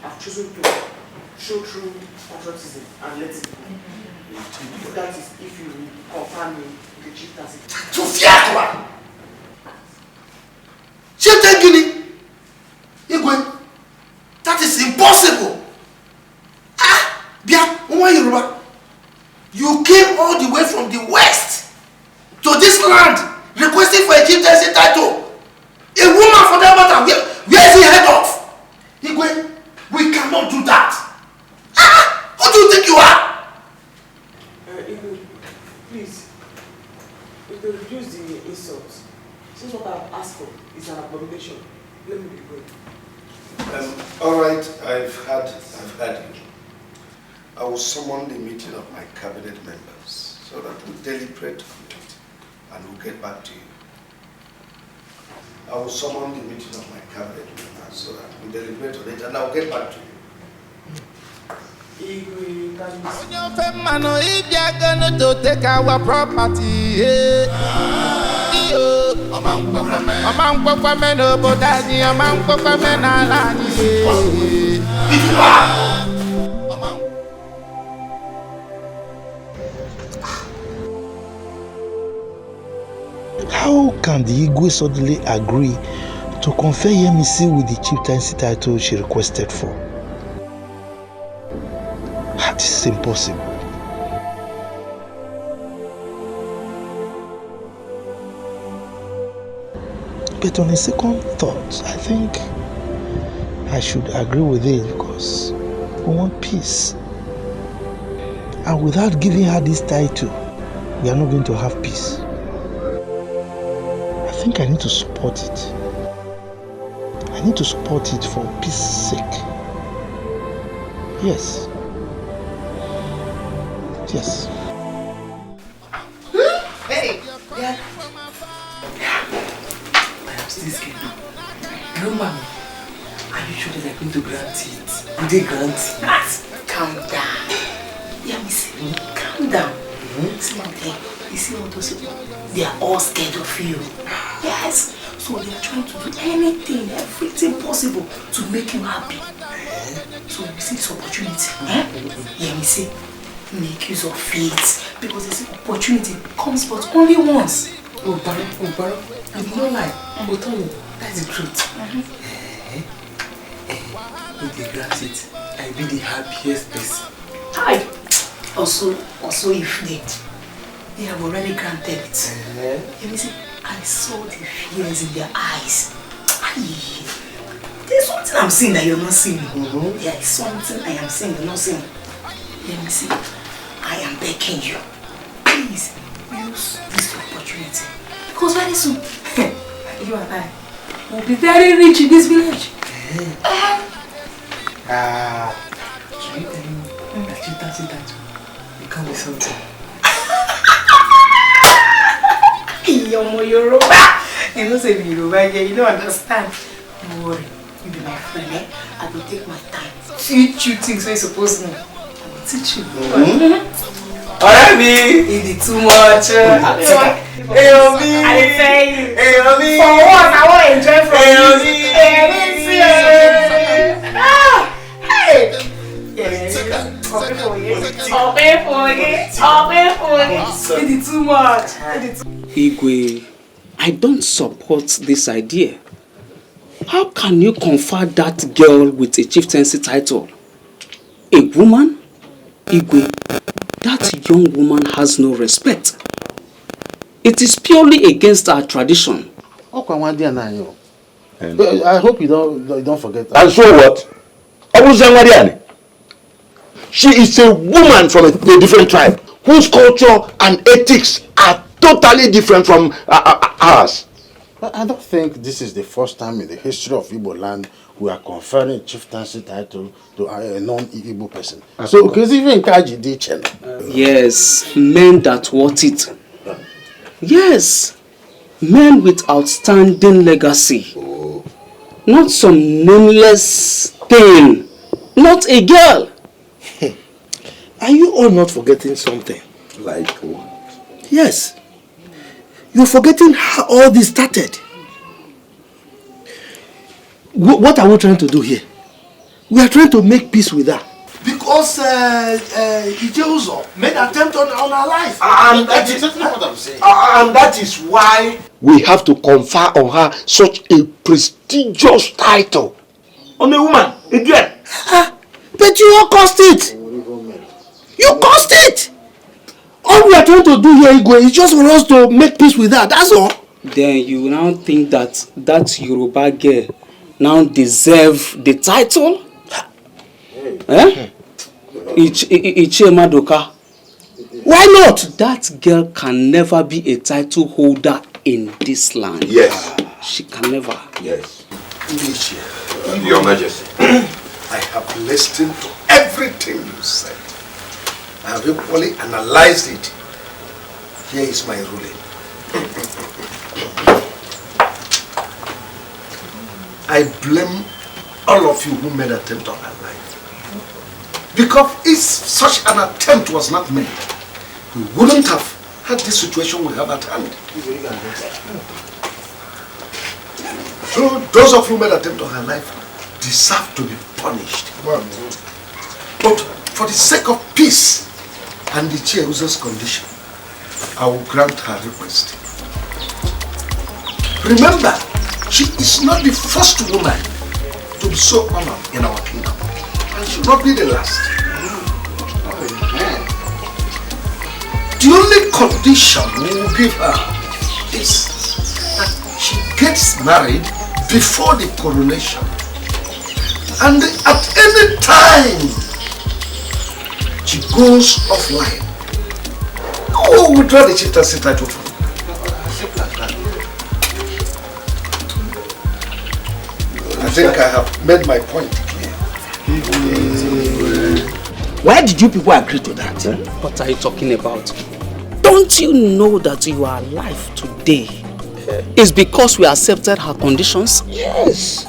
I've chosen to show true patriotism and let it go. That is if you confirm me the chieftaincy. To Fiakwa! Chieftain Guinea! Igwe! That is impossible! Bia, Yoruba, you came all the way from the west to this land requesting for a chieftaincy title. A woman for that matter, where is he head of? Igwe, we cannot do that. Who do you think you are? Igwe, please, if they reduce the insults, since what I've asked for is an abomination, let me be going. All right, I've heard you. I will summon the meeting of my cabinet members so that we deliberate on it and we'll get back to you. I will summon the meeting of my cabinet members so that we deliberate on it and I'll get back to you. Going to take our property. How can the Igwe suddenly agree to confer Yemisi with the chieftaincy title she requested for? That is impossible. But on a second thought, I think I should agree with it because we want peace. And without giving her this title, we are not going to have peace. I think I need to support it. I need to support it for peace sake. Yes. Yes. Hey! Yeah. I am still scared. No, mommy. Are you sure that they're going to grant it? Will they grant it? Calm down. Yeah, Miss, calm down. See what you see what those people? They are all scared of you. Yes. So they are trying to do anything, everything possible to make you happy. So you see this opportunity. Yeah, me say, make use of it. Because this opportunity comes but only once. Oh, Baro, you don't lie. Oh, tell me, that's the truth. If they grant it, I'll be the happiest person. Hi. Also if they have already granted it. You see, I saw the fears in their eyes. There's something I'm seeing that you're not seeing. There is something I am seeing you're not seeing. Let me see. I am begging you. Please use this opportunity. Because very soon, you and I will be very rich in this village. Should you tell me that you touch that you can't be something? You're Yoruba. You don't say Yoruba again, you don't understand. Don't worry, you be my friend, eh? I will take my time. Teach you things you're supposed to know. I will teach you. Alright, it is too much. Hey, Omi! I tell you. Hey, Omi! For what? I want to enjoy from you. Hey, It is too much. Igwe, I don't support this idea. How can you confer that girl with a chieftaincy title? A woman? Igwe, that young woman has no respect. It is purely against our tradition. I hope you don't forget that. And so what? She is a woman from a different tribe whose culture and ethics are totally different from ours. But I don't think this is the first time in the history of Igbo land we are conferring chieftaincy title to a non-Igbo person. So, because even Kaji did yes, men that want it. Yes, men with outstanding legacy. Not some nameless thing. Not a girl. Are you all not forgetting something? Like what? Yes. You're forgetting how all this started. What are we trying to do here? We are trying to make peace with her. Because Ijeozo made an attempt on our life. And that is exactly what I'm saying. And that is why we have to confer on her such a prestigious title. On a woman, again. But you all caused it. You caused it. All we are trying to do here, Igwe, is just for us to make peace with her. That's all. Then you now think that Yoruba girl now deserve the title? Eh? Ichie Madoka. Why not? That girl can never be a title holder in this land. Yes. She can never. Yes. Your Majesty, I have listened to everything you said. I have equally analyzed it. Here is my ruling. I blame all of you who made an attempt on her life. Because if such an attempt was not made, we wouldn't have had this situation we have at hand. So those of you who made an attempt on her life deserve to be punished. But for the sake of peace and the Chieuzo's condition, I will grant her request. Remember, she is not the first woman to be so honored in our kingdom. And she will not be the last. The only condition we will give her is that she gets married before the coronation. And at any time she goes offline, oh, we draw the chieftaincy title from her. I think I have made my point clear. Why did you people agree to that? What are you talking about? Don't you know that you are alive today? It's because we accepted her conditions? Yes.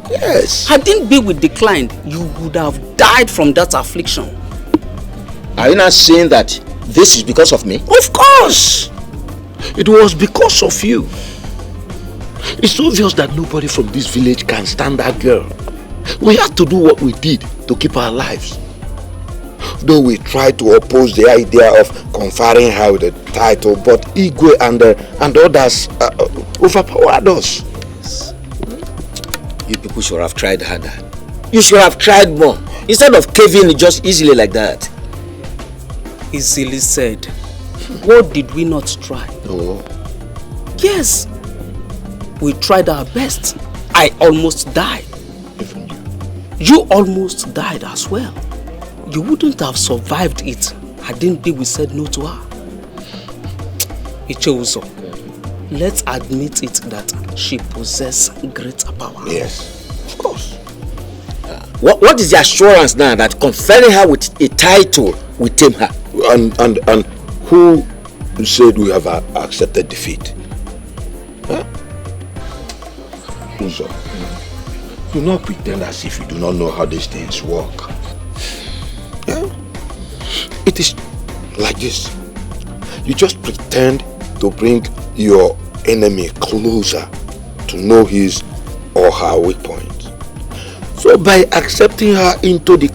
Yes. Hadn't we declined, you would have died from that affliction. Are you not saying that this is because of me? Of course! It was because of you. It's obvious that nobody from this village can stand that girl. We had to do what we did to keep our lives. Though we tried to oppose the idea of conferring her with a title, but Igwe and others overpowered us. Yes. You people should have tried harder. You should have tried more. Instead of caving just easily like that. Easily said. What did we not try? No. Yes. We tried our best. I almost died. Even you. You almost died as well. You wouldn't have survived it hadn't we said no to her. Icheuzo, let's admit it that she possesses greater power. Yes, of course. What is the assurance now that conferring her with a title will tame her? And who said we have accepted defeat? Huh? Uzo, do not pretend as if you do not know how these things work. Yeah? It is like this. You just pretend to bring your enemy closer to know his or her weak point. So by accepting her into the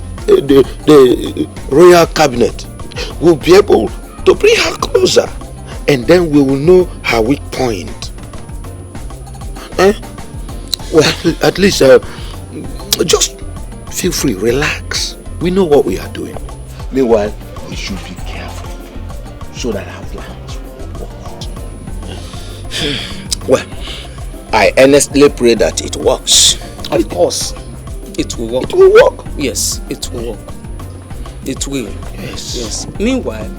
royal cabinet, we'll be able to bring her closer, and then we will know her weak point. Well, at least just feel free, relax. We know what we are doing. Meanwhile, we should be careful so that our plans will work. Well, I earnestly pray that it works. Of course, it will work. It will work. Yes, it will work. It will. Yes. Yes. Meanwhile,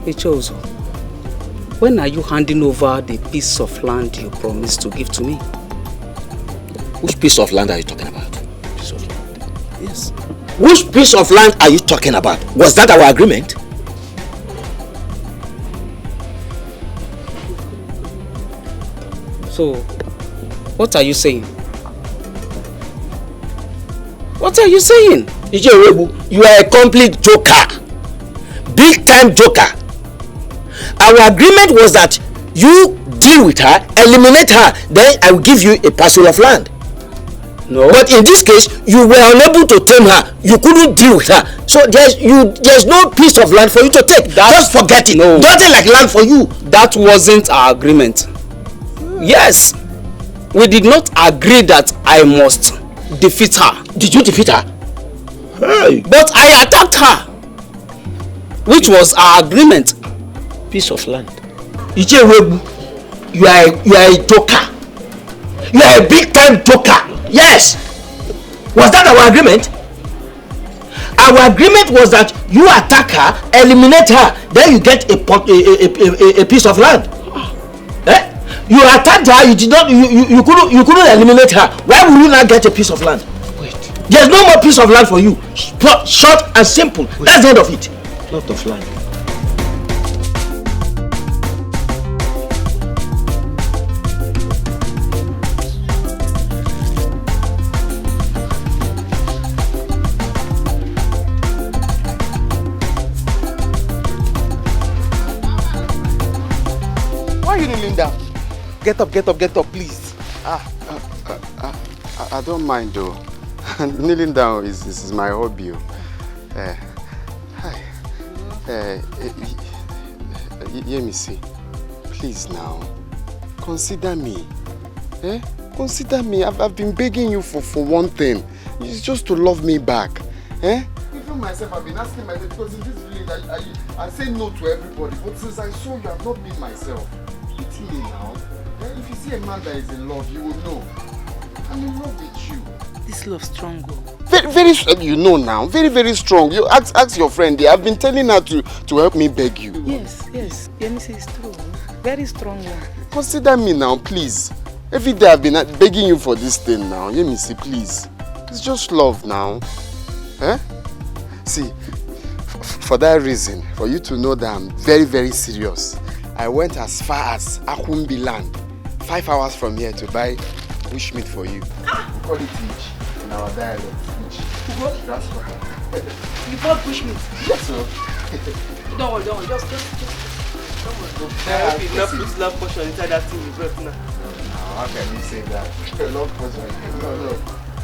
Icheuzo, when are you handing over the piece of land you promised to give to me? Which piece of land are you talking about? Piece of land. Yes. Which piece of land are you talking about? Was that our agreement? So, What are you saying? What are you saying? You are a complete joker. Big time joker. Our agreement was that you deal with her, eliminate her, then I will give you a parcel of land. No. But in this case, you were unable to tame her. You couldn't deal with her. So there's no piece of land for you to take. Just forget it. No. Nothing like land for you. That wasn't our agreement. Yes. We did not agree that I must defeat her. Did you defeat her? Hey. But I attacked her. Which was our agreement. Piece of land. You are a joker. You are a big time joker. Yes. Was that our agreement? Our agreement was that you attack her, eliminate her, then you get a piece of land. Eh? You attacked her, you couldn't eliminate her. Why would you not get a piece of land? Wait. There's no more piece of land for you. Short and simple. Wait. That's the end of it. Lot of land. Get up, please. I don't mind though. Kneeling down is my hobby. Let me see. Please now, consider me. Consider me. I've been begging you for one thing. It's just to love me back. Even myself, I've been asking myself, because in this village I say no to everybody. But since I saw you, I've not been myself. It's me now. If you see a man that is in love, you will know. I'm in love with you. This love strong. Very strong. You know now. Very, very strong. You ask your friend there. I've been telling her to help me beg you. Yes. Let me say it's true. Very strong one. Consider me now, please. Every day I've been begging you for this thing now. Let me see, please. It's just love now. See, for that reason, for you to know that I'm very, very serious, I went as far as Akumbi land, 5 hours from here, to buy bushmeat for you. We call it each in our dialect. Each. That's right. You bought bushmeat? Yes, sir. Don't worry. Just don't worry. I hope you not put love potion inside that thing you brought now. How can you say that? Love potion? No.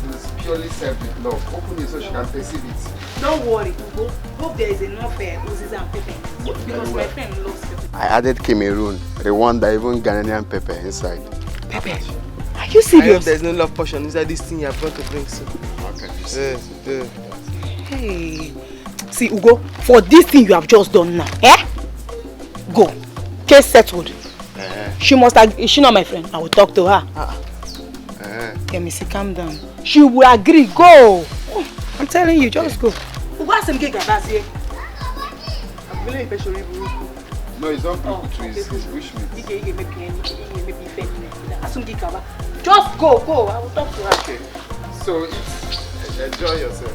It's purely served with love. Open it so she can perceive it. Don't worry, Ugo. Hope there is enough roses and pepper. Because my friend loves pepper. I added Cameroon, Rwanda, even Ghanaian pepper inside. Pepper? Are you serious? I hope there's no love potion inside this thing you have got to drink soon. How can you say that? Hey. See, Ugo, for this thing you have just done now, go. Case settled. She must agree. Is she not my friend? I will talk to her. Let me see, calm down. She will agree. Go. I'm telling you, just go. No, it's not people trees. It's bushmeat. Just go. I will talk to her. Okay. So enjoy yourself.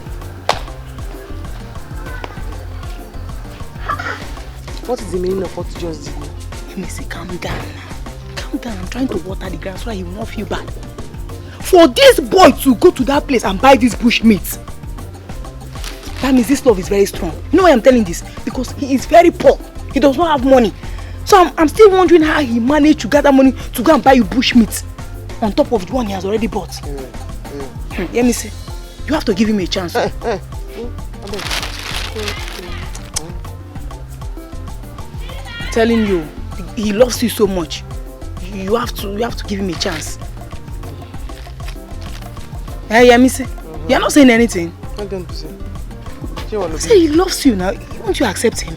What is the meaning of what you just did? Let me see, calm down now. Calm down. I'm trying to water the grass so he will not feel bad. For this boy to go to that place and buy this bush meat, that means this love is very strong. You know why I'm telling this? Because he is very poor. He does not have money. So I'm still wondering how he managed to gather money to go and buy you bush meat on top of the one he has already bought. Let me see. You have to give him a chance. I'm telling you, he loves you so much. You have to give him a chance. Hey, Missy, you're not saying anything. I don't say. Say he loves you now. Won't you accept him?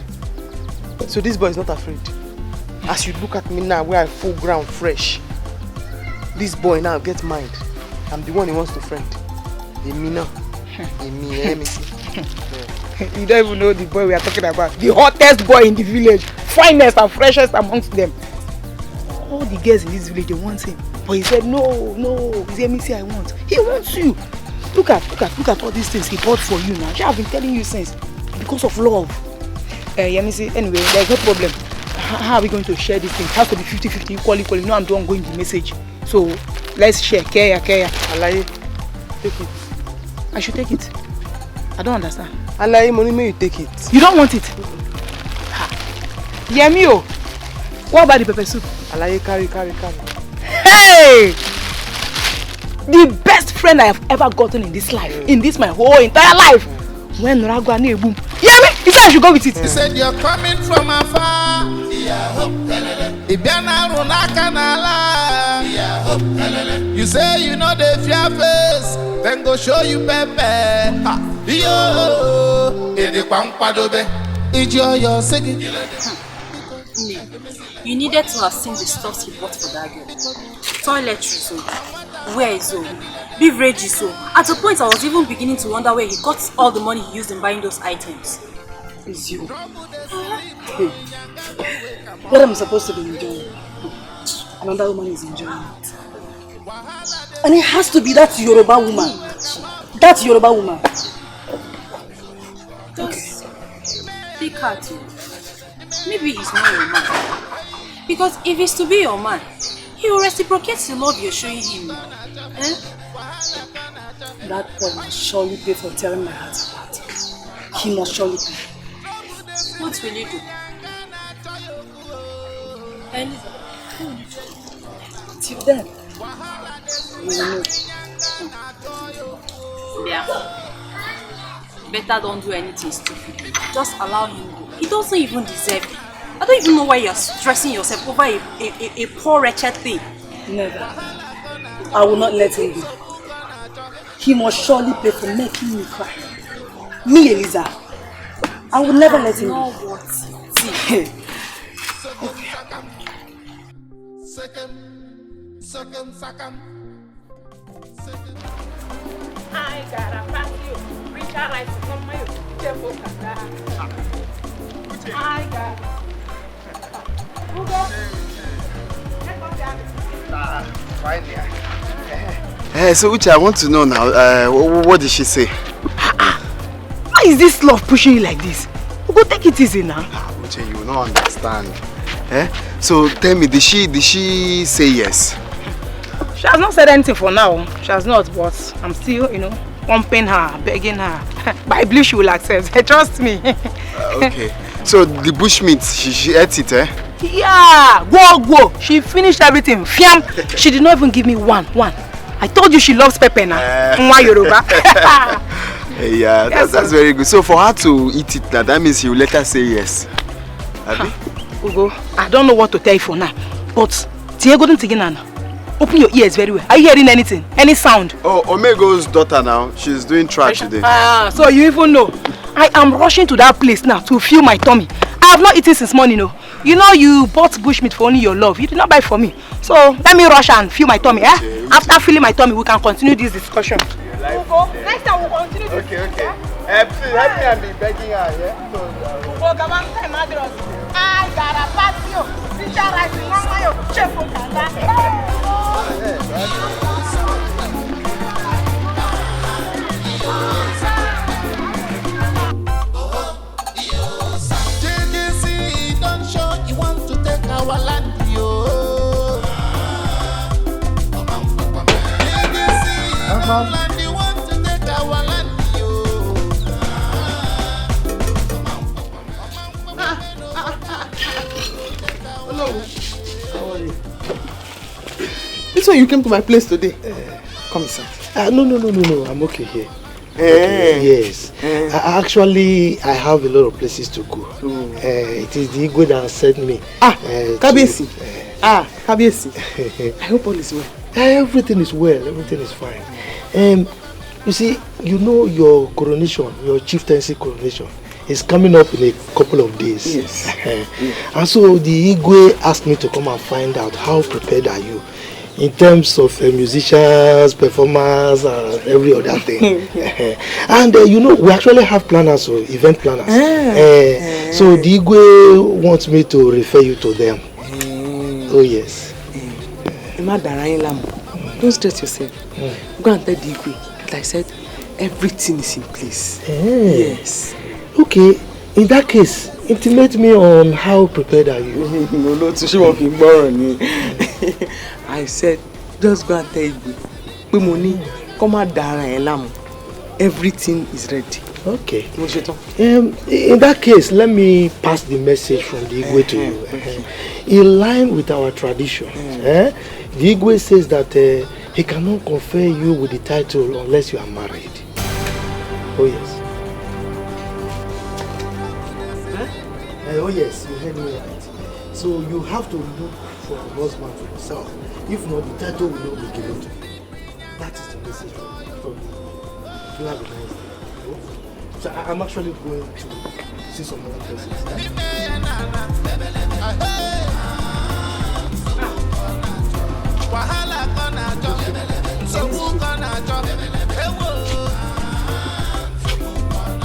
So this boy is not afraid. As you look at me now, where I full ground fresh. This boy now gets mind. I'm the one he wants to friend. Me now. Me see. You don't even know the boy we are talking about. The hottest boy in the village. Finest and freshest amongst them. All the girls in this village, they want him. But he said, no, it's MEC I want. He wants you. Look at all these things he bought for you now. I've been telling you since. Because of love. MEC, anyway, there's no problem. How are we going to share this thing? It has to be 50-50 equally. You know I'm the one going the message. So, Let's share. Care. Alaye, take it. I should take it. I don't understand. Alaye, money may you take it. You don't want it? Yemio, what about the pepper soup? Alaye, carry. Hey! The best friend I have ever gotten in this life, in this my whole entire life. When Nuragwa ne boom. Yemi, he said I should go with it. He said you're coming from afar. You say you know the fear face, then go show you pepe. Yo, You needed to have seen the stuff he bought for that girl. Toiletries, so where is so? Beverages, so. At a point, I was even beginning to wonder where he got all the money he used in buying those items. It's you. What am I supposed to be enjoying? Another woman is enjoying it. And it has to be that Yoruba woman. That Yoruba woman. Just take her too. Maybe he's not your man. Because if he's to be your man, he will reciprocate the love you're showing him. Eh? That boy must surely pay for tearing my heart apart. He must surely pay. What will you do? Till then, you will know. Yeah. Better don't do anything stupid. Just allow him go. He doesn't even deserve it. I don't even know why you're stressing yourself over a poor wretched thing. Never. I will not let him go. He must surely pay for making me cry. Me, Eliza. I will never let him go. What? See. Okay. I gotta pass you. Reach out right from my careful. I got. So Uche, I want to know now, what did she say? Why is this love pushing you like this? Go take it easy now. Uche, you will not understand. So tell me, did she say yes? She has not said anything for now. She has not, but I'm still, pumping her, begging her. But I believe she will accept. Trust me. Okay. So the bushmeat, she ate it, eh? Yeah, go. She finished everything. Fiam. She did not even give me one. I told you she loves pepper now. Yoruba. Yeah, that's very good. So for her to eat it now, that means you will let her say yes. Abi? Ugo, I don't know what to tell you for now. But open your ears very well. Are you hearing anything? Any sound? Oh, Omego's daughter now. She's doing track today. So you even know. I am rushing to that place now to fill my tummy. I have not eaten since morning, no. You know you bought bushmeat for only your love. You did not buy it for me. So let me rush and fill my tummy, eh? After filling my tummy, we can continue this discussion. Ugo, next time we'll continue this. Okay. Please help me and be begging her, yeah? Ugo, come on, time address. I gotta pass you. Reach out right from my careful. Our land, yo. Land, you want to take our land, yo. Hello. How are you? This one you came to my place today. Come inside. No. I'm okay here. Yes. Actually, I have a lot of places to go. It is the Igwe that sent me. Kabiyesi. Kabiyesi. I hope all is well. Everything is well. Everything is fine. You see, your coronation, your chieftaincy coronation, is coming up in a couple of days. Yes. And so the Igwe asked me to come and find out how prepared are you in terms of musicians, performers, and every other thing. And we actually have planners, so event planners. So the Igwe wants me to refer you to them. Oh yes. Don't stress yourself. Go and tell the Igwe that I said everything is in place. Yes. Okay. In that case, intimate me on how prepared are you? No, she won't be born. I said Just go and tell Igwe. We money. Come out there and lamb. Everything is ready. Okay. In that case, let me pass the message from the Igwe to you. In line with our tradition, the Igwe says that he cannot confer you with the title unless you are married. Oh yes. Oh yes, you heard me right. So you have to look for a husband for yourself. If not, the title will not be given to you. That is the message from the you have a nice day. So I'm actually going to see some other persons.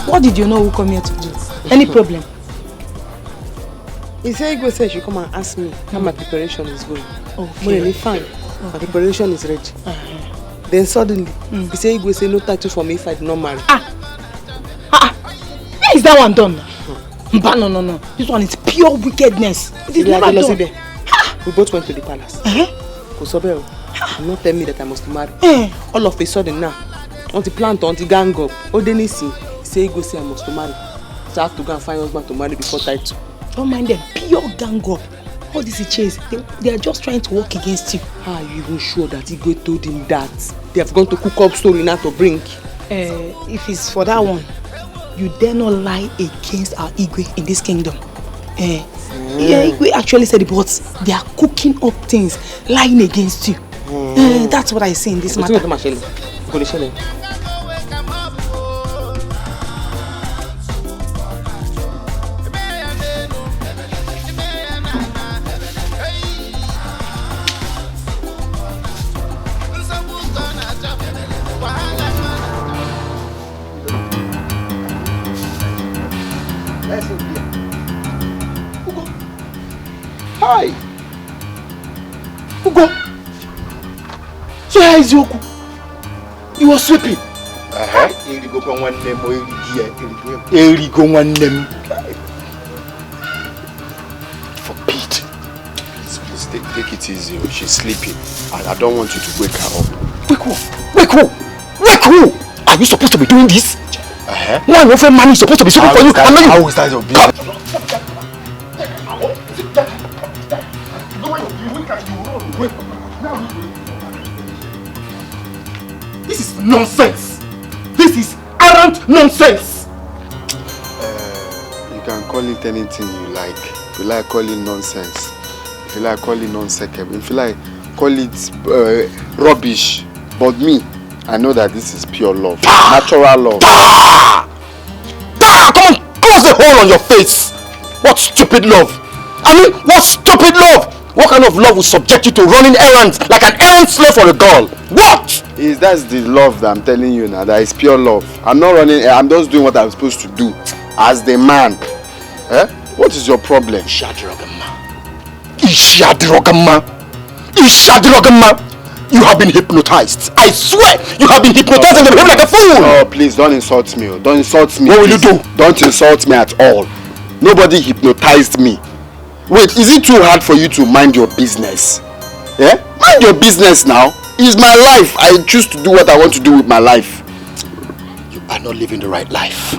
What did you know who come here to do? Any problem? He said Igwe said you come and ask me how my preparation is going. Okay. Really fine. My preparation is ready. Then suddenly, he said Igwe say no title for me if I do not marry. Where is that one done? No. This one is pure wickedness. It is never done. We both went to the palace. Kosobero, do not tell me that I must marry. All of a sudden now, on the plant, on the gang up, Odenisi, say Igwe say I must marry. So I have to go and find husband to marry before title. Don't mind them, pure gang up. All this is chase. They are just trying to work against you. How are you even sure that Igwe told him that? They have gone to cook up story now to bring. If it's for that one, you dare not lie against our Igwe in this kingdom. Igwe actually said it, but they are cooking up things, lying against you. That's what I see in this matter. Hi! Ugo! So how is Yoku? You were sweeping? Erigo one name or Erigo one name. For Pete. Please take it easy. She's sleeping. And I don't want you to wake her up. Wake who? Are you supposed to be doing this? One of your man is supposed to be sweeping for you. How is that your business? This is nonsense. This is arrant nonsense. You can call it anything you like. If you like, call it nonsense. If you like, call it non-secular. If you like, call it rubbish. But me, I know that this is pure love. Natural love. Come on, close the hole on your face. What stupid love? I mean, what stupid love? What kind of love will subject you to running errands like an errand slave for a girl? What? That's the love that I'm telling you now. That is pure love. I'm not running. I'm just doing what I'm supposed to do as the man. What is your problem? Ishadrogama. You have been hypnotized. I swear, you have been hypnotized and behave like a fool. Oh, please don't insult me. Don't insult me. What will you do? Don't insult me at all. Nobody hypnotized me. Wait, is it too hard for you to mind your business? Mind your business now. It's my life. I choose to do what I want to do with my life. You are not living the right life.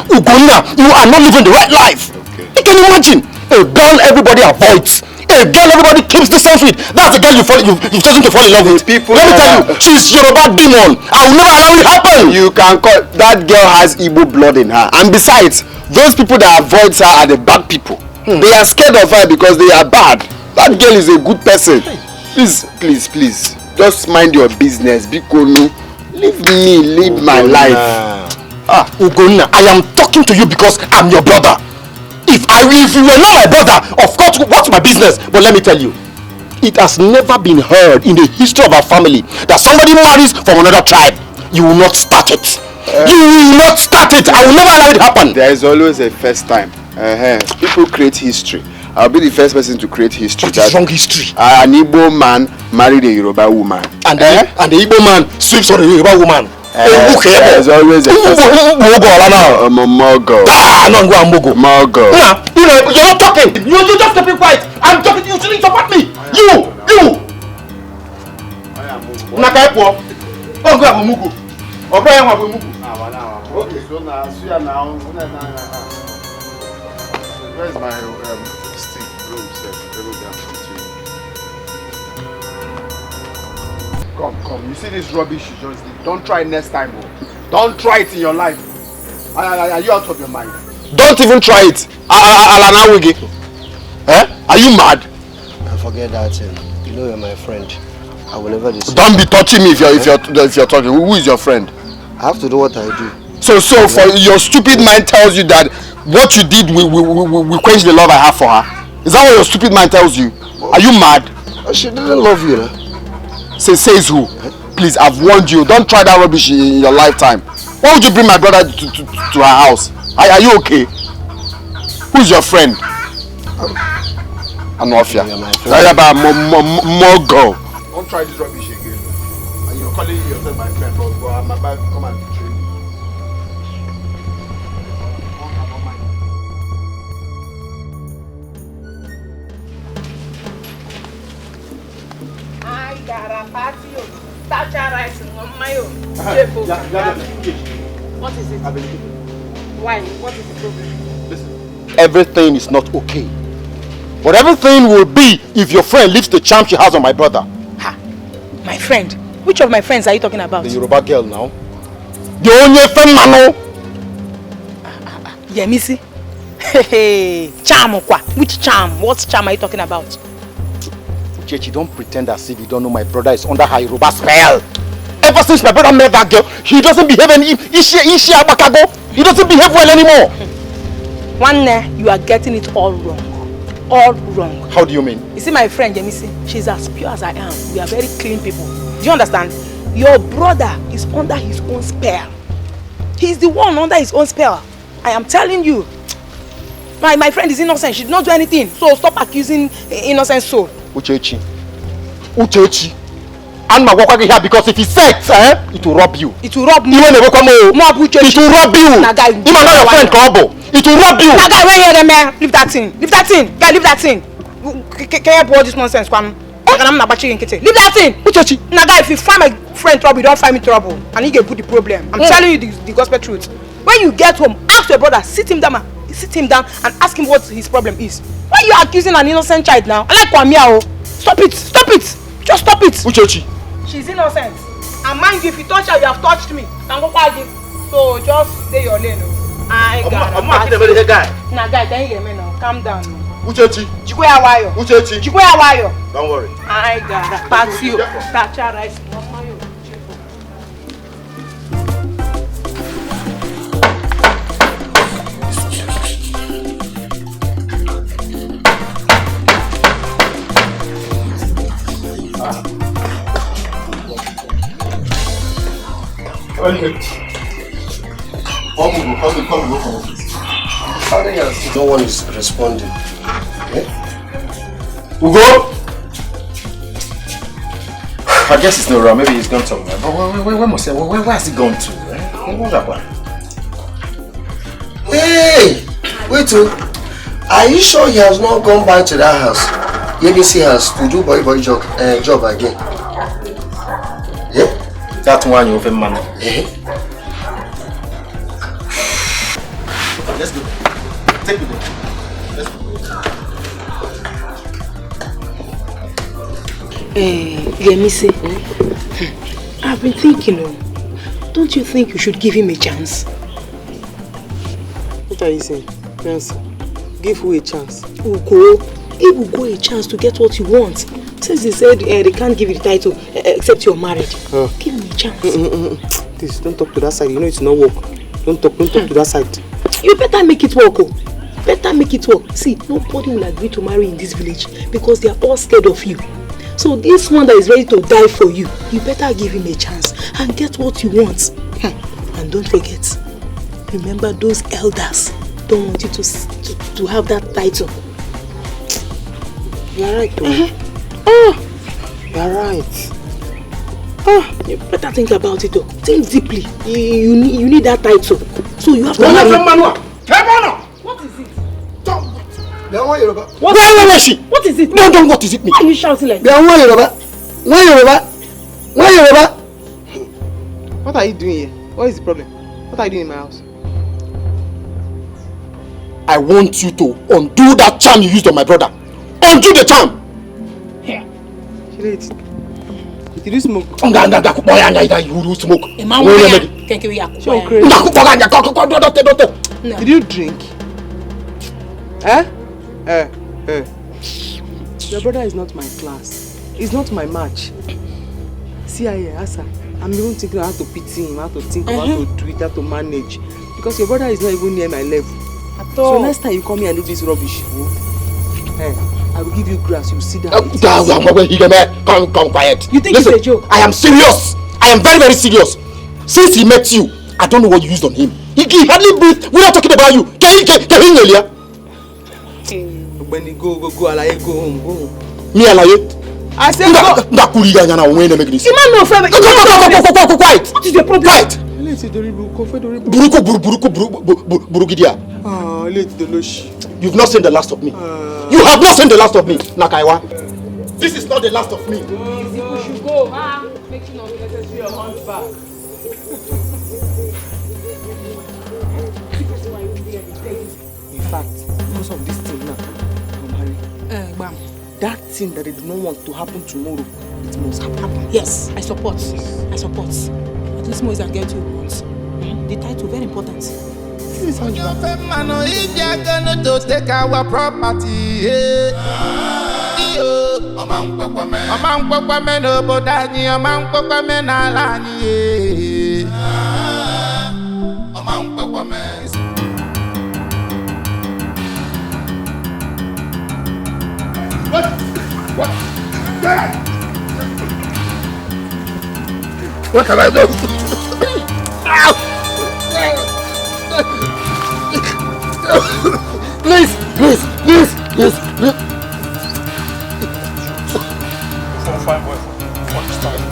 Ugonna, you are not living the right life. Okay. You can imagine a girl everybody avoids. A girl everybody keeps distance with. That's the girl you've chosen to fall in love with. People. Let me tell you, she's Yoruba demon. I will never allow it happen. You can call that girl has Igbo blood in her. And besides, those people that avoid her are the bad people. They are scared of her because they are bad. That girl is a good person. Please. Just mind your business. Bikonu. Leave me, live my life. Ugonna, I am talking to you because I'm your brother. If you were not my brother, of course, what's my business? But let me tell you, it has never been heard in the history of our family that somebody marries from another tribe. You will not start it. You will not start it. I will never allow it happen. There is always a first time. People create history. I'll be the first person to create history. What is wrong history? An Igbo man married a Yoruba woman. And the Igbo man sweeps on a Yoruba woman. There's always a first time. Mogo. You're not talking. You're just keeping quiet. I'm talking to you. You support me. You. Nakaepo. Oh, go Amugu. Or Brian Amugu. Okay, so now, where's my stick? Come. You see this rubbish you just did? Don't try it next time, bro. Don't try it in your life. Are you out of your mind? Don't even try it. Are you mad? Forget that. You know you're my friend. I will never deceive. Don't be touching me if you're talking. Who is your friend? I have to do what I do. So for your stupid mind tells you that what you did will quench the love I have for her. Is that what your stupid mind tells you? Are you mad? She didn't love you. Says who? Please, I've warned you. Don't try that rubbish in your lifetime. Why would you bring my brother to her house? Are you okay? Who's your friend? Anofia. More girl. Don't try this rubbish again. And you're calling yourself my friend, but I'm about to come and betray you. I got a party. Start rice on my own. What is it? Why? What is the problem? Listen, everything is not okay. But everything will be if your friend leaves the charm she has on my brother. Ha! My friend? Which of my friends are you talking about? The Yoruba girl now. The only friend Mano. Yemisi? Hey, charm kwa? Which charm? What charm are you talking about? Chechi, don't pretend as if you don't know my brother is under her Yoruba spell. Ever since my brother met that girl, he doesn't behave any. He doesn't behave well anymore. One day, you are getting it all wrong. All wrong. How do you mean? You see my friend Yemisi, she's as pure as I am. We are very clean people. Do you understand? Your brother is under his own spell. He's the one under his own spell. I am telling you. My friend is innocent. She did not do anything. So stop accusing innocent soul. Uchechi. And my work here because if he says, it will rob you. It will rob me. It will rob you. It will rob you. You are not your friend, Kobo. It will rob you. Nagai, where you man? Leave that thing. Leave that thing. Guy, leave that thing. Can you avoid this nonsense, Kwam? Leave that thing. Uchechi. Nagai, if you find my friend trouble, you don't find me trouble. And he can put the problem. I'm telling you the gospel truth. When you get home, ask your brother, sit him down and ask him what his problem is. Why are you accusing an innocent child now? I like Kwamia. Stop it. Stop it. Just stop it. Uchechi. She's innocent. And mind you, if you touch her, you have touched me. So just stay your lane. I'm not kidding about the guy. Nah, guy, don't hear me now. Calm down. Uchechi. Uchechi. Don't worry. I got a party. Touch her rice. No one is responding. Ugo? I guess it's not around. Maybe he's gone somewhere. But where has he gone to? What's that one? Hey! Wait, are you sure he has not gone back to that house? Yemisi has to do boy job again. Yeah? That one you open man. Let's go. Take me there. Let's go. Yemisi, I've been thinking, don't you think you should give him a chance? What are you saying? Yes. Give who a chance? Ugo. Give Ugo a chance to get what you want. Since they said they can't give you the title except you're married. Give him a chance. Please, don't talk to that side. You know it's not work. Don't talk to that side. You better make it work, Better make it work. See, nobody will agree to marry in this village because they are all scared of you. So this one that is ready to die for you, you better give him a chance and get what you want. And don't forget, remember those elders don't want you to have that title. You are right, You are right. You better think about it, Think deeply. You need that title. So you have to marry. What is it? Where is she? What is it? No, what is it? Why are you shouting like that? Why Yoruba? What are you doing here? What is the problem? What are you doing in my house? I want you to undo that charm you used on my brother. Undo the charm! Here. Did you smoke? You smoke. Did you drink? Your brother is not my class. He's not my match. See here, Asa. I'm even thinking how to pity him, how to think how to do it, how to manage. Because your brother is not even near my level. So next time you come here and do this rubbish, I will give you grass, you sit down. Come quiet. You think it's a joke? I am serious. I am very, very serious. Since he met you, I don't know what you used on him. He hardly breathed. We're not talking about you. Can you hear? When you go, Alaye, go home. Me, Alaye? I said go. Quiet. What is your problem? Quiet. You've not seen the last of me. You have not seen the last of me, Nakaiwa. This is not the last of me. You should go. Making unnecessary hunt back. In fact, most of this thing now, that thing that they do not want to happen tomorrow, it must happen. Yes, I support. At least Moise and get you once. The title very important. This is how you if you're gonna to take our property, What can I do? Please. 4-5 boys. What is time?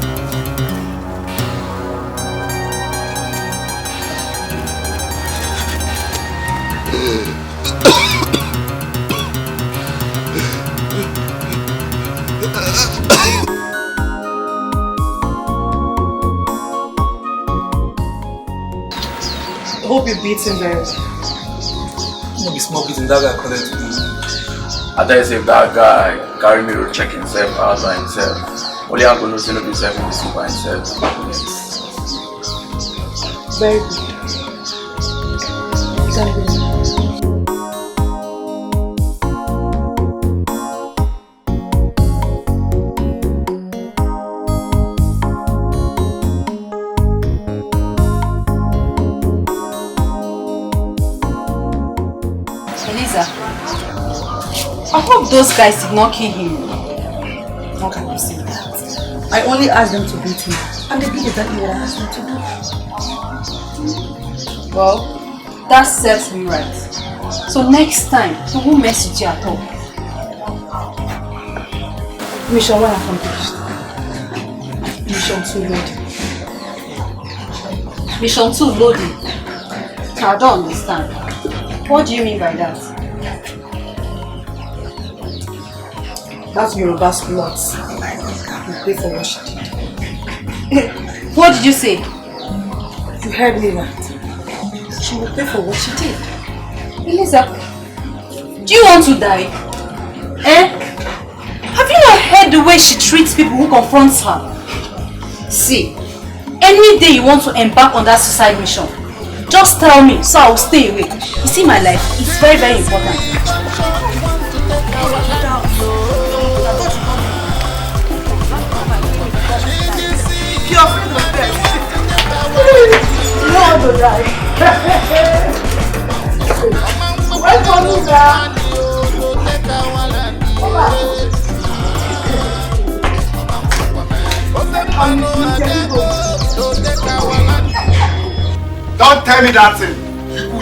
I hope you beat him very well. Maybe small beating that guy collect to do. I tell you, if that guy carry me to check himself out by himself, only I'm going to see himself in the soup by himself. Very good. I hope those guys did not kill him. How can you say that? I only asked them to beat him, and they did exactly what I asked them to do. Well, that serves me right. So next time, you won't mess with you at all. Mission 1 accomplished. Mission 2 loading. Mission 2 loading? I don't understand. What do you mean by that? That's Yoruba's plot. You pay for what she did. What did you say? You heard me right. She will pay for what she did. Elisa, do you want to die? Have you not heard the way she treats people who confront her? See, any day you want to embark on that suicide mission, just tell me so I will stay away. You see, my life is very, very important. You're afraid of death. You don't want to die. Welcome to that. Don't tell me that thing.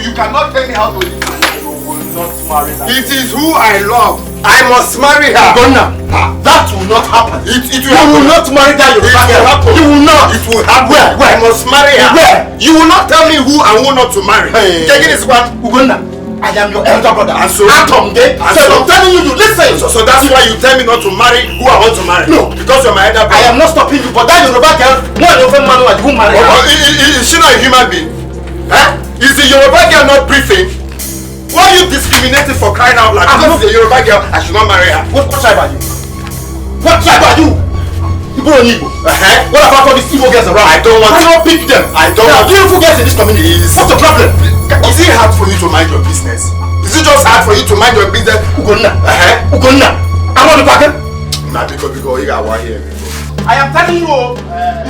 You cannot tell me how to live. You will not marry her. It is who I love. I must marry her. Gonna. That will not happen. It will happen. You will not marry that. It will happen. You will not. It will happen. Where? I must marry her. Where? You will not tell me who I want not to marry. Take this one. Uganda. I am your elder brother. And so I'm telling you, listen. So that's why you tell me not to marry who I want to marry? No. Because you're my elder brother. I am not stopping you, but that Yoruba girl, one of them man who won't marry her. Is she not a human being? Huh? Is the Yoruba girl not breathing? Why are you discriminating for crying out loud? Because it's a Yoruba girl, I should not marry her. What tribe are you? What tribe are you? Igbo or Igbo? What about all these Igbo girls around? I don't want to pick them. I don't want beautiful girls in this community. What's the problem? Is it hard for you to mind your business? Is it just hard for you to mind your business? Ugonna. Ugonna. I want to pack it. Nah, because you got one here. I am telling you,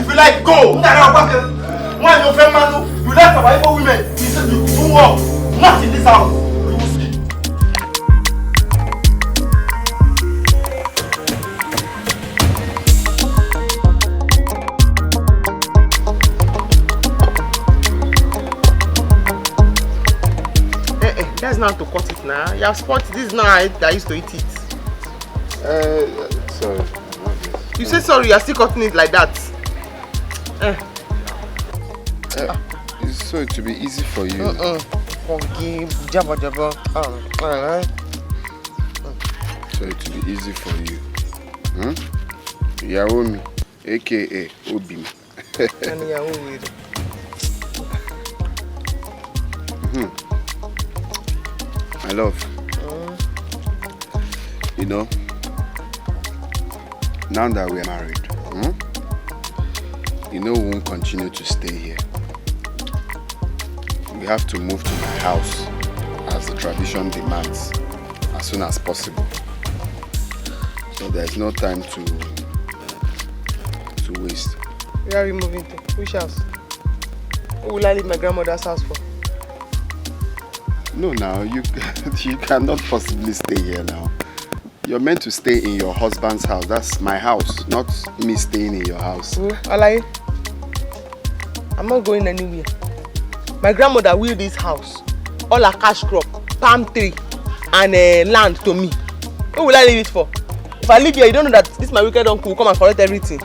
if you like, go. When your friend man, you like about Igbo women. He said you do work. Not in this house. You will see. That's not to cut it now. You have spot this now. I used to eat it. Sorry. You say sorry, you are still cutting it like that. So it to be easy for you. Funke, jabba jabba. So it to be easy for you. Yaomi, aka Obim. My love, you know, now that we are married, you know we won't continue to stay here. We have to move to my house as the tradition demands as soon as possible. So there's no time to waste. Where are you moving to? Which house? Who will I leave my grandmother's house for? No, now you cannot possibly stay here now. You're meant to stay in your husband's house. That's my house, not me staying in your house. Alaye, I'm not going anywhere. My grandmother will this house, all her cash crop, palm tree, and land to me. Who will I leave it for? If I leave here, you don't know that this my wicked uncle will come and collect everything.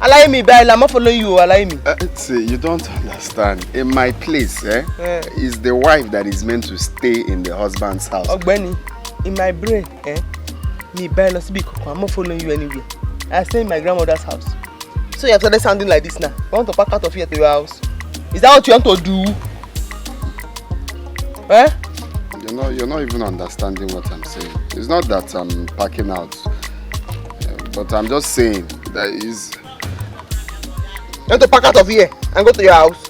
Allow me, Baila, I'm not following you. Allow me. See, you don't understand. In my place, is the wife that is meant to stay in the husband's house. Ogbeni, in my brain, me Baila speak. I'm not following you anywhere. I stay in my grandmother's house. So you have started sounding like this now. You want to pack out of here to your house? Is that what you want to do? You're not even understanding what I'm saying. It's not that I'm packing out, but I'm just saying that is. You want to pack out of here and go to your house?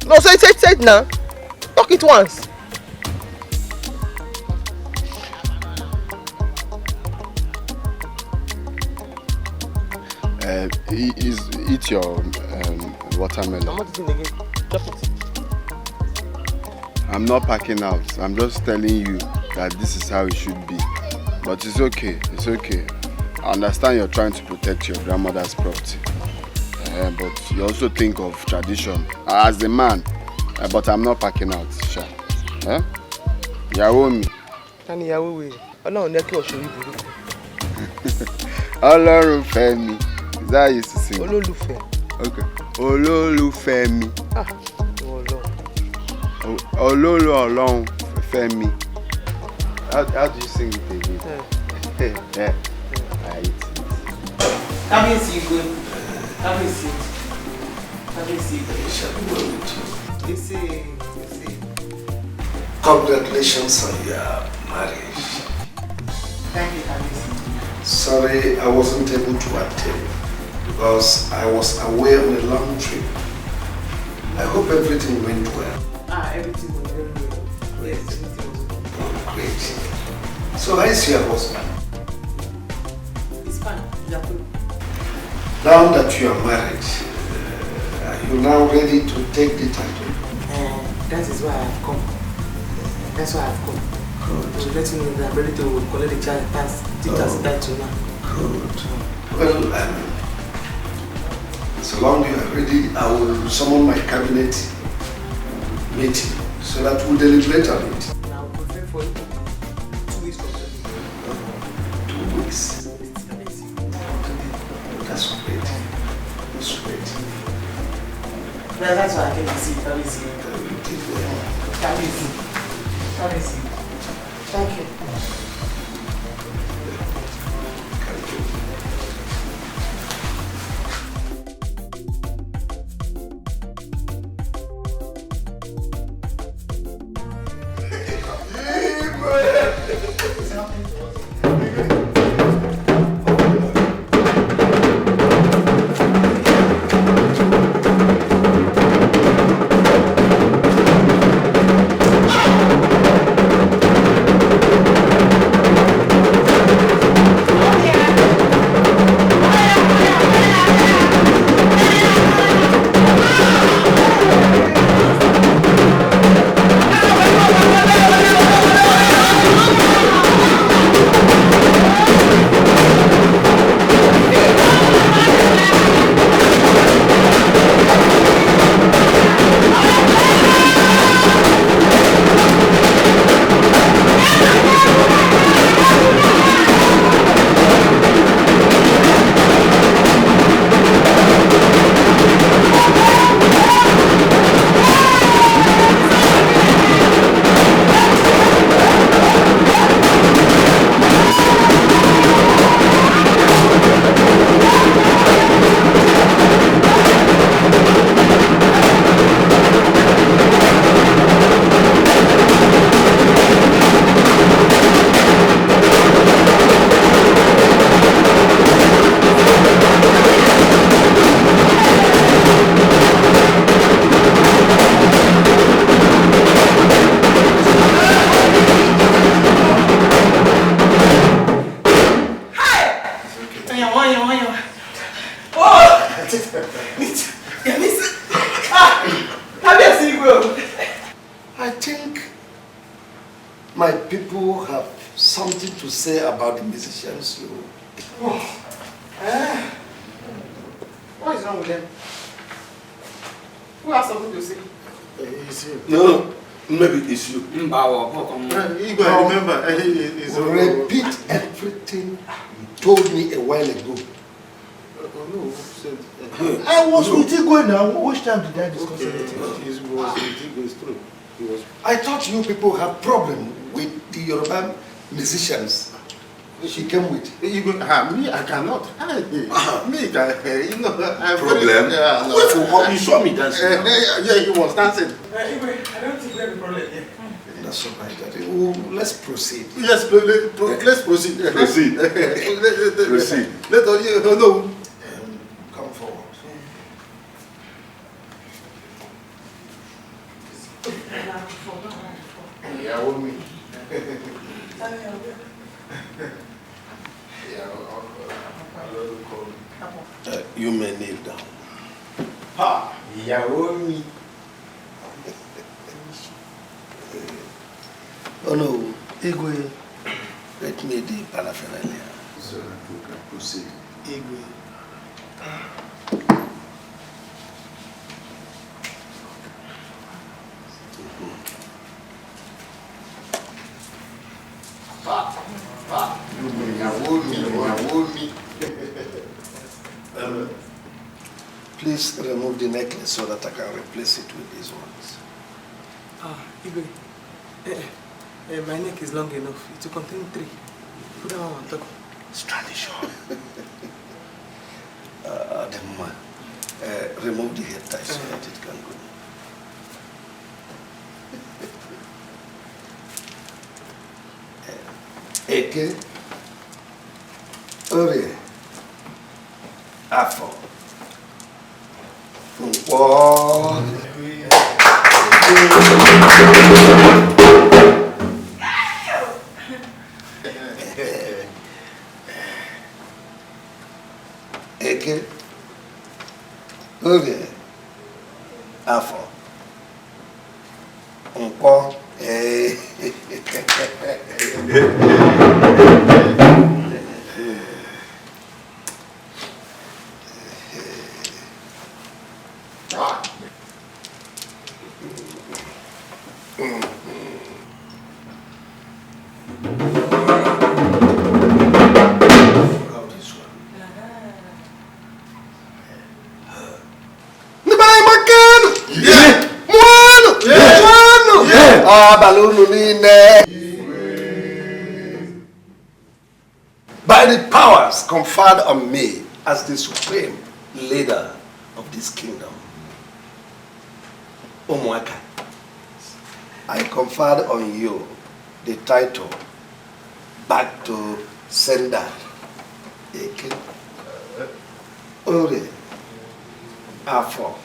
No, say it now. Talk it once. Eat your watermelon. I'm not eating again. Drop it. I'm not packing out. I'm just telling you that this is how it should be. But it's okay. It's okay. I understand you're trying to protect your grandmother's property. But you also think of tradition as a man. But I'm not packing out, sure. Yaomi. Tani Yaomi. Ọlọ́run ní kí o ṣorí burúkú. Ọlọ́run fẹ́ mi. Is that how you used to sing? Olólùfẹ́. Okay. Olólùfẹ́ mi. Ọlọ́run fẹ́ mi. How do you sing it again? Yeah. I eat it. Kábíyèsí igwe. Kábíyèsí. Congratulations on your marriage. Thank you, Kábíyèsí. Sorry I wasn't able to attend because I was away on a long trip. I hope everything went well. Everything was very well. Yes, everything was well. Oh, great. So how is your husband? It's fine. Now that you are married, are you now ready to take the title? That is why I have come. That's why I have come. Good. To let you know that I'm ready to collect the child teacher's title now. Good. Well, so long you are ready, I will summon my cabinet meeting so that we'll deliberate on it. I will prefer for you 2 weeks from today. 2 weeks? That's great. That's great. That's why I came to see Kábíyèsí. Thank you. I think my people have something to say about the musicians. What is wrong with them? Who has something to say? It's you. No, maybe it's you. Remember, repeat everything you told me a while ago. I was with Etiko now. Which time did I discuss it? I thought you people have problem with the Yoruba musicians. She came with. Me, I cannot. Me, I'm problem? Yeah, You saw me dancing. Yeah, he was dancing. I don't think we have a problem here. That's all right, Daddy. Oh, let's proceed. Yes, let's proceed. Proceed. Proceed. Let us know. Come forward. Yeah, with me. You may kneel down. Ha! Yeah, with me. Oh no, Igwe, let me the paraphernalia. So that we can proceed. Igwe. Please remove the necklace so that I can replace it with these ones. Igwe, my neck is long enough. It will contain 3. Put that one on top. It's tradition. Remove the hair tie so that it can go. Eke, Ore, Afo, Funke. Eke, Ore, Afo, Funke. By the powers conferred on me as the supreme leader of this kingdom, Umuaka, I conferred on you the title back to sender. Ore Afọ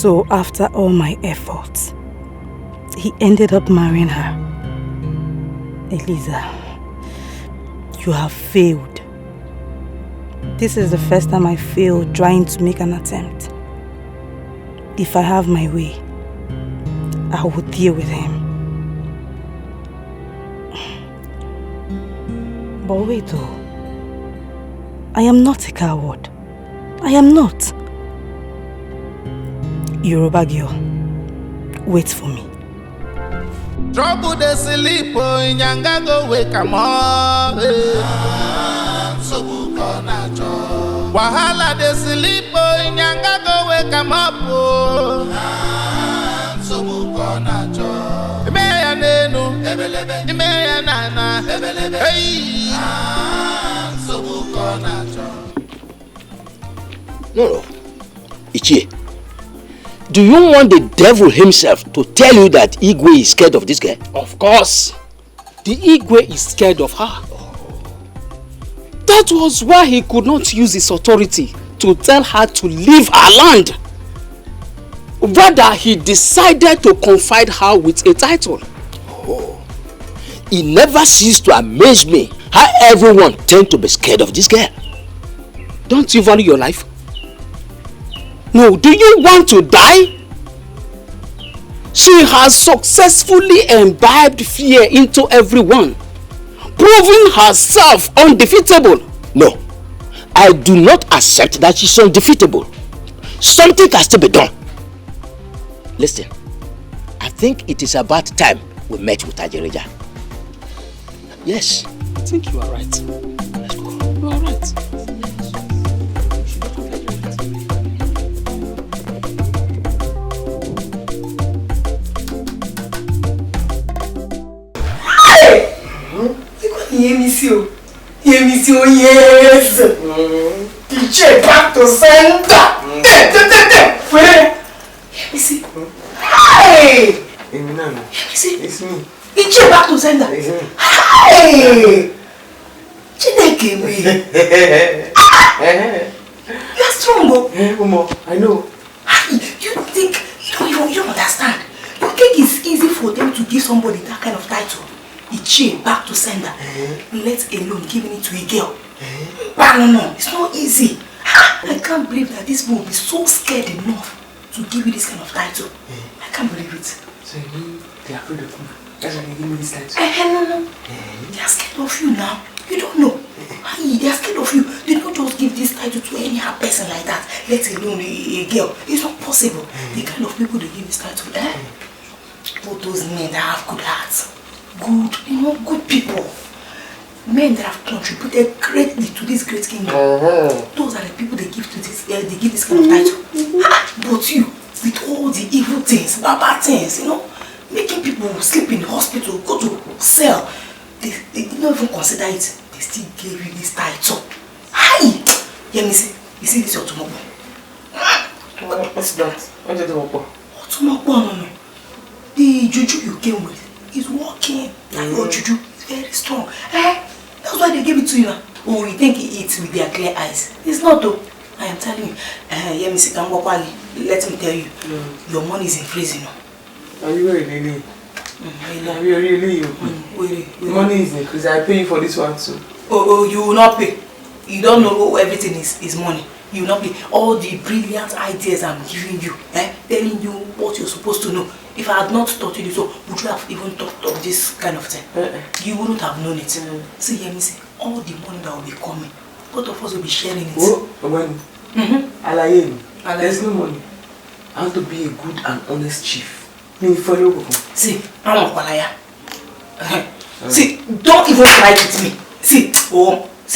So after all my efforts, he ended up marrying her. Eliza, you have failed. This is the first time I failed trying to make an attempt. If I have my way, I will deal with him. But wait though, I am not a coward. I am not. Yoruba girl, wait for me. Trouble they sleep, in Yanga go wake 'em up. Wahala they sleep, in Yanga go wake 'em up. Imeya nenu, imeya nana, hey. No, Ichie. Do you want the devil himself to tell you that Igwe is scared of this girl? Of course. The Igwe is scared of her. That was why he could not use his authority to tell her to leave her land. Rather, he decided to confide her with a title. Oh. It never ceased to amaze me how everyone tend to be scared of this girl. Don't you value your life? No, do you want to die? She has successfully imbibed fear into everyone, proving herself undefeatable. No, I do not accept that she's undefeatable. Something has to be done. Listen, I think it is about time we met with Ajereja. Yes. I think you are right. Let's go. You are right. yes. DJ back to center. Where? Let me see. Hey! It's me. DJ back to sender. Hey! Chineke me. You're strong, oh. I know. You think you don't understand? You think it's easy for them to give somebody that kind of title? Ichie back to sender. Let alone giving it to a girl. No, it's not easy. I can't believe that this boy will be so scared enough to give you this kind of title. I can't believe it. So you mean they are afraid of me? That's why they give me this title? No. They are scared of you now. You don't know. They are scared of you. They don't just give this title to any person like that, let alone a girl. It's not possible. The kind of people they give this title, But those men that have good hearts, good people. Men that have contributed greatly to this great kingdom. Those are the people they give to this. They give this kind of title. But you, with all the evil things, bad things, making people sleep in the hospital, go to cell, they don't even consider it. They still gave you this title. Hi! Let me see. You see this your Otomobo? What's that? What's Otomobo? Otomobo, no. The juju you came with is working. Your juju is very strong. That's why they gave it to you now. Oh, you think it's with their clear eyes. It's not though. I am telling you. Let me tell you. Your money is increasing. Are you really? Are you really? Money is increasing. I pay you for this one too. Oh, you will not pay. You don't know everything is money. You will not pay. All the brilliant ideas I'm giving you, telling you what you're supposed to know. If I had not taught you this, would you have even thought of this kind of thing? You wouldn't have known it. See, let me see. All the money that will be coming, both of us will be sharing it. Money? There's no money. I want to be a good and honest chief. See, I'm a Kwalaya. See, don't even fight with me. See,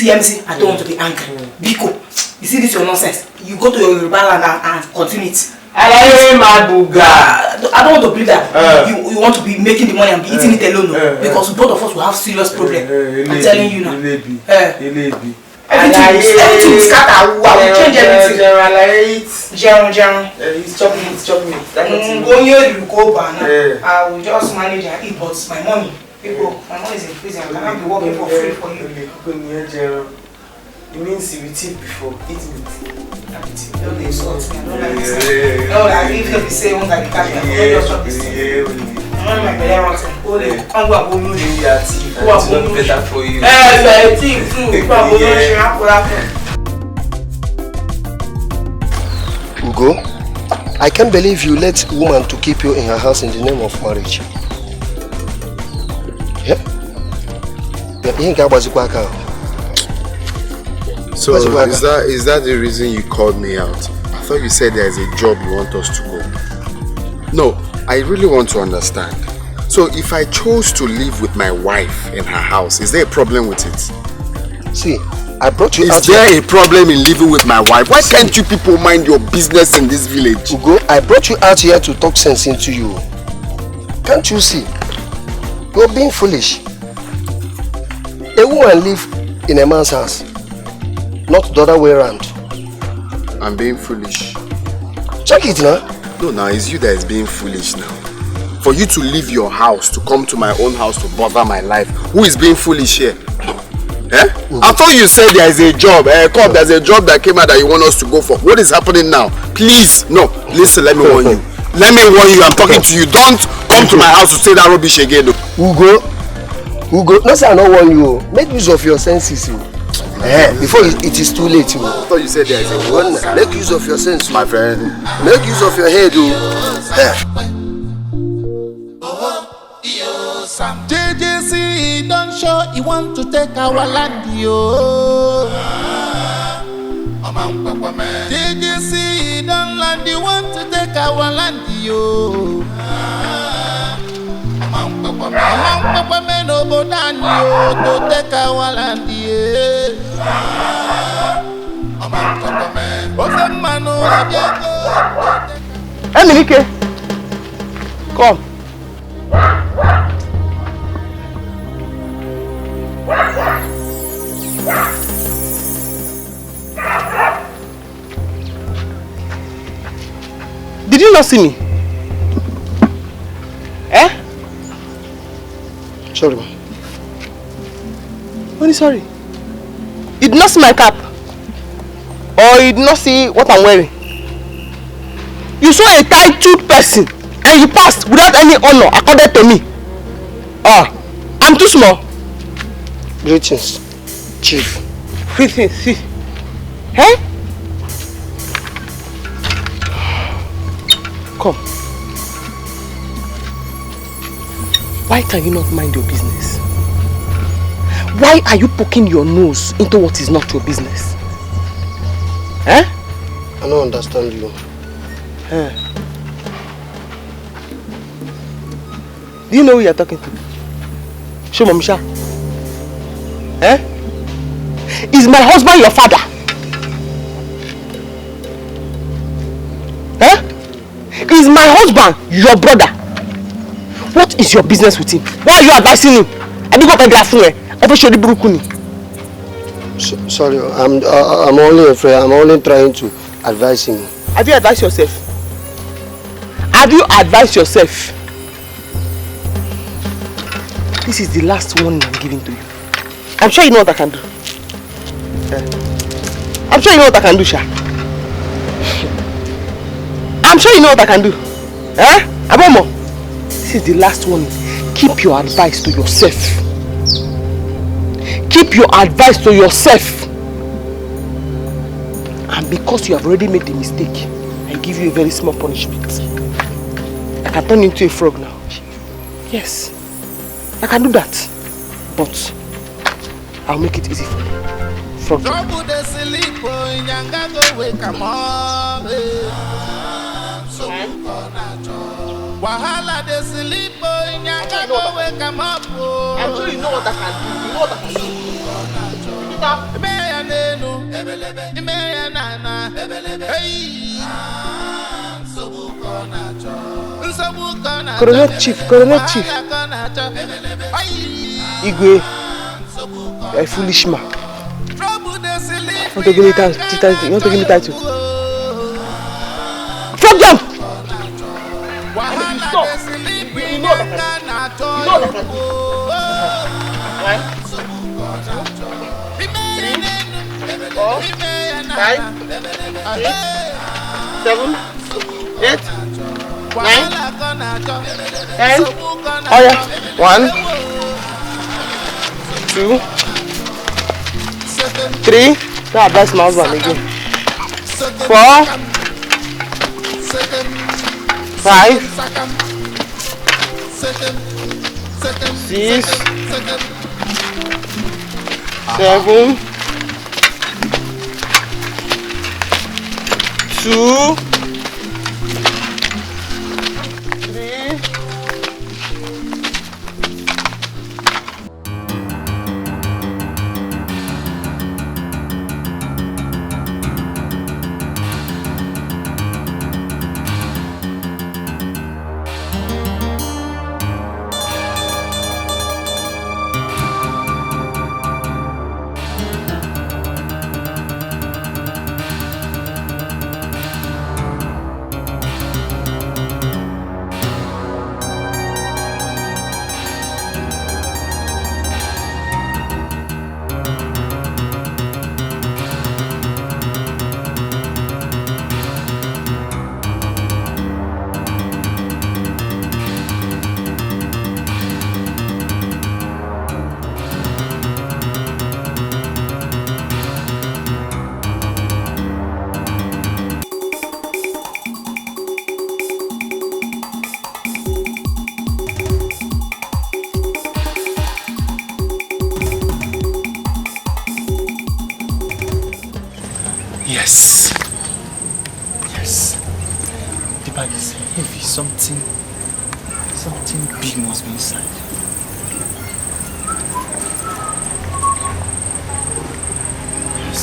let me see. I don't want to be angry. Biko, you see this your nonsense. You go to your Yoruba land and continue it. I don't want to believe that you want to be making the money and be eating it alone, because both of us will have serious problem. I'm telling you now. Everything will scatter. I will change everything. He's chopping it. Go here, you go back now. I will just manage and eat, but my money, my money is increasing. I cannot be working for free for you. It means you eat before eating it. Don't insult me. I don't like this. No, like if you say one like that, I don't just stop this thing. I'm not my parents. I'm going to go better for you. I think too. Ugo, I can't believe you let woman to keep you in her house in the name of marriage. Yeah? So is that the reason you called me out? I thought you said there's a job you want us to go. No, I really want to understand. So if I chose to live with my wife in her house, is there a problem with it? See, I brought you out. Is there a problem in living with my wife? Why can't you people mind your business in this village? Ugo, I brought you out here to talk sense into you. Can't you see? You're being foolish. A woman live in a man's house, not the other way around. I'm being foolish. Check it now. No, now it's you that is being foolish now. For you to leave your house, to come to my own house to bother my life, who is being foolish here? I thought you said there is a job. There's a job that came out that you want us to go for. What is happening now? Please, no. Listen, let me warn you. Let me warn you. I'm talking to you. Don't come to my house to say that rubbish again. Ugo, not say I don't warn you. Make use of your senses. Before it is too late. I thought you said there is a job. Make use of your sense, my friend. Make use of your head. JJC don't show he want to take our land, yo. JJC don't land, he want to take our land, yo. Papa man no go down, yo, to take our land, yeah. Enrique, come. Did you not see me? Eh? Sorry, ma. What is sorry? You did not see my cap? Or you did not see what I'm wearing? You saw a titled person and you passed without any honor accorded to me. Ah, I'm too small. Greetings, Chief. Greetings, Chief. Eh? Come. Why can you not mind your business? Why are you poking your nose into what is not your business? Eh? I don't understand you. Eh. Do you know who you are talking to? Show Mamisha. Eh? Is my husband your father? Eh? Is my husband your brother? What is your business with him? Why are you advising him? I didn't go to the Sorry, I'm only afraid. I'm only trying to advise him. Have you advised yourself? Have you advised yourself? This is the last warning I'm giving to you. I'm sure you know what I can do. I'm sure you know what I can do, Sha. I'm sure you know what I can do. Eh? Abomo, this is the last warning. Keep your advice to yourself. Keep your advice to yourself. And because you have already made the mistake, I give you a very small punishment. I can turn into a frog now. Yes, I can do that. But I'll make it easy for you. Frog. Wahala de sleep in Yanga go wake em up. I'm sure you know what I can do. You know what I can do. Coronet Chief. Igwe, you're a foolish man. You want to give me title? You want to give me title? Frog jump! Stop! You know that I can do. You know that I can do. Right? 3, 4, 5, 6, 7, 8, 9, 10. Oh yeah. 1, 2, 3. That's my husband again. 4, 5, 6, 7, 2, 3. Yes. Yes. The bag is heavy. Something big must be inside. Yes.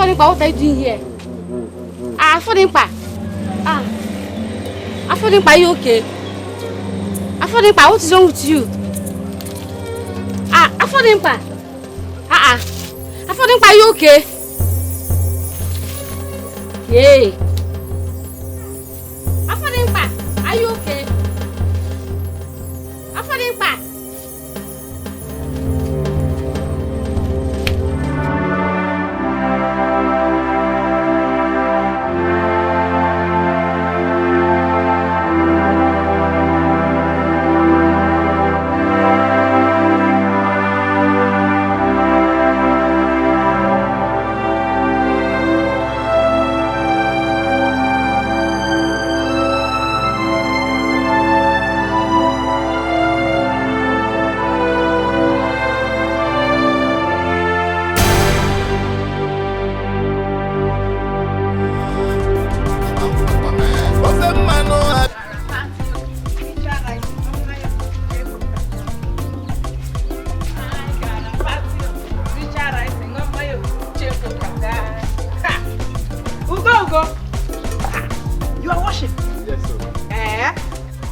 Afodimpa, what are you doing here? Afodimpa. Afodimpa, are you okay? Afodimpa, what is wrong with you? Afodimpa. Afodimpa, are you okay? Yay. Afodimpa, are you okay? Afodimpa.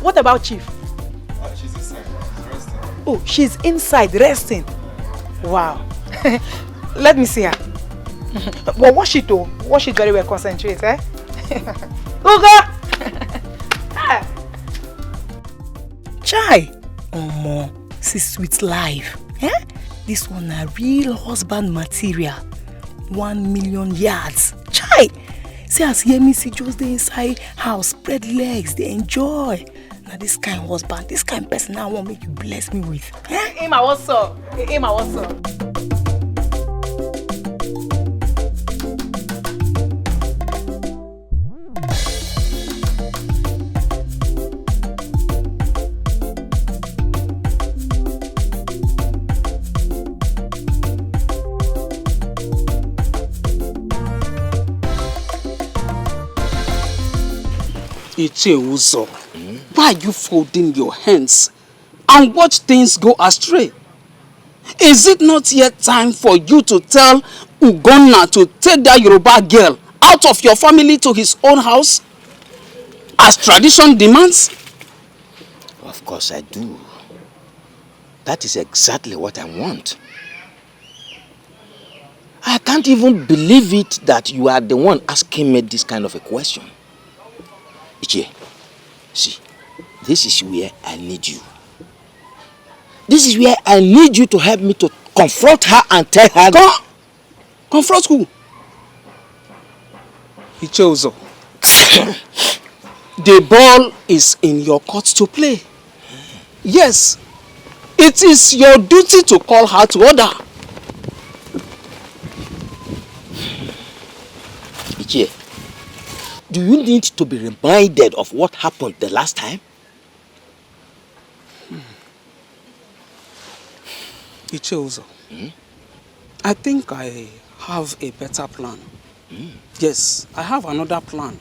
What about Chief? She's inside, resting. Oh, she's inside resting. Wow. Let me see her. Well, wash it though. Wash it very well. Concentrate, eh? Ugo! Chai! Omo, see sweet life. Eh? This one a real husband material. 1 million yards. Chai! See as Yemi see just the inside house, spread legs, they enjoy. Now this kind of husband, this kind of person I want make you bless me with. Eh? Emma, what's up? Emma, what's up? Icheuzo, why are you folding your hands and watch things go astray? Is it not yet time for you to tell Ugonna to take that Yoruba girl out of your family to his own house, as tradition demands? Of course I do. That is exactly what I want. I can't even believe it that you are the one asking me this kind of a question. Ichie, see, this is where I need you. This is where I need you to help me to confront her and tell her... Confront who? Icheuzo. The ball is in your court to play. Yes, it is your duty to call her to order. Ichie, do you need to be reminded of what happened the last time? Icheuzo, I think I have a better plan. Yes, I have another plan.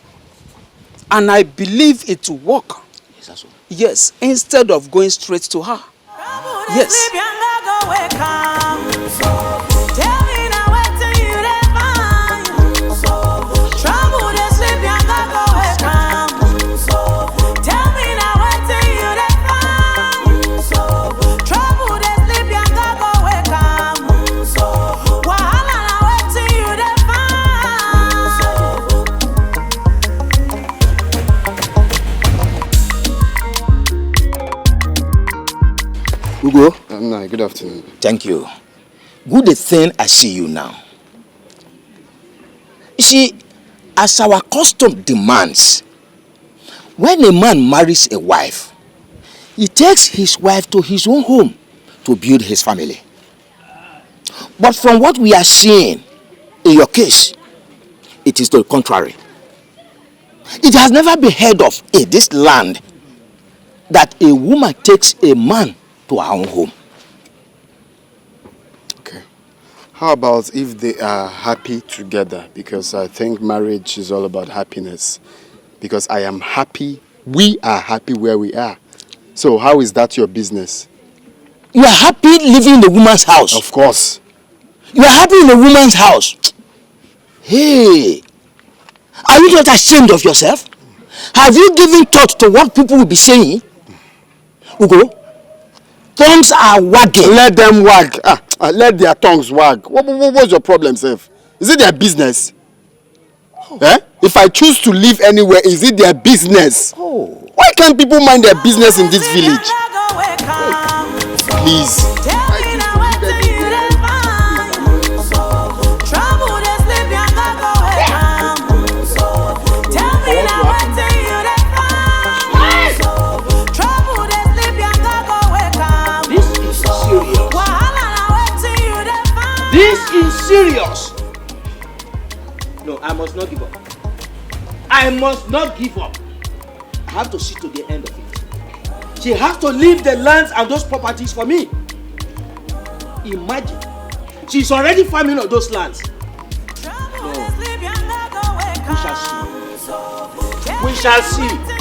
And I believe it will work. Is that so? Yes, instead of going straight to her. Yes. Ugo? Good afternoon. Thank you. Good thing I see you now. You see, as our custom demands, when a man marries a wife, he takes his wife to his own home to build his family. But from what we are seeing in your case, it is to the contrary. It has never been heard of in this land that a woman takes a man to her own home. Okay. How about if they are happy together? Because I think marriage is all about happiness. Because I am happy, we are happy where we are. So how is that your business? You are happy living in the woman's house? Of course. You are happy in the woman's house? Hey, are you not ashamed of yourself? Have you given thought to what people will be saying? Ugo, tongues are wagging. Let them wag. Let their tongues wag. What's your problem, Seth? Is it their business? Eh? If I choose to live anywhere, is it their business? Why can't people mind their business in this village? Please. This is serious. No, I must not give up. I must not give up. I have to see to the end of it. She has to leave the lands and those properties for me. Imagine. She's already farming on those lands. No. We shall see. We shall see. We shall see.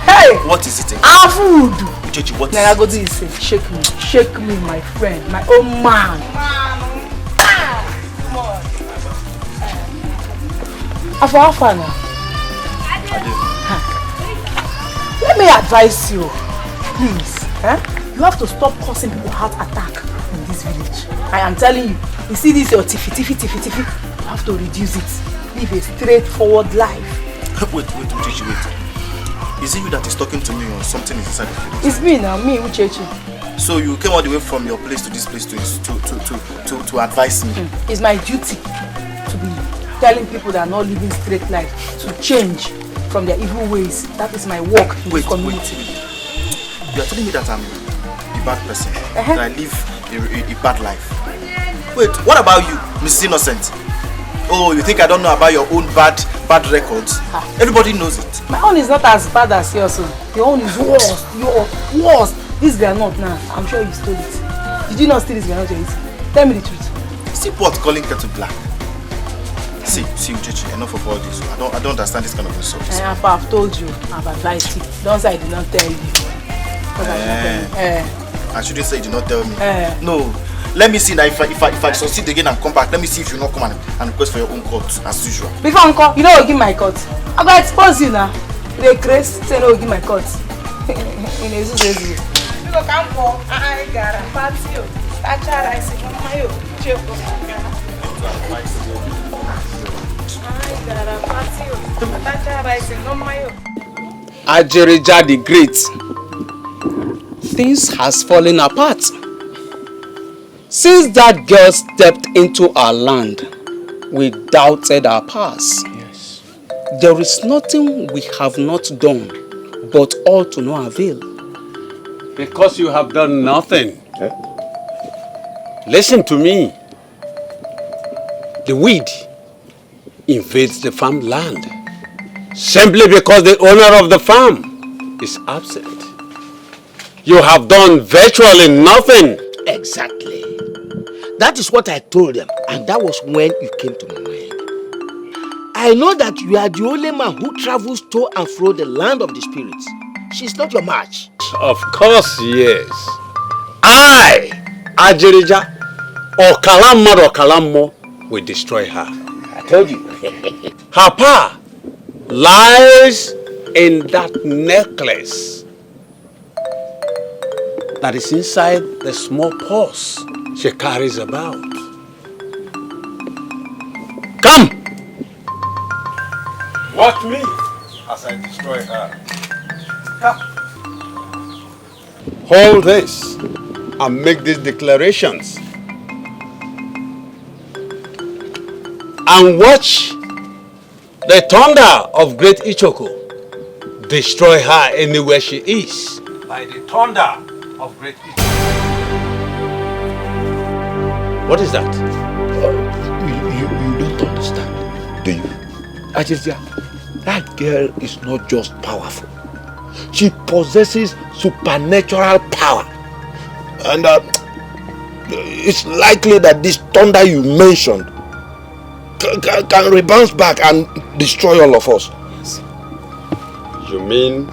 Hey! What is it? Food! Uchechi, what is it? Go do this. Shake me, my friend, my own man. Afana. Let me advise you, please. You have to stop causing people heart attack in this village. I am telling you. You see this your tiffy. You have to reduce it. Live a straightforward life. Wait, Uchechi, wait. Is it you that is talking to me or something is inside the village? It's me now, me, Uchechi. So you came all the way from your place to this place to advise me? It's my duty to be telling people that are not living straight life to change from their evil ways. That is my work in the community. You are telling me that I'm a bad person, that I live a bad life. Wait, what about you, Mrs. Innocent? Oh, you think I don't know about your own bad records? Everybody knows it. My own is not as bad as yours. Your own is worse. Worse. This granite now, I'm sure you stole it. Did you not steal this granite you're eating? Tell me the truth. See what calling kettle black? See, Uchechi, enough of all this. I don't understand this kind of insults. I've told you, I've advised you. Don't say I did not tell you. I shouldn't say you did not tell me. No. Let me see that if I succeed again and come back, let me see if you not come and request for your own court as usual. Before uncle, you know I'll give my court. I'm going to expose you now. They crazy say no, give my court. In a zoo. Because come for I got a party. That's how I say, Ajerija the Great. Things has fallen apart. Since that girl stepped into our land, we doubted our past. Yes. There is nothing we have not done, but all to no avail. Because you have done nothing. Listen to me. The weed invades the farmland simply because the owner of the farm is absent. You have done virtually nothing. Exactly. That is what I told them, and that was when you came to my mind. I know that you are the only man who travels to and fro the land of the spirits. She's not your match. Of course, yes. I, Ajerija, or Kalamo, will destroy her. I told you. Her power lies in that necklace that is inside the small purse she carries about. Come! Watch me as I destroy her. Come. Hold this and make these declarations. And watch the thunder of great Etiko destroy her anywhere she is. By the thunder of great Etiko. What is that? Do you? Ajija, that girl is not just powerful. She possesses supernatural power. And it's likely that this thunder you mentioned can rebound back and destroy all of us. Yes. You mean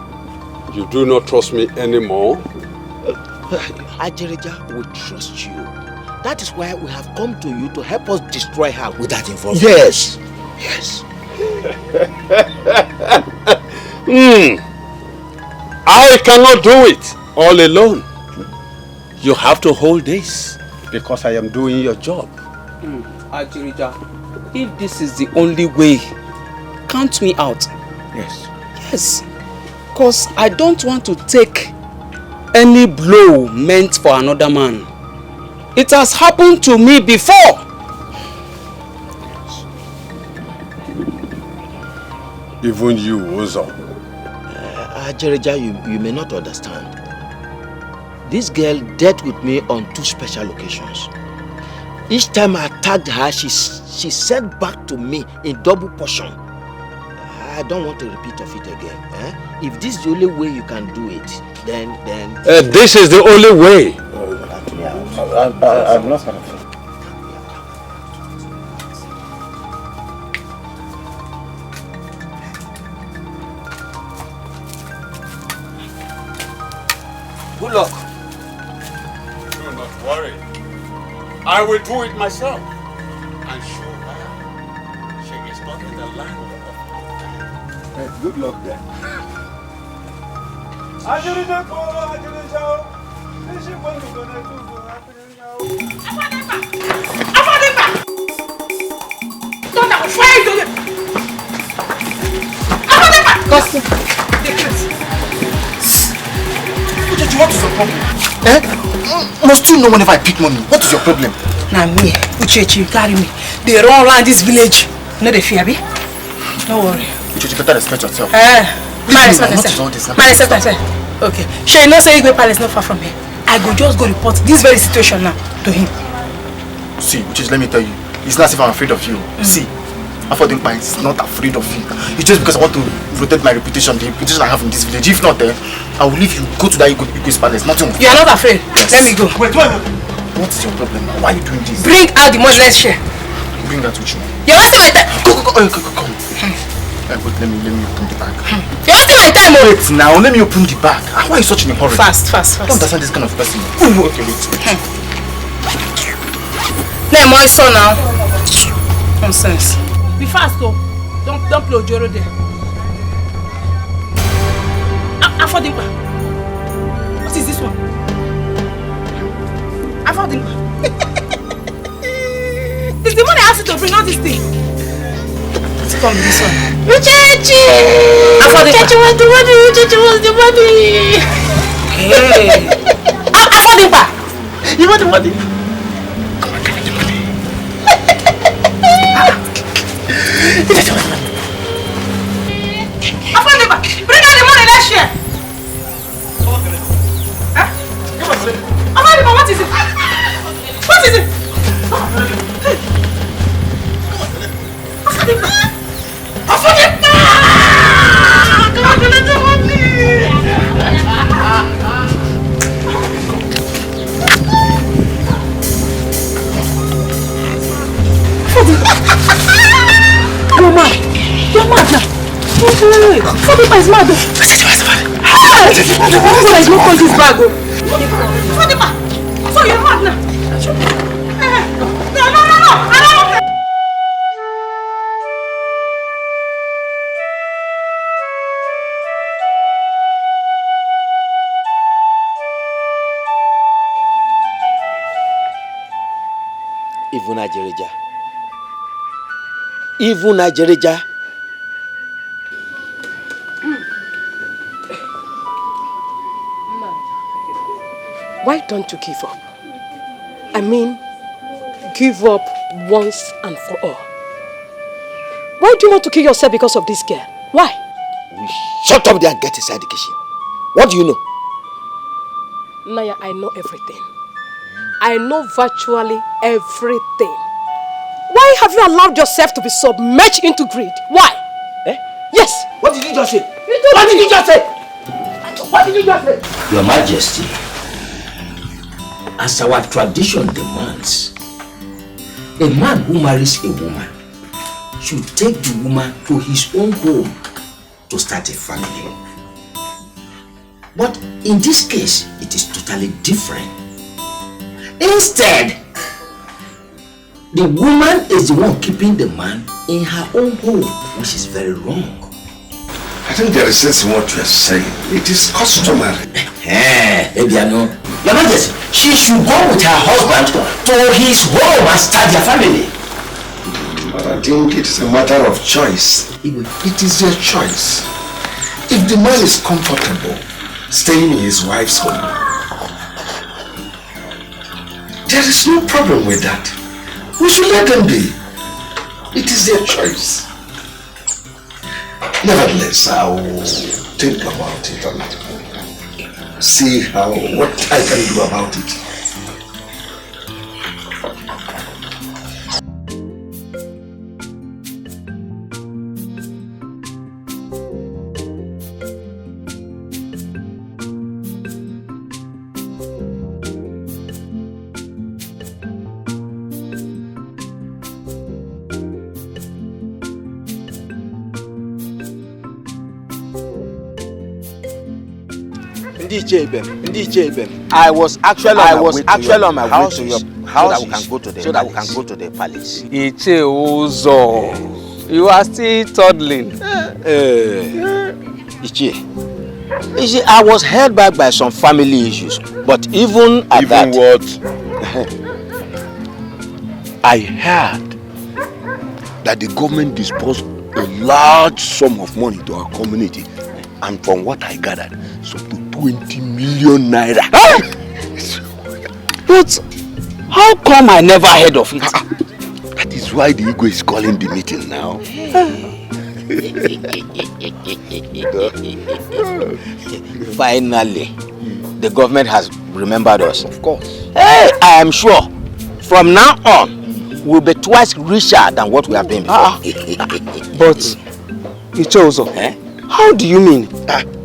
you do not trust me anymore? Ajerija will trust you. That is why we have come to you to help us destroy her without involvement. Yes. Yes. I cannot do it all alone. You have to hold this because I am doing your job. Ajerija, if this is the only way, count me out. Yes. Yes. Because I don't want to take any blow meant for another man. It has happened to me before. Even you, Ozo. Ajerija, you may not understand. This girl dealt with me on 2 special occasions. Each time I attacked her, she sent back to me in double portion. I don't want to repeat of it again. If this is the only way you can do it, then... this is the only way. I'm not sort of... Good luck. Do not worry. I will do it myself. And show her she is not in the land of... Hey, good luck then. What is your problem? Must you know whenever I pick money? What is your problem? Now me, Uchechi, you carry me. They run around this village. No, they fear me. Don't worry. Uchechi, better respect yourself. My respect myself. Okay. Sure, you know say Igwe Palace not far from here. I go just go report this very situation now to him. See, Uchechi, let me tell you. It's not as if I'm afraid of you. See, Afodimpa is not afraid of you. It's just because I want to protect my reputation, the reputation I have in this village. If not, I will leave you, go to that Igwe's Palace. Nothing. You are not afraid? Yes. Let me go. Wait. What is your problem now? Why are you doing this? Bring out the money, let's share. Bring that with you. You're wasting my time. Come. Wait, let me open the bag. You're wasting my time, oh. Wait now, let me open the bag. Why are you such in a hurry? Fast. I don't understand this kind of person. Okay, wait. Now, my son now. Nonsense. Be fast, though. Don't play Ojoro there. Afodimpa. What is this one? Afodimpa. It's the money I asked you to bring out this thing. Let's come with this one. Uchechi! Uchechi wants the money! Uchechi wants the money! Hey! Afodimpa! You want the money? Come on, give me the money. Afodimpa! Bring out the money, let's share! Afodimpa, what is it? What is it? Afodimpa! Afodimpa! Come on, let the money! You're mad now. Wait. Afodimpa is mad. Afodimpa is not on this bag. Afodimpa! So you're mad now. No. I don't want. Even Nigeria. Why don't you give up? I mean, give up once and for all. Why do you want to kill yourself because of this girl? Why? Shut up there and get inside the kitchen. What do you know? Naya, I know everything. I know virtually everything. Why have you allowed yourself to be submerged into greed? Why? Eh? Yes. What did you just say? What did you just say? What did you just say? Your Majesty, as our tradition demands, a man who marries a woman should take the woman to his own home to start a family. But in this case, it is totally different. Instead, the woman is the one keeping the man in her own home, which is very wrong. I think there is sense in what you are saying. It is customary. Your Majesty, she should go with her husband to his home and start their family. But I think it is a matter of choice. It is their choice. If the man is comfortable staying in his wife's home, there is no problem with that. We should let them be. It is their choice. Nevertheless, I will think about it and see what I can do about it. I was actually on my way to your house so that we can go to the palace. Iche Uzo, you are still toddling. Iche, I was held back by some family issues, but even at that... what? I heard that the government disbursed a large sum of money to our community, and from what I gathered, so to 20 million naira. But how come I never heard of it? That is why the Igwe is calling the meeting now. Finally, the government has remembered us. Of course. Hey, I am sure from now on we'll be twice richer than what we have been before. But Ichozo, how do you mean?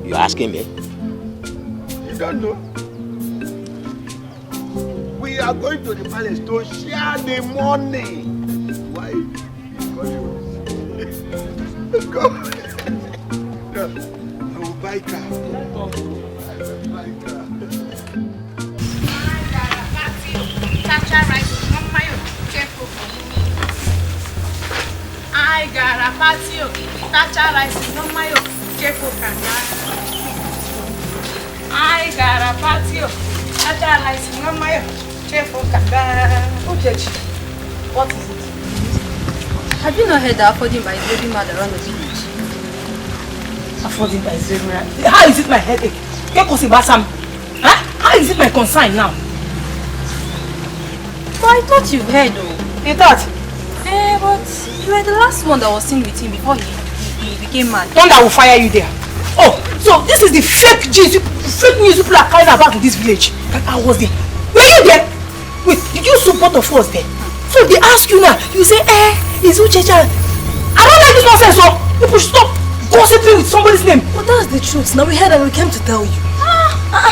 You're asking me? You don't know. We are going to the palace to share the money. Why? Let's go. I will buy car. I got a patio. Tacha rice no mayo. Chefo kanga. I got a patio. Tacha rice no mayo. Chefo kanga. Uchechi, what is it? Have you not heard that affording by baby mother around the village? Affording by zero. How is it my headache? How is it my concern now? But I thought you heard though. You thought? But you were the last one that was seen with him before he became mad. One that will fire you there. Oh, so this is the fake news people are carrying about in this village. That I was there. Were you there? Wait, did you support of us there? So they ask you now, you say, it's Uchecha. I don't like this nonsense, so people should stop gossiping with somebody's name. But that's the truth. Now we heard and we came to tell you.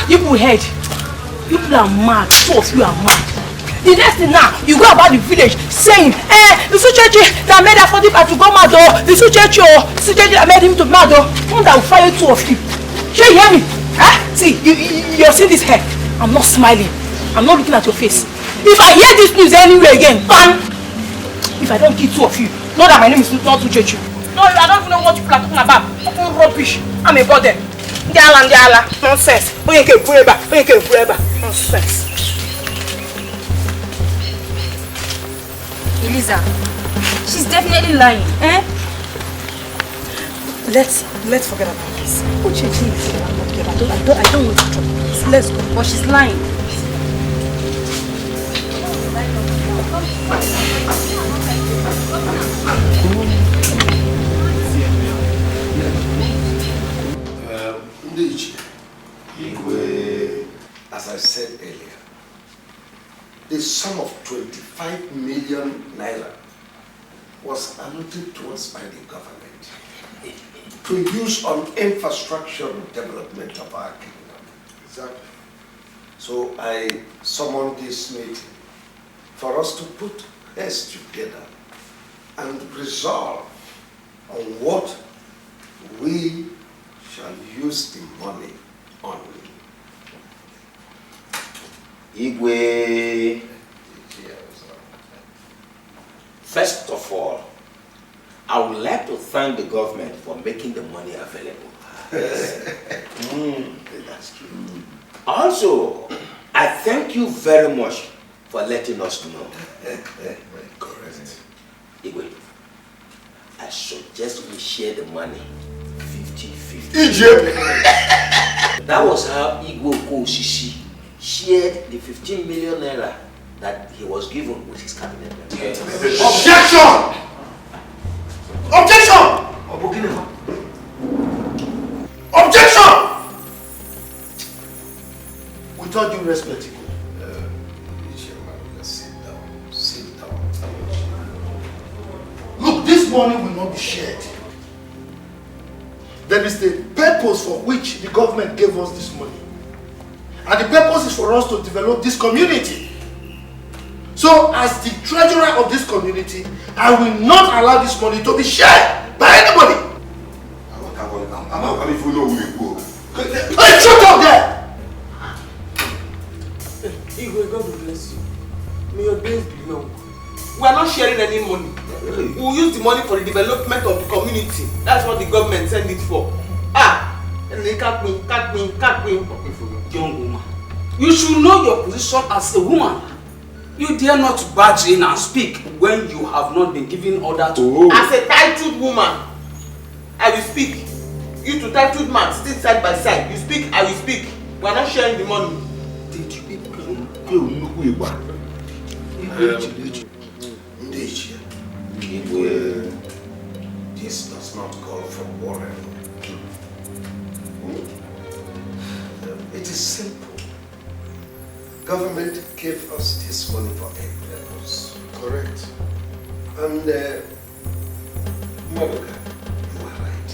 People heard. People are mad. Two of you are mad. The next thing now, you go about the village saying, it's Uchechi that made her 40 to go mad, oh. It's Uchechi that made him to mad, oh. One that will fire two of you. Sure, you hear me? See, you're seeing this hair. I'm not smiling. I'm not looking at your face. If I hear this news anywhere again, bang! If I don't kill two of you, know that my name is not Uchechi. No, I don't even know what you are talking about. Fucking rubbish. I'm a bother. Ndiala. Nonsense. Nonsense. Eliza, she's definitely lying. Let's forget about this. Uchechi is here. I don't want to talk. Let's go. But she's lying. As I said earlier, the sum of 25 million naira was allotted to us by the government to use on infrastructure development of our kingdom. Exactly. So I summoned this meeting for us to put heads together and resolve on what we shall use the money on. Igwe. First of all, I would like to thank the government for making the money available. Yes. That's true. Also, I thank you very much for letting us know. Correct. Igwe, I suggest we share the money 50-50. That was how Igwe Okosisi shared the 15 million naira that he was given with his cabinet. Yes. Objection! Objection! Objection! With all due respect, sit down. Look, this money will not be shared. There is the purpose for which the government gave us this money. And the purpose is for us to develop this community. So, as the treasurer of this community, I will not allow this money to be shared by anybody. I'm if you know who you go. Hey, shut up there! Igwe, God will bless you. May your days be long. We are not sharing any money. We will use the money for the development of the community. That's what the government sent it for. Young woman, you should know your position as a woman. You dare not barge in and speak when you have not been given order to. As a titled woman, I will speak. You two titled man sit side by side. You speak, I will speak. We are not sharing the money. This does not call for quarrel. It is simple. Government gave us this money for a purpose. Correct. And Monica, you are right.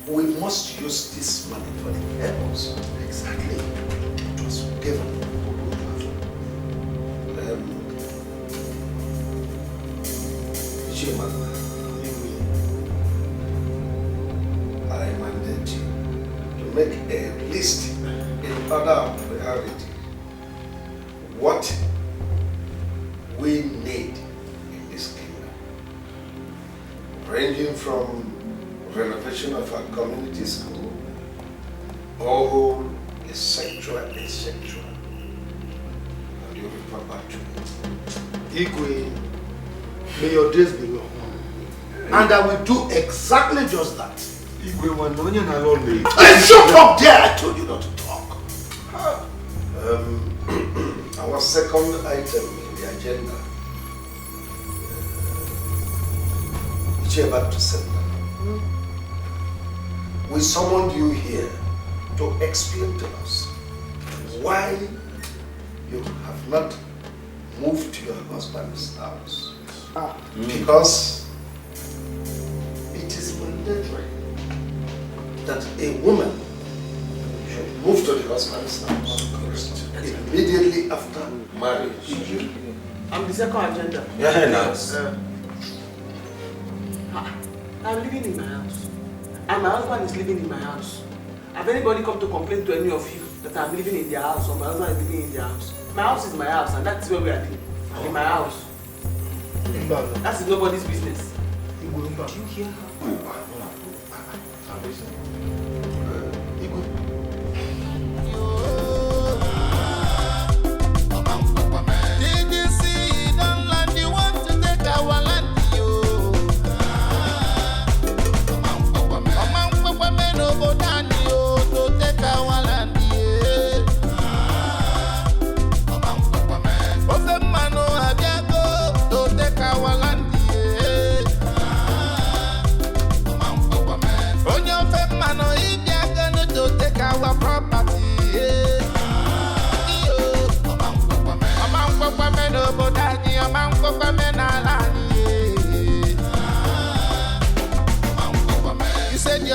We must use this money for the purpose. Exactly. It was given. I mandate you to make a list in order of priority what we need in this kingdom, ranging from renovation of our community school, all etc. etc. And you report back to me. Igwe, may your days be long. And I will do exactly just that. Igwe, hey, shut up there! I told you not to talk. Our second item in the agenda, which you're about to send. We summoned you here to explain to us why you have not moved to your husband's house. Because it is mandatory that a woman should move to the husband's house immediately after marriage. I'm the second agenda. Yeah, nice. I'm living in my house. And my husband is living in my house. Have anybody come to complain to any of you that I'm living in their house or my husband is living in their house? My house is my house and that's where we are living. In my house. That's nobody's business. Do you hear her? Onye ofe mmanụ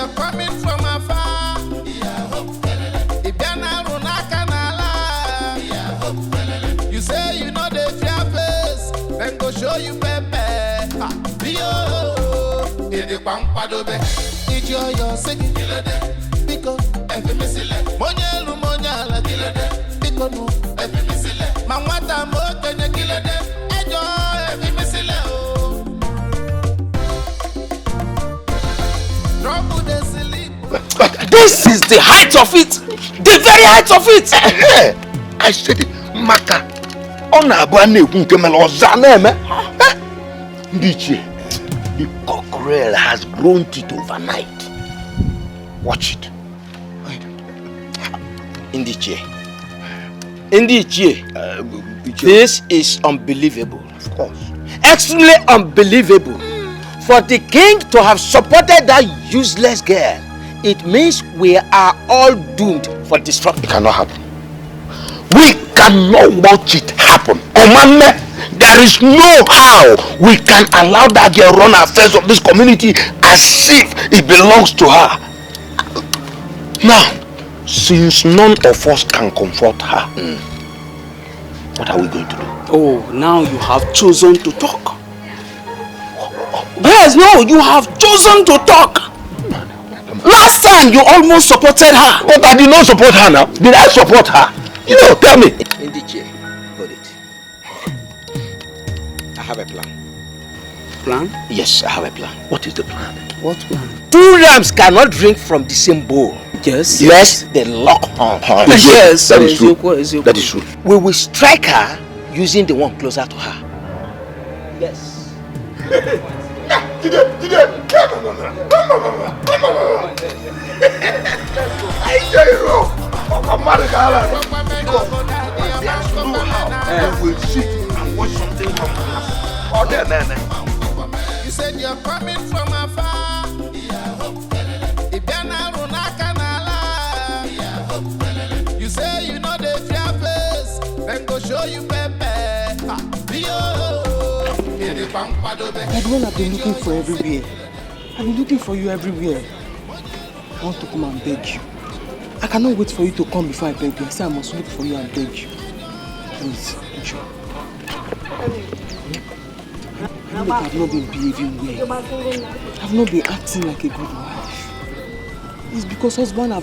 you're coming from afar. You say you know the fear face, then go show you pepe. Ede pampadobe, ijo yo singing because every missile, monyelu monyala kilode, because no every missile, mamata mo kenya kilode, ejo every missile. Trouble the sleep. This is the height of it, the very height of it. I said it, Maka. Ona bwana ekunke meloza neme. Ndiche. The cockerel has grown it overnight. Watch it. Ndiche. This is unbelievable. Of course. Extremely unbelievable. For the king to have supported that useless girl, it means we are all doomed for destruction. It cannot happen. We cannot watch it happen. Commandment, there is no how we can allow that girl run affairs of this community as if it belongs to her. Now, since none of us can comfort her, what are we going to do? Oh, now you have chosen to talk. Yes, no, you have chosen to talk. Last time you almost supported her. But I did not support her now. Did I support her? You know, tell me. Ndiche, hold it. I have a plan. Plan? Yes, I have a plan. What is the plan? What plan? Two rams cannot drink from the same bowl. Yes. Lest they lock horns. Yes, that is true. That is true. We will strike her using the one closer to her. Yes. We'll sit and watch something from her. You said you're coming from afar. You say you know the fear face, then go show you pepe. That one I've been looking for everywhere. I've been looking for you everywhere. I want to come and beg you. I cannot wait for you to come before I beg you. I say I must look for you and beg you. Please, Joe. I know that I've not been behaving well. I've not been acting like a good wife. It's because husband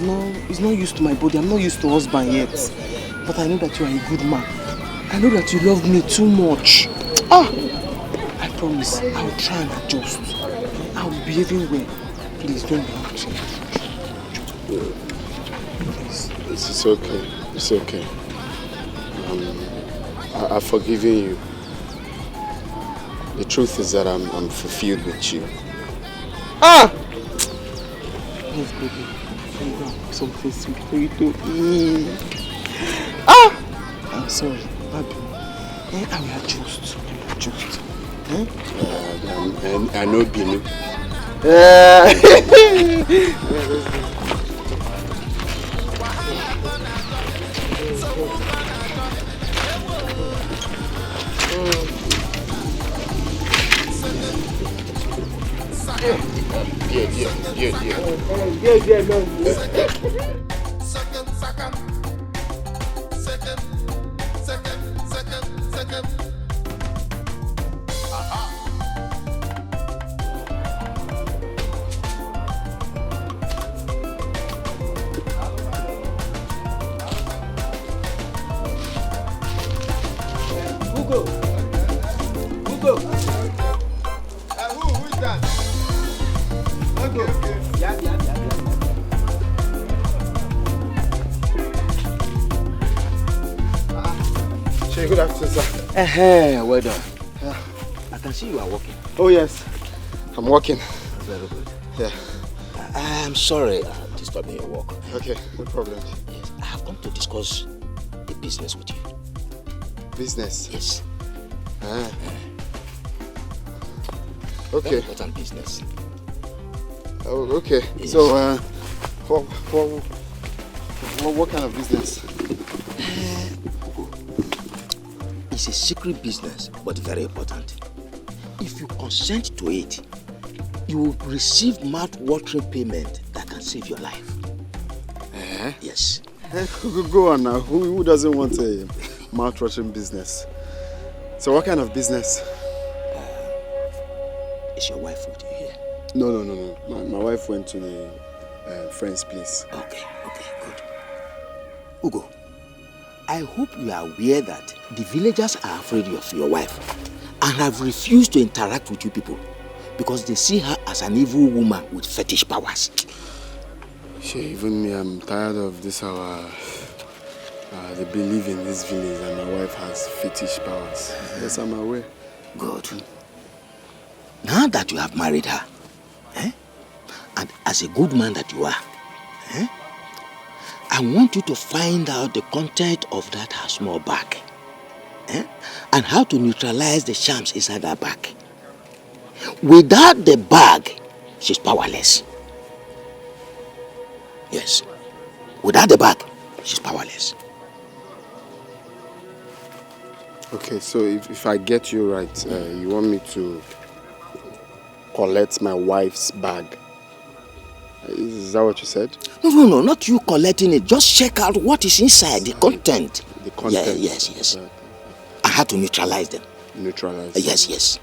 is not used to my body. I'm not used to husband yet. But I know that you are a good man. I know that you love me too much. I promise, I will try and adjust. I will be behaving well. Please don't be angry. Please. It's okay. It's okay. I've forgiven you. The truth is that I'm fulfilled with you. Yes, baby. I got something sweet for you to eat. I'm sorry, baby. I will adjust. I know Binu. Good afternoon, sir. Well done. I can see you are working. Oh, yes. I'm working. Very good. Yeah. I'm sorry disturbing your work. Okay, no problem. Yes, I have come to discuss a business with you. Business? Yes. Okay. Very important business. Oh, okay. Yes. So, what kind of business? It's a secret business, but very important. If you consent to it, you will receive mouth-watering payment that save your life. Yes. Go on now. Who doesn't want a mouth-watering business? So what kind of business? Is your wife with you here? No. My wife went to the friend's place. Okay, good. Ugo, I hope you are aware that the villagers are afraid of your wife and have refused to interact with you people because they see her as an evil woman with fetish powers. Even me, I'm tired of this they believe in this village and my wife has fetish powers. Yes, I'm aware. Good. Now that you have married her, and as a good man that you are, I want you to find out the content of that her small bag, and how to neutralize the charms inside that bag. Without the bag, she's powerless. Yes. Without the bag, she's powerless. Okay, so if I get you right, you want me to collect my wife's bag? Is that what you said? No, not you collecting it. Just check out what is inside, the content. The content? Yes. I had to neutralize them. Neutralize? Yes.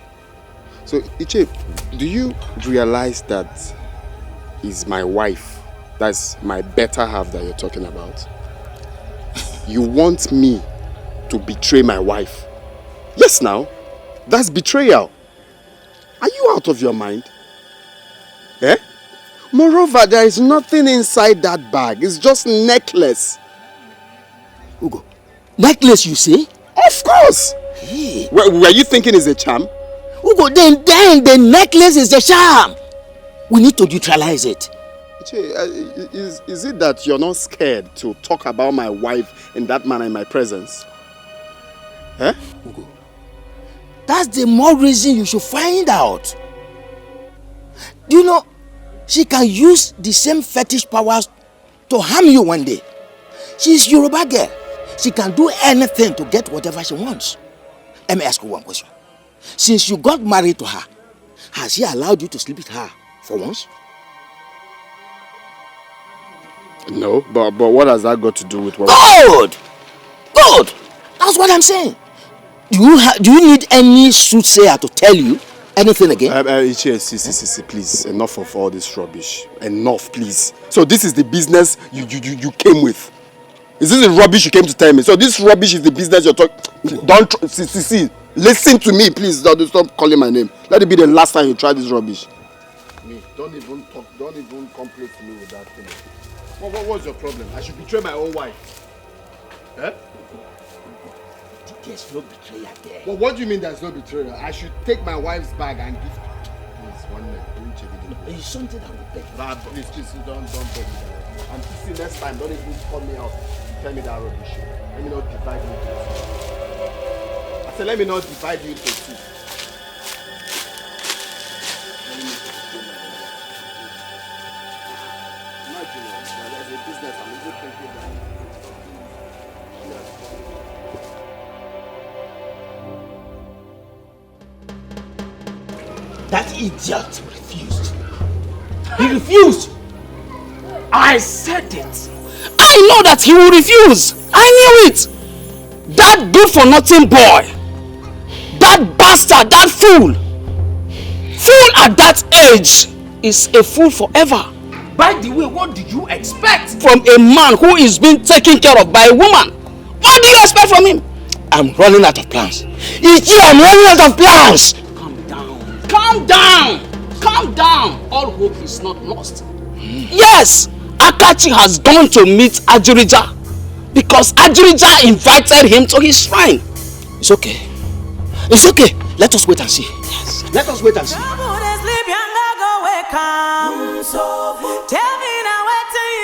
So, Iche, do you realize that is my wife? That's my better half that you're talking about? You want me to betray my wife? Yes, now. That's betrayal. Are you out of your mind? Moreover, there is nothing inside that bag. It's just necklace. Ugo, necklace you say? Of course. Hey. Were you thinking it's a charm? Ugo, then the necklace is the charm. We need to neutralize it. Is it that you're not scared to talk about my wife in that manner in my presence? Ugo, that's the more reason you should find out. Do you know, she can use the same fetish powers to harm you one day. She's Yoruba girl. She can do anything to get whatever she wants. Let me ask you one question. Since you got married to her, has she allowed you to sleep with her for once? No, but what has that got to do with what? Good! That's what I'm saying. Do you need any soothsayer to tell you anything again? See, please, enough of all this rubbish. Enough, please. So this is the business you came with. Is this the rubbish you came to tell me? So this rubbish is the business you're talking. Don't see. Listen to me, please. Don't stop calling my name. Let it be the last time you try this rubbish. Me, don't even talk. Don't even complain to me with that thing. What's your problem? I should betray my own wife. There's no betrayal there. Well, what do you mean there's no betrayal? I should take my wife's bag and give. Please, 1 minute. Don't check it. It's something that will beg. Please, don't beg me. And see, next time, don't even call me out. Tell me that rubbish. Let me not divide you into two. I said, let me not divide you into two. Imagine, there's a business. I'm even thinking that. That idiot refused. He refused. I said it. I know that he will refuse. I knew it. That good-for-nothing boy. That bastard, that fool. Fool at that age is a fool forever. By the way, what do you expect from a man who is being taken care of by a woman? What do you expect from him? I'm running out of plans. I'm running out of plans. Calm down. All hope is not lost. Yes, Akachi has gone to meet Ajirija because Ajirija invited him to his shrine. It's okay. Let us wait and see. Yes, let us wait and see. Tell me now where till you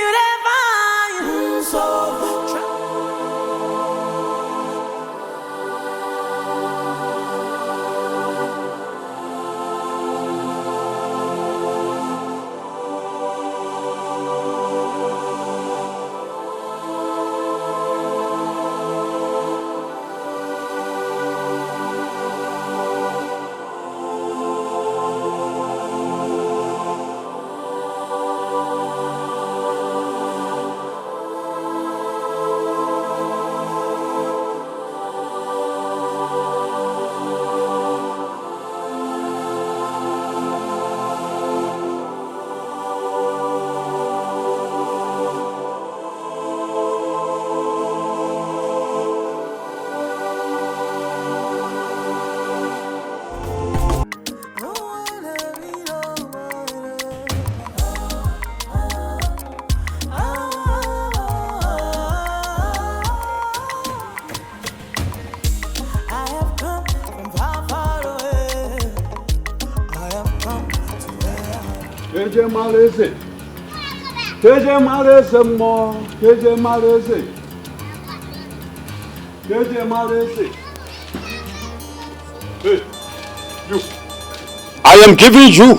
Keje Malese. Keje Malese mo. Keje Malese. Keje Malese. Hey, you. I am giving you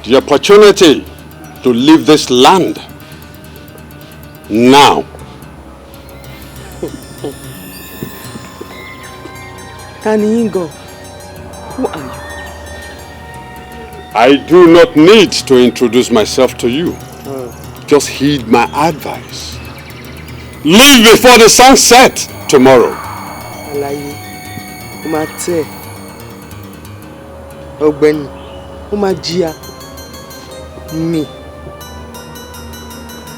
the opportunity to leave this land now. Taningo, who are you? I do not need to introduce myself to you. Just heed my advice. Leave before the sun sets tomorrow. Alaye, Umate, Ogbeni, Umajia, me.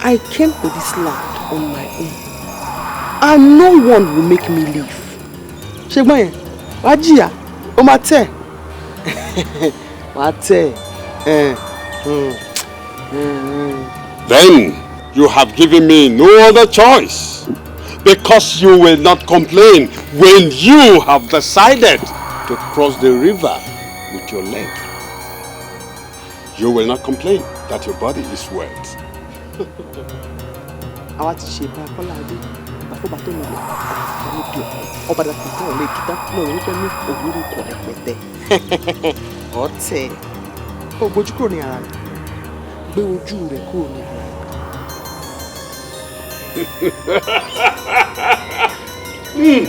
I came to this land on my own, and no one will make me leave. Shegmaye, Wajia, Umate, Wate, Then you have given me no other choice, because you will not complain when you have decided to cross the river with your leg. You will not complain that your body is wet. Ọ̀tẹ̀ ó gbójú kúrò ní ara rẹ̀ gbé ojú rẹ̀ kúrò ní ara rẹ̀.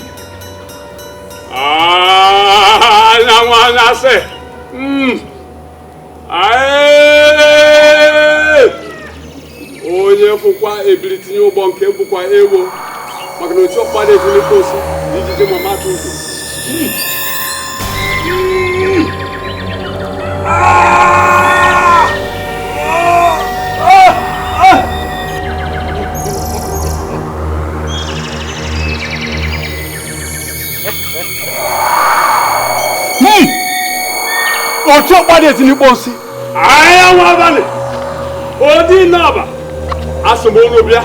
Àwọn aláṣẹ. Onye fụkwa ebili tinye ụgbọ nke bụkwa ewo maka na otu ọkpa na-ezuli posi ijije mama atụ otu ọkpa na-ezuli posi ahịa nwa abalị odi naba asomonu bia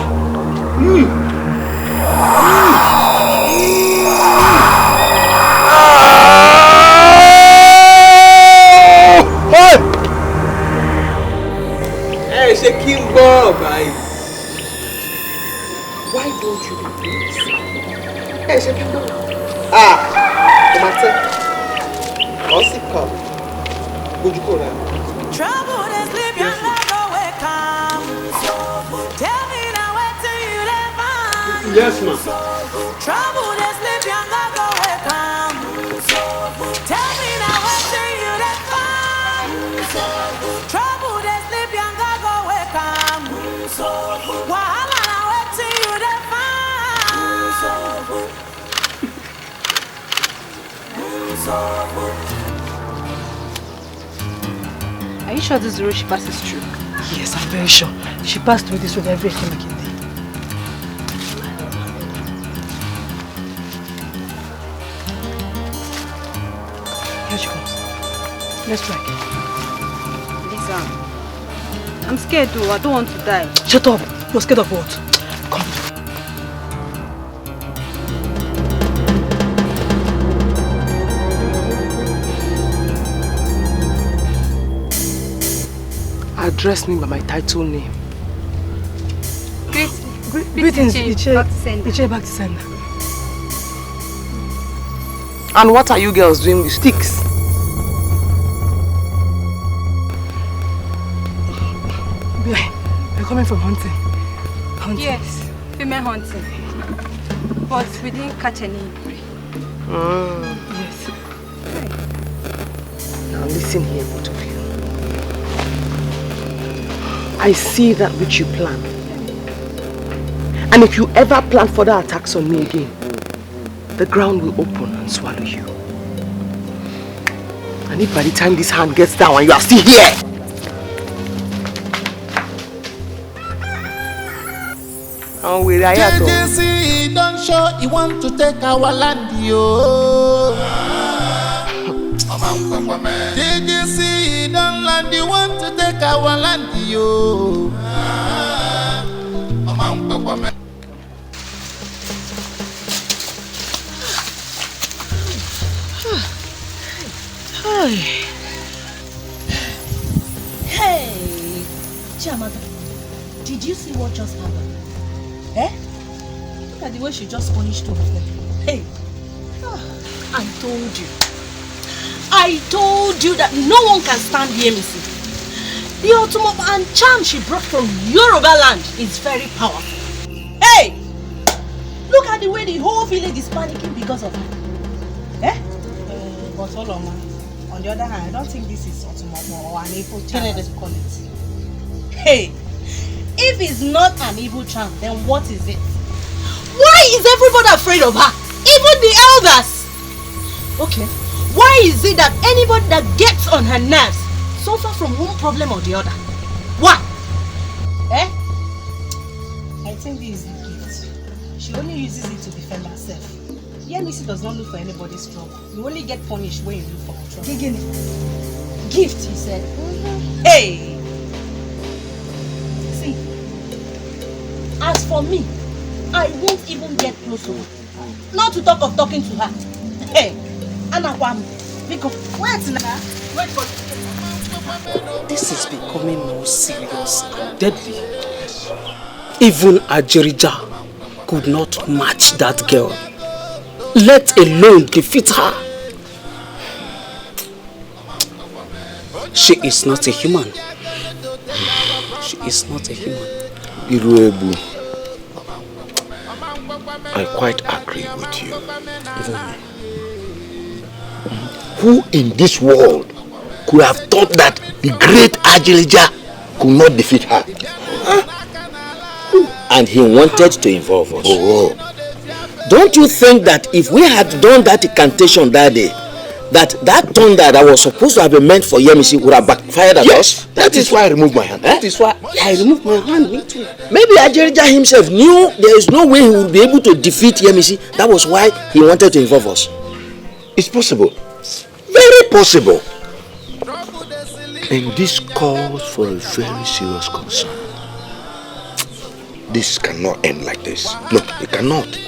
Hey, ṣe kí n gbọ́ báyìí. Why don't you do this? Hey, ṣe kí n gbọ́. Tomate. Ọ̀sìn kan. Gbójú kò rẹ̀. Trouble is live your life away come. Tell me now where do you live on? Yes, ma'am. Trouble is live your life away come. Tell me now where do you live on? Trouble is live your life away come. Wahala now where do you live on? Are you sure this is the road she passes through? Yes, I'm very sure. She passed through this road every time I came there. Here she comes. Let's try. Lisa, I'm scared though. I don't want to die. Shut up. You're scared of what? Come. Address me by my title name. Greetings, Iche. Iche back to sender. And what are you girls doing with sticks? We're coming from hunting. Yes, female hunting. But we didn't catch any prey. Yes. Now listen here, both of you. I see that which you plan. And if you ever plan further attacks on me again, the ground will open and swallow you. And if by the time this hand gets down and you are still here, JJC don't show he want to take our land, yo. JJC don't land, he want to take our land, yo. Chiamaka, did you see what just happened? Eh? Look at the way she just punished two of them. Hey, I told you. I told you that no one can stand Yemisi. The automobile and charm she brought from Yoruba land is very powerful. Hey! Look at the way the whole village is panicking because of her. Eh? But hold on, man. On the other hand, I don't think this is automobile or an evil charm, as you call it. Hey! If it's not an evil charm, then what is it? Why is everybody afraid of her? Even the elders! Okay. Why is it that anybody that gets on her nerves suffer from one problem or the other? Why? Eh? I think this is the gift. She only uses it to defend herself. Yemisi does not look for anybody's trouble. You only get punished when you look for trouble. Gift, he said. Hey! See, as for me, I won't even get close to her. Not to talk of talking to her. Hey! Anakwam, wait now. Wait for This is becoming more serious and deadly. Even Ajerija could not match that girl, let alone defeat her. She is not a human. She is not a human. Iruebu, I quite agree with you. Even me. Who in this world could have thought that the great Ajelija could not defeat her? And he wanted to involve us. Oh. Don't you think that if we had done that incantation that day, that thunder that was supposed to have been meant for Yemisi would have backfired at us? That is why I removed my hand. That is why I removed my hand, me too. Maybe Ajelija himself knew there is no way he would be able to defeat Yemisi. That was why he wanted to involve us. It's possible. Very possible. And this calls for a very serious concern. This cannot end like this. No, it cannot.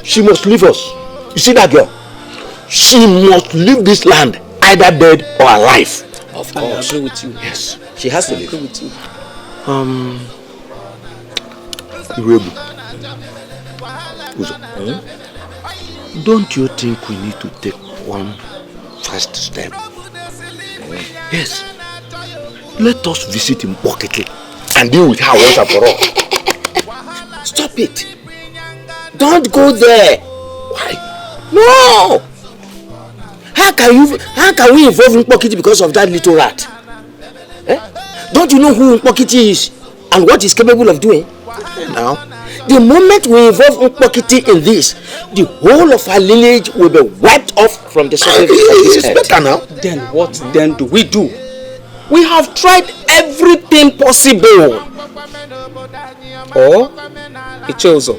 She must leave us. You see that girl? She must leave this land, either dead or alive. Of course. I agree with you. Yes. She has to I leave. agree with you. Iruebu. Don't you think we need to take one first step? Yes. Let us visit him pocketly and deal with her once and for all. Stop it. Don't go there. Why? No. How can we involve Nkpokiti because of that little rat? Eh? Don't you know who Nkpokiti is and what he's capable of doing? Now, the moment we involve Nkpokiti in this, the whole of our lineage will be wiped off from the surface of this earth. Better now. Then what then do we do? We have tried everything possible. Or, Ichozo,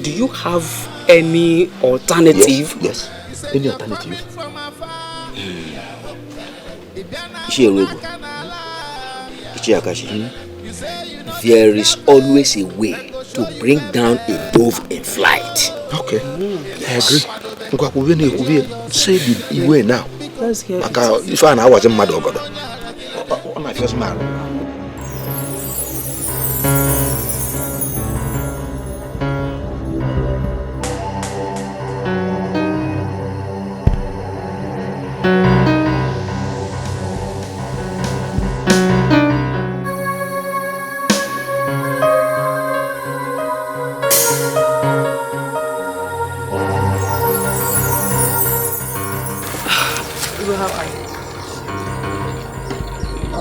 do you have any alternative? Yes. Any alternative? There is always a way to bring down a dove in flight. Okay. I agree. Say the way now. Let's hear it. If I wasn't mad or God. On my first man.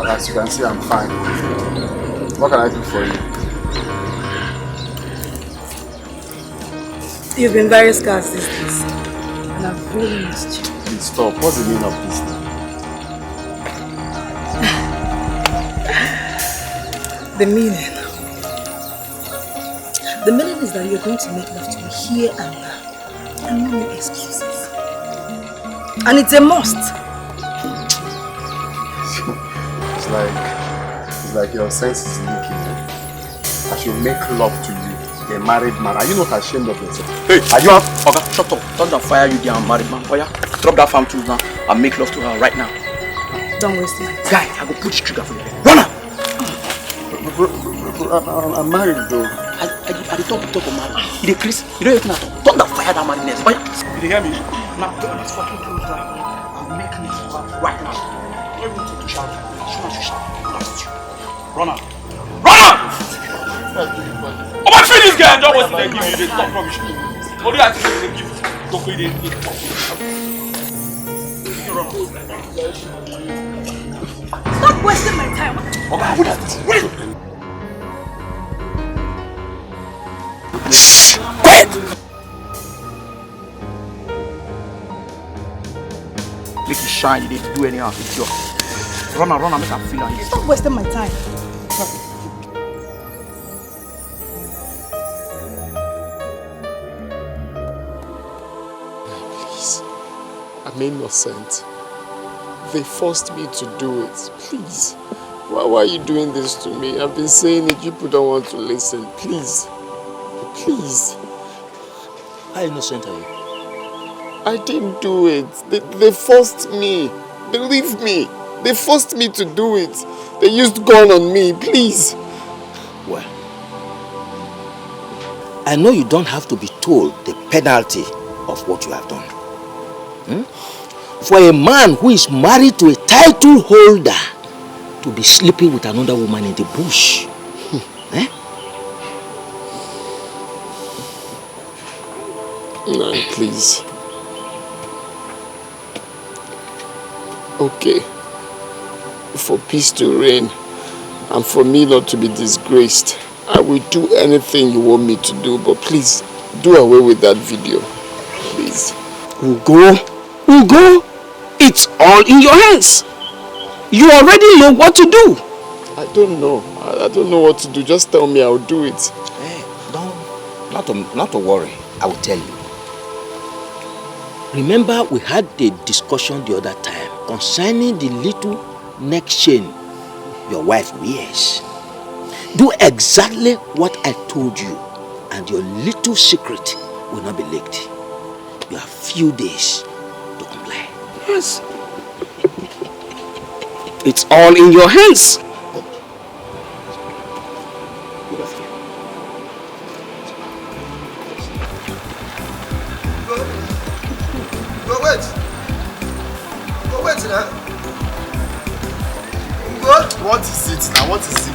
As you can see, I'm fine. What can I do for you? You've been very scarce these days, and I've really missed you. Please stop. What's the meaning of this thing? The meaning is that you're going to make love to me here and now, and no more excuses. And it's a must. It's like your sense is leaking. I should make love to you, a married man. Are you not ashamed of yourself? Hey, are you out? Okay, shut up. Don't fire you there, married man. Oh yeah, drop that farm tools now and make love to her right now. Don't waste it. Guy, I will put the trigger for you. Run up! I'm married though. I talk of marriage. You Chris, you don't even have to turn the fire that madness. Oh, yeah. You hear me? Now turn this fucking clothes down. I'll make me right now. Don't even take to shout. As soon as you shout, run out. Run out! Oh, my feed this guy! Don't want to give you this. Stop rubbish. What do you have to give? Go feed it. Stop wasting my time. Okay, what is this? What is it? Shh! Quiet! Make it shine, you didn't do anyhow. Run, make her feel like Stop wasting my time. Please, I'm innocent. They forced me to do it. Please, why are you doing this to me? I've been saying it, you people don't want to listen. Please, please. How innocent are you? I didn't do it. They forced me. Believe me. They forced me to do it. They used gun on me. Please. Well, I know you don't have to be told the penalty of what you have done. For a man who is married to a title holder to be sleeping with another woman in the bush. No, please. Okay. For peace to reign and for me not to be disgraced, I will do anything you want me to do, but please do away with that video. Please. Ugo, it's all in your hands. You already know what to do. I don't know. I don't know what to do. Just tell me, I'll do it. Hey, not to worry. I will tell you. Remember, we had the discussion the other time concerning the little neck chain your wife wears. Do exactly what I told you, and your little secret will not be leaked. You have few days to comply. Yes. It's all in your hands. Go wait now. What is it now? What is it?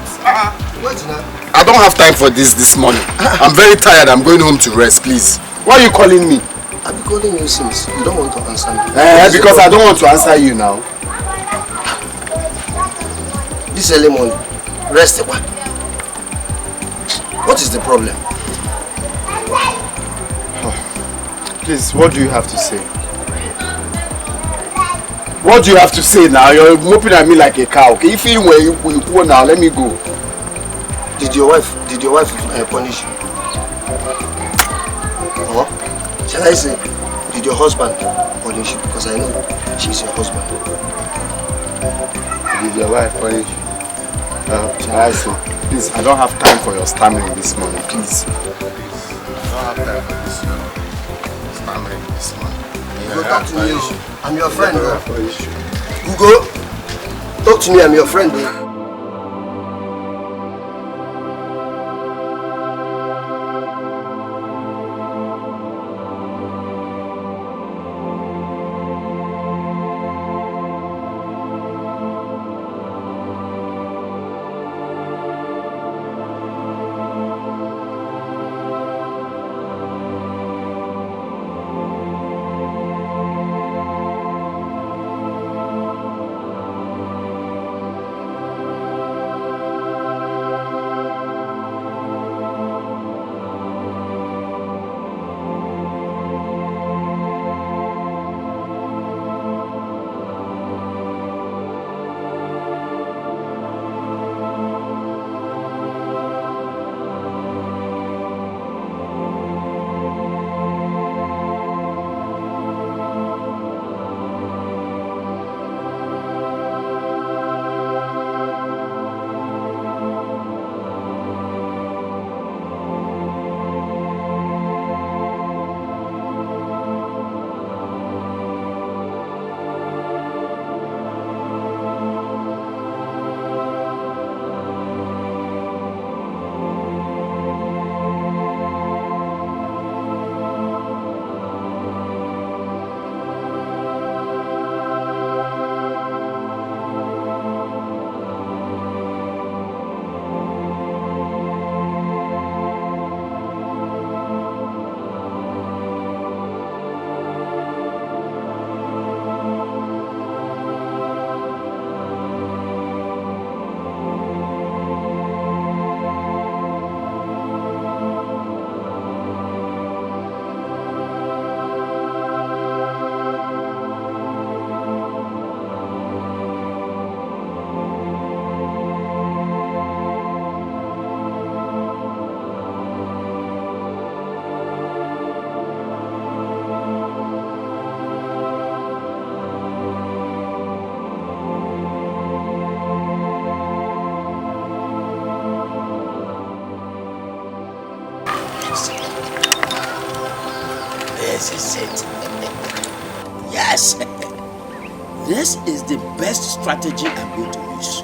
Wait now. I don't have time for this morning. I'm very tired. I'm going home to rest, please. Why are you calling me? I've been calling you since you don't want to answer me. Because I don't want to answer you now. This early morning, rest a while. What is the problem? Please, what do you have to say? What do you have to say now? You're moping at me like a cow. Okay, if you were you go now, let me go. Did your wife punish you? Or shall I say, did your husband punish you? Because I know she's your husband. Did your wife punish you? Shall I say, please, I don't have time for your stammering this morning, please. I don't have time for this stammering this morning. Go talk to me. I'm your friend. Ugo, talk to me. I'm your friend. This is it. Yes. This is the best strategy I'm going to use.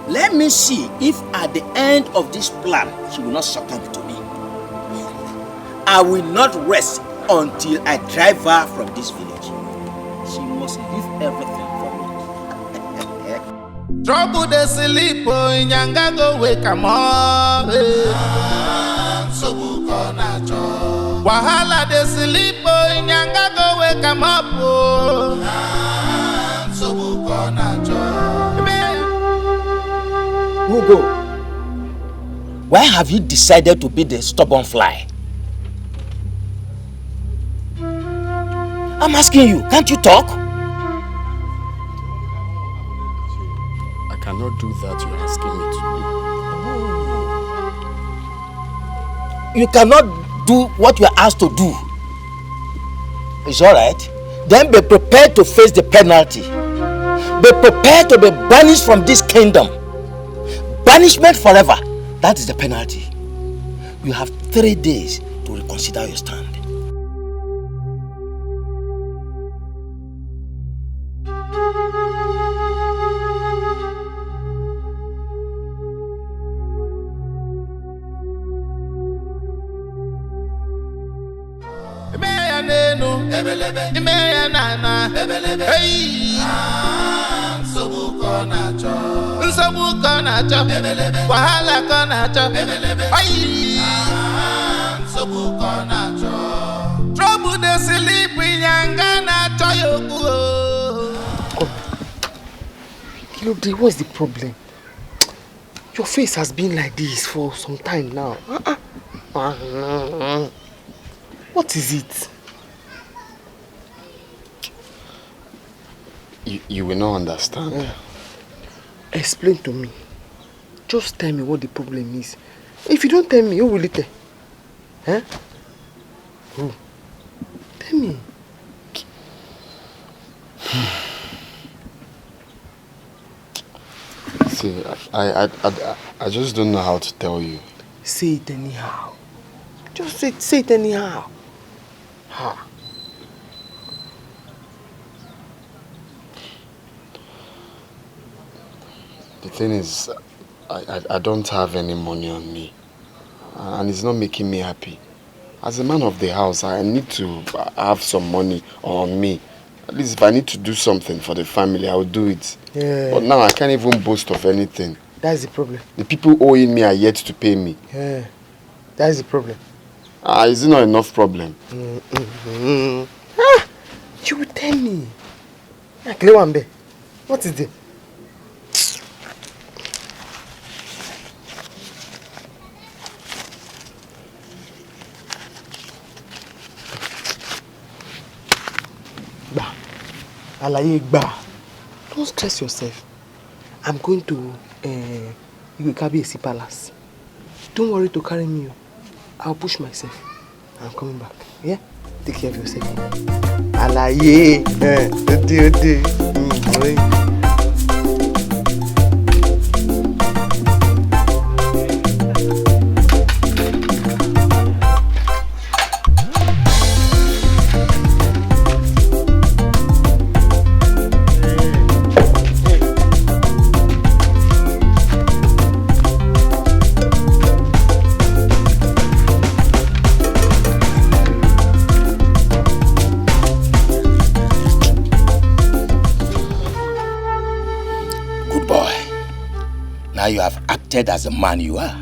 Let me see if at the end of this plan, she will not succumb to me. I will not rest until I drive her from this village. She must leave everything for me. Trouble they sleep, nyanga go wake 'em up. Wahala they sleep, nyanga go wake 'em up. Hugo, why have you decided to be the stubborn fly? I'm asking you, can't you talk? I cannot do that you're asking me to do. You cannot do what you are asked to do. It's alright. Then be prepared to face the penalty. Be prepared to be banished from this kingdom. Banishment forever. That is the penalty. You have 3 days to reconsider your stand. Trouble they sleep in Yangana Toyoku. Kilode, what's the problem? Your face has been like this for some time now. What is it? You will not understand. Explain to me. Just tell me what the problem is. If you don't tell me, who will it tell? Huh? Who? Tell me. See, I just don't know how to tell you. Say it anyhow. Just say it anyhow. Ha. The thing is, I don't have any money on me. And it's not making me happy. As a man of the house, I need to have some money on me. At least if I need to do something for the family, I will do it. Yeah. But now I can't even boast of anything. That's the problem. The people owing me are yet to pay me. Yeah. That's the problem. Is it not enough problem? Ah, you will tell me. What is it? Don't stress yourself. I'm going to Iwekabiesi Palace. Don't worry to carry me. I'll push myself. I'm coming back. Yeah? Take care of yourself. Alaye. You have acted as the man you are.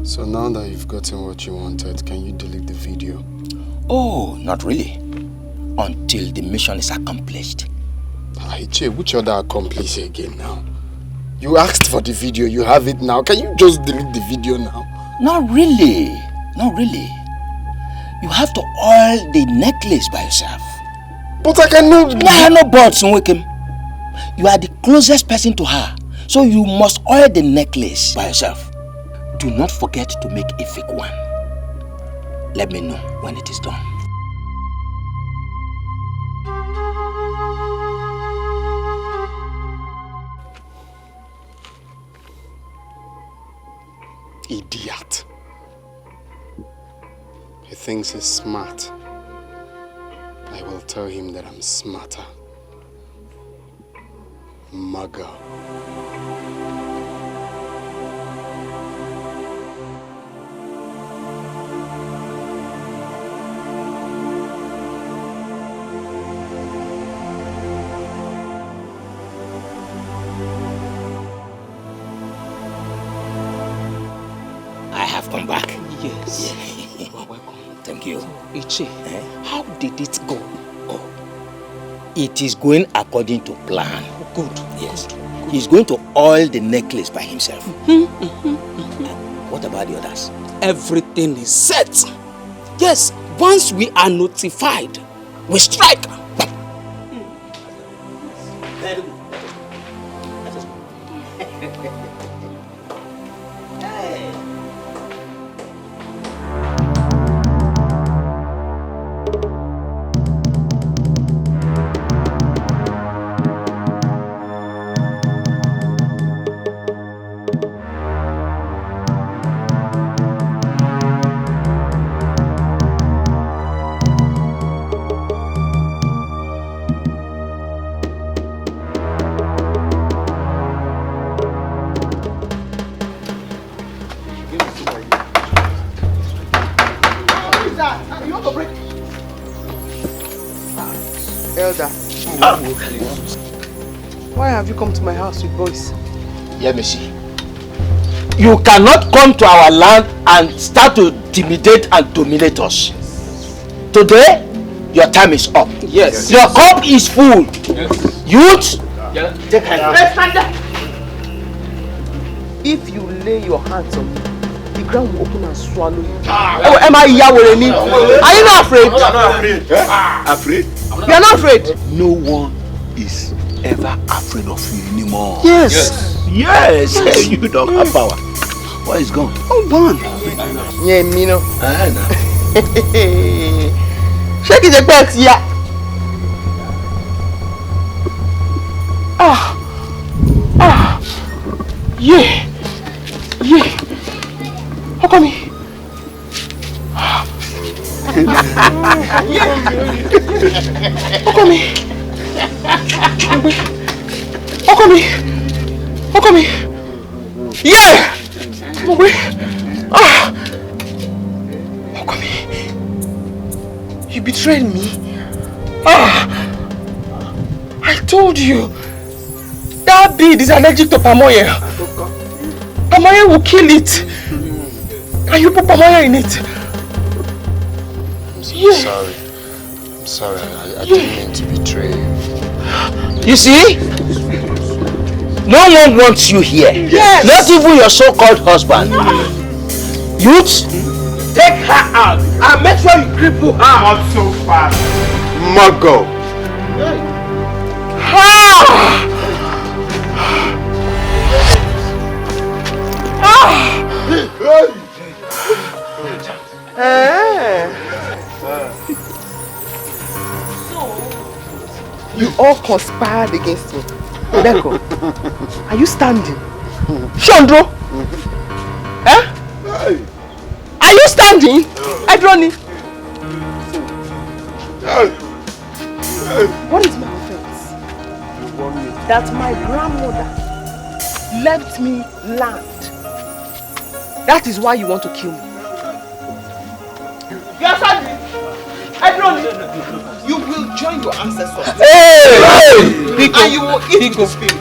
So now that you've gotten what you wanted, can you delete the video? Oh, not really. Until the mission is accomplished. Che, which other accomplish again now? You asked for the video, you have it now. Can you just delete the video now? Not really. Not really. You have to oil the necklace by yourself. But I cannot... No buts, Nwekem. You are the closest person to her, so you must oil the necklace by yourself. Do not forget to make a fake one. Let me know when it is done. Idiot. thinks he's smart, I will tell him that I'm smarter. Mugger. I have come back. Yes. Yeah. Welcome. Thank you. Ichi, how did it go? It is going according to plan. Good. Yes. He's going to oil the necklace by himself. What about the others? Everything is set. Yes, once we are notified, we strike. Very good. Elder, why have you come to my house with boys? Let me see. You cannot come to our land and start to intimidate and dominate us. Today, your time is up. Yes. Your cup is full. Yes. Youth, take her. If you lay your hands on me, the ground will open and swallow you. Oh, am I Yahweh? Are you not afraid? I'm not afraid. Afraid? You are not afraid? No one is ever afraid of you anymore. Yes. Yes. You don't have power. Where is gone? Oh, gone. Yeah, me no. Shake it back, yeah. Yeah. How come here? How come here? Yeah! How come here? You betrayed me. I told you. That bead is allergic to palm oil. Palm oil will kill it. And you put palm oil in it. I'm sorry. I'm sorry. I didn't mean to betray you. You see? No one wants you here. Yes. Not even your so-called husband. Youth, take her out and make sure you cripple her. Not so fast. Muggo. You all conspired against me. Adaku, are you standing? Chandro? Are you standing? Adroni? What is my offense? That my grandmother left me land. That is why you want to kill me. You are standing? Adroni? You will join your ancestors. And you will eat the spirit.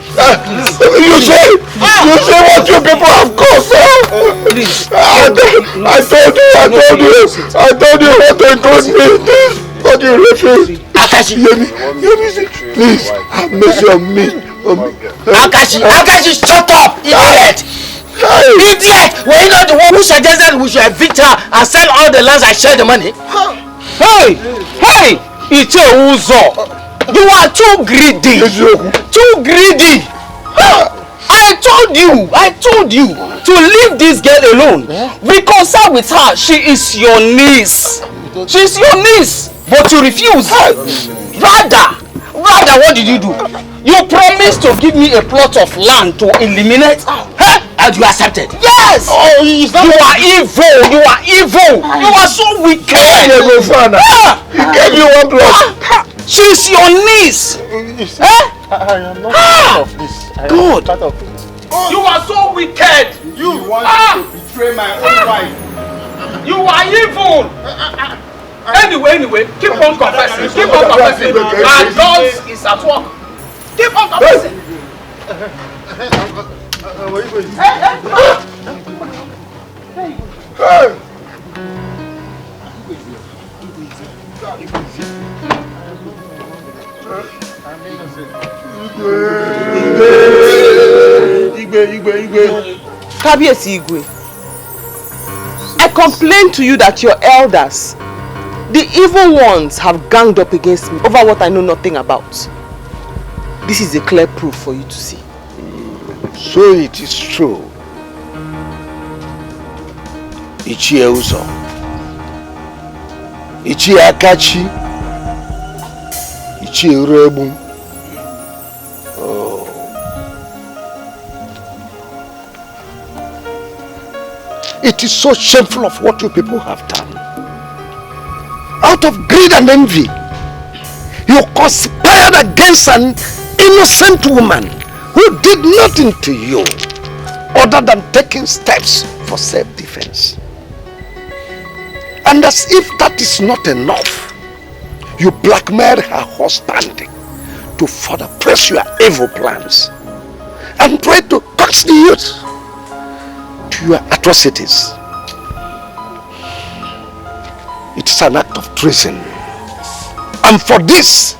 You say what you people have caused, Please. I told you what they told me. But you refused. Akashi, please, have mercy on me. Akashi, shut up, idiot! Idiot! Were you not the one who suggested we should evict her and sell all the lands and share the money? Hey! It's a Uzo! You are too greedy! Too greedy! I told you to leave this girl alone. Reconcile with her. She is your niece. She's your niece. But you refuse. Rather, what did you do? You promised to give me a plot of land to eliminate. I child you accepted? Yes! Oh, you are evil! You are evil! You are so wicked! He gave you one blood. She's your niece! I am not part of this. God! Part of it. You are so wicked! You want to betray my own wife. You are evil! Anyway, keep on confessing. Keep on confessing. Adults is at work. Keep on confessing. Kabiesi Igwe, I complained to you that your elders, the evil ones, have ganged up against me over what I know nothing about. This is a clear proof for you to see. So it is true. Ichie Uzo, Ichie Akachi, Ichie Urebu. Oh. It is so shameful of what you people have done. Out of greed and envy, you conspired against an innocent woman who did nothing to you other than taking steps for self-defense. And as if that is not enough, you blackmailed her husband to further press your evil plans and try to coax the youth to your atrocities. It is an act of treason. And for this,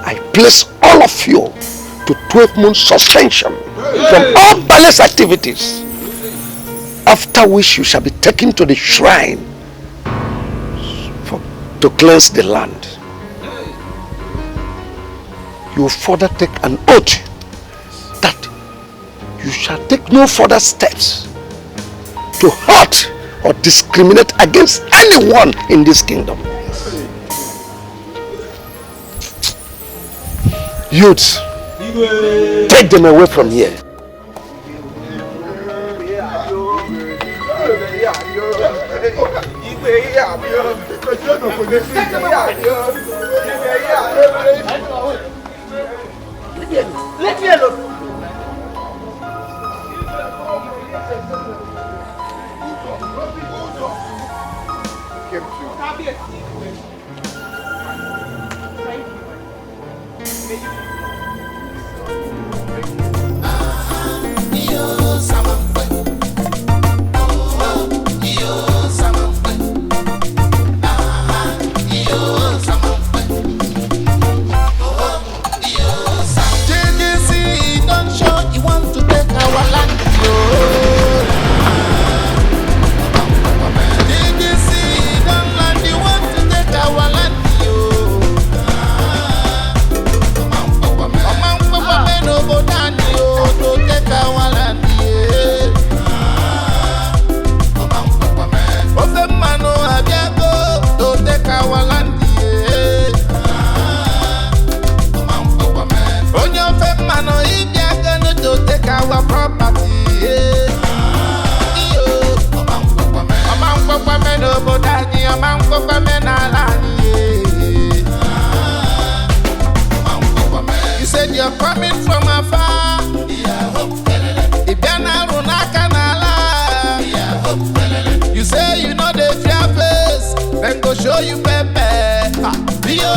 I place all of you to 12-month suspension from all palace activities, after which you shall be taken to the shrine to cleanse the land. You will further take an oath that you shall take no further steps to hurt or discriminate against anyone in this kingdom. Youths, take them away from here. Let me alone. You said you're coming from afar. You say you know the fear face, then go show you pepe. Yo,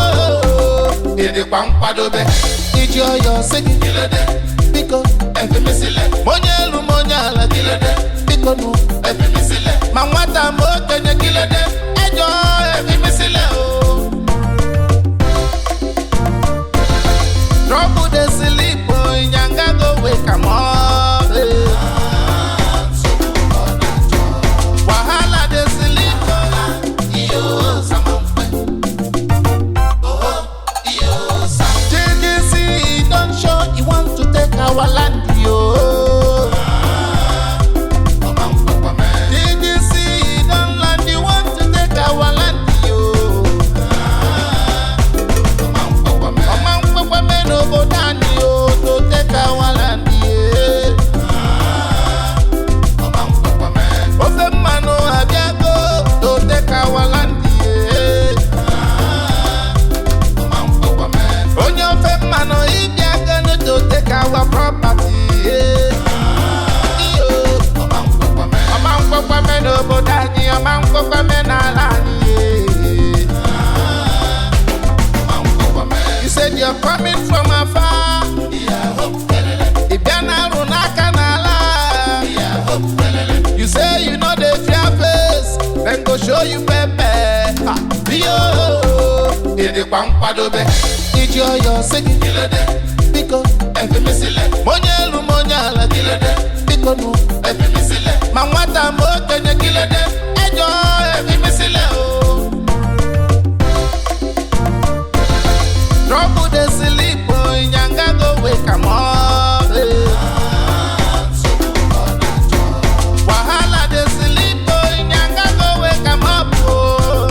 the pampadobe. It's your singing because every missile. Monyelu monyala because no every missile. Mamata mo kenya kilode. Enjoy every missile. Trouble the sleep, boy, nyanga go wake 'em up. Wahala the sleep, yo samampe. Oh, yo sam. JDC don't show you want to take our land, yo. JDC don't land you want to take our land, yo. To take our land, yeah. take our property. You said you're coming from afar. You say you know the fear face, then go show you pepe. Ede kwampadobe, ijoyo segi kilode, biko efimisile. Monyelu monyala kilode, biko nu efimisile. Mamwata mokenye kilode, ejo efimisile o. Trouble dey sleep o, nyanga go wake am up. Wahala dey sleep o, nyanga go wake am up o.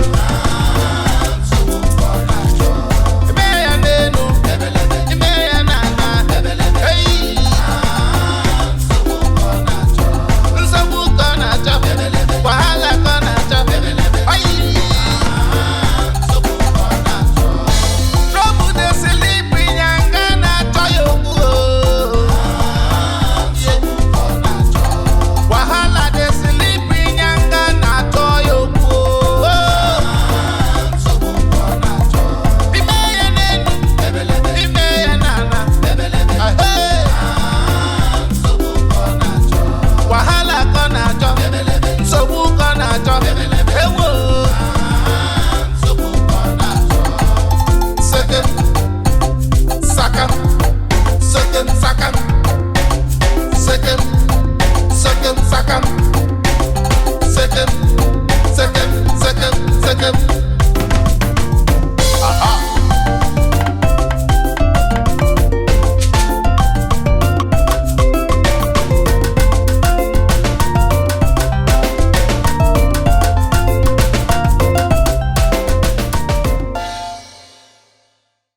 Second.